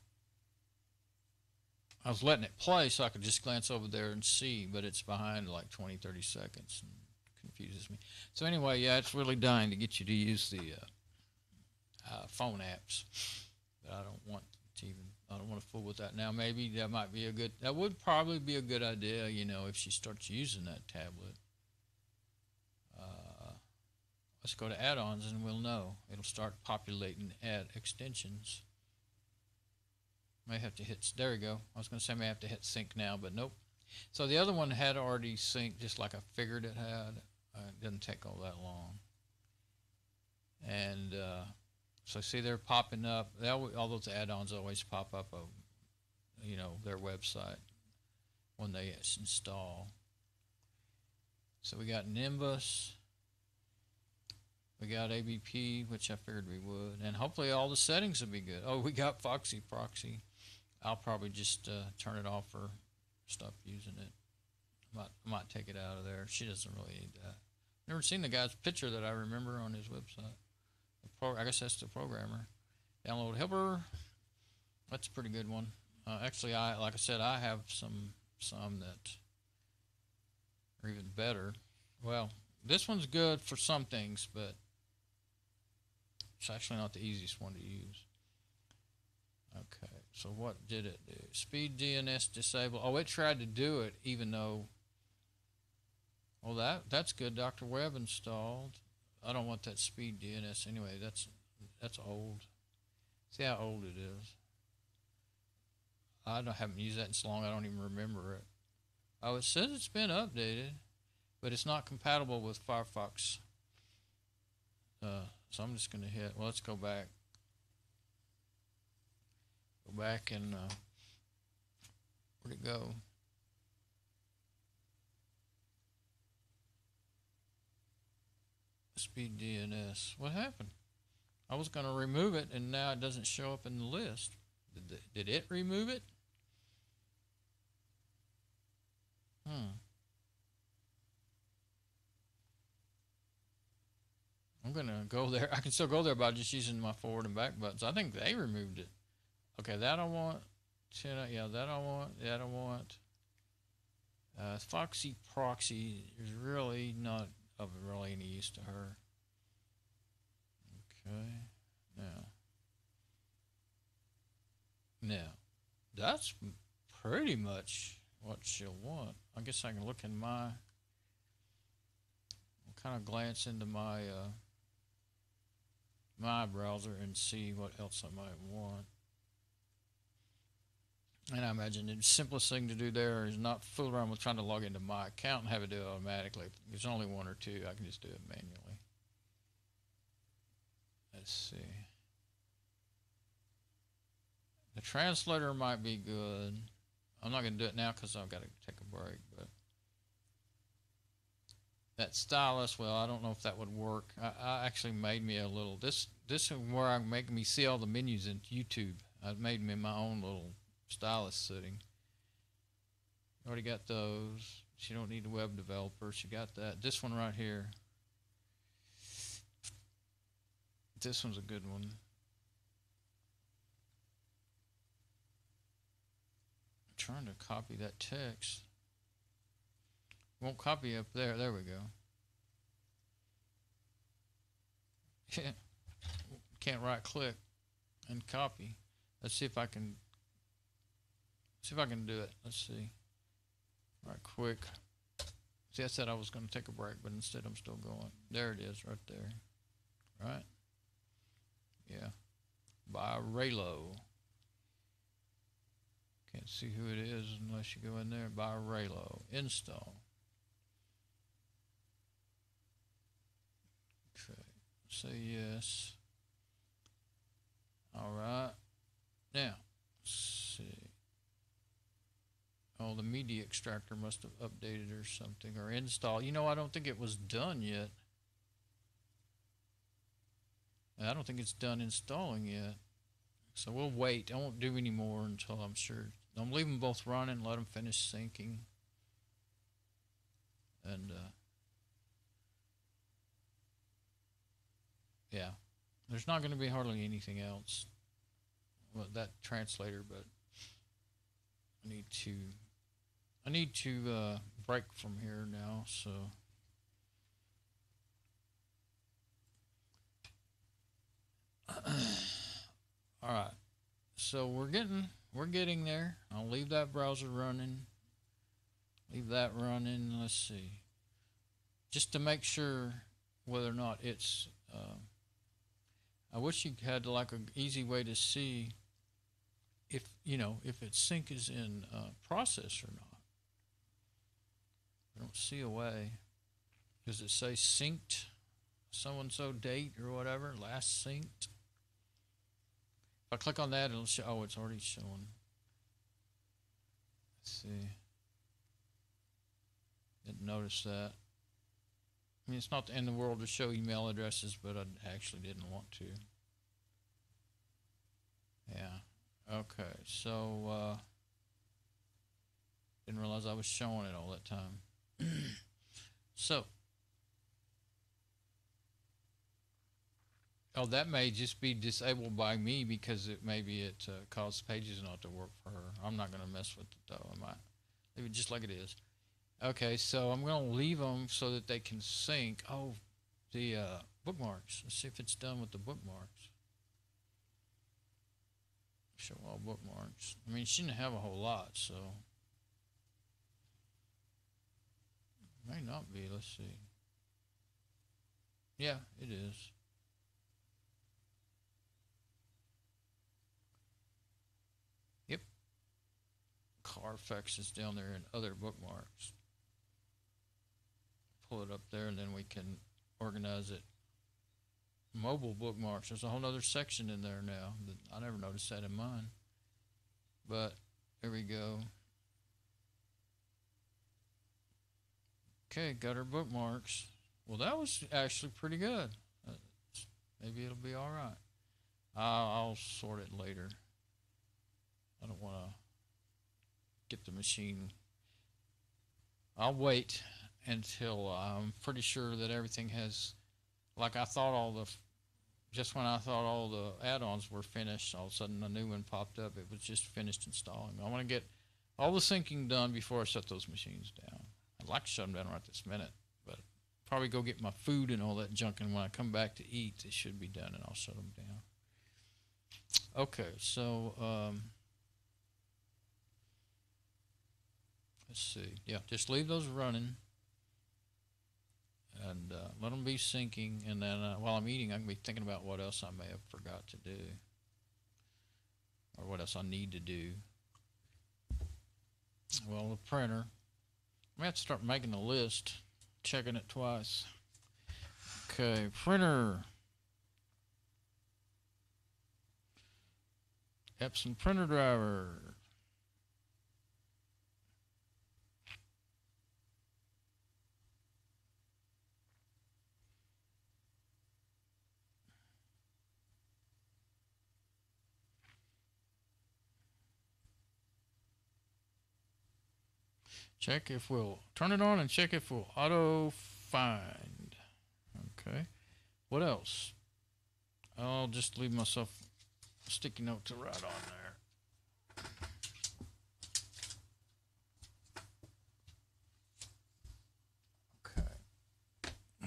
[SPEAKER 1] I was letting it play so I could just glance over there and see, but it's behind like 20, 30 seconds and confuses me. So anyway, yeah, it's really dying to get you to use the phone apps. But I don't want to fool with that now. Maybe that would probably be a good idea, if she starts using that tablet. Let's go to add-ons and we'll know. It'll start populating add extensions. May have to hit, there we go. I was going to say may have to hit sync now, but nope. So the other one had already synced just like I figured it had. It didn't take all that long. And so see they're popping up. All those add-ons always pop up, their website when they install. So we got Nimbus. We got ABP, which I figured we would. And hopefully all the settings will be good. Oh, we got Foxy Proxy. I'll probably just turn it off or stop using it. I might take it out of there. She doesn't really need that. Never seen the guy's picture that I remember on his website. I guess that's the programmer. Download Helper. That's a pretty good one. Actually, like I said, I have some that are even better. Well, this one's good for some things, but it's actually not the easiest one to use. Okay, so what did it do? Speed DNS disable. Oh, it tried to do it even though. Well, that's good. Dr. Web installed. I don't want that speed DNS anyway. That's old. See how old it is. I haven't used that in so long I don't even remember it. Oh, it says it's been updated, but it's not compatible with Firefox. So I'm just going to hit. Well, let's go back. Go back and where'd it go? Speed DNS. What happened? I was going to remove it, and now it doesn't show up in the list. Did it remove it? I'm going to go there. I can still go there by just using my forward and back buttons. I think they removed it. Okay, that I want. Yeah, that I want. That I want. Foxy Proxy is really not of really any use to her. Okay, now that's pretty much what she'll want. I guess I can look in I'll kind of glance into my my browser and see what else I might want. And I imagine the simplest thing to do there is not fool around with trying to log into my account and have it do it automatically. If there's only one or two, I can just do it manually. Let's see. The translator might be good. I'm not going to do it now because I've got to take a break. But that stylus, well, I don't know if that would work. I actually made me a little. This is where I make me see all the menus in YouTube. I made me my own little stylus setting. Already got those. She don't need a web developer. She got that. This one right here. This one's a good one. I'm trying to copy that text. Won't copy up there. There we go. Yeah. Can't right click and copy. Let's see if I can do it. Let's see. Right quick. See, I said I was going to take a break, but instead I'm still going. There it is, right there. Right? Yeah. By Raylo. Can't see who it is unless you go in there. By Raylo. Install. Okay. Say yes. All right. Now, let's see. Oh, the media extractor must have updated or something, or install. You know, I don't think it was done yet. I don't think it's done installing yet. So we'll wait. I won't do any more until I'm sure. I'm leaving them both running, let them finish syncing. And, yeah, there's not going to be hardly anything else. Well, that translator, but I need to break from here now, so. All right, so we're getting there. I'll leave that browser running. Leave that running. Let's see, just to make sure whether or not it's. I wish you had like an easy way to see if if its sync is in process or not. I don't see a way. Does it say synced so and so date or whatever? Last synced. If I click on that, it'll show. Oh, it's already showing. Let's see. Didn't notice that. I mean, it's not the end of the world to show email addresses, but I actually didn't want to. Yeah. Okay. So, didn't realize I was showing it all that time. So. Oh, that may just be disabled by me because maybe it caused pages not to work for her. I'm not going to mess with it, though. I might leave it just like it is. Okay, so I'm going to leave them so that they can sync. Oh, the bookmarks. Let's see if it's done with the bookmarks. Show all bookmarks. I mean, she didn't have a whole lot, so. May not be. Let's see. Yeah, it is. Yep. Carfax is down there in other bookmarks. Pull it up there and then we can organize it. Mobile bookmarks. There's a whole other section in there now. I never noticed that in mine. But there we go. Okay, got our bookmarks. Well, that was actually pretty good. Maybe it'll be all right. I'll sort it later. I don't want to get the machine. I'll wait until I'm pretty sure that everything has, like I thought just when I thought all the add-ons were finished, all of a sudden a new one popped up. It was just finished installing. I want to get all the syncing done before I shut those machines down. I'd like to shut them down right this minute, but probably go get my food and all that junk, and when I come back to eat, it should be done, and I'll shut them down. Okay, so let's see. Yeah, just leave those running and let them be syncing, and then while I'm eating, I can be thinking about what else I may have forgot to do or what else I need to do. Well, the printer. I have to start making a list, checking it twice. Okay, printer. Epson printer driver. Check if we'll turn it on and check if we'll auto find. Okay. What else? I'll just leave myself a sticky note to write on there.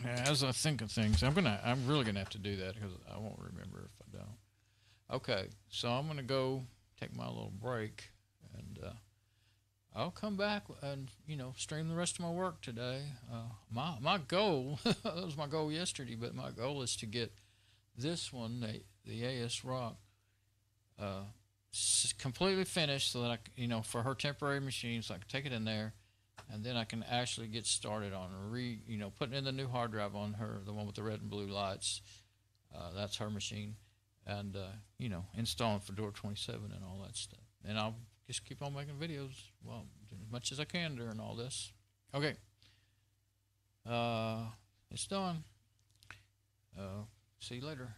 [SPEAKER 1] Okay. As I think of things, I'm really gonna have to do that because I won't remember if I don't. Okay, so I'm gonna go take my little break, and I'll come back and stream the rest of my work today. My goal that was my goal yesterday, but my goal is to get this one, the ASRock, completely finished so that I for her temporary machine, so I can take it in there, and then I can actually get started on putting in the new hard drive on her, the one with the red and blue lights. That's her machine. and you know, installing Fedora 27 and all that stuff. And I'll just keep on making videos, well, as much as I can during all this. Okay. It's done. See you later.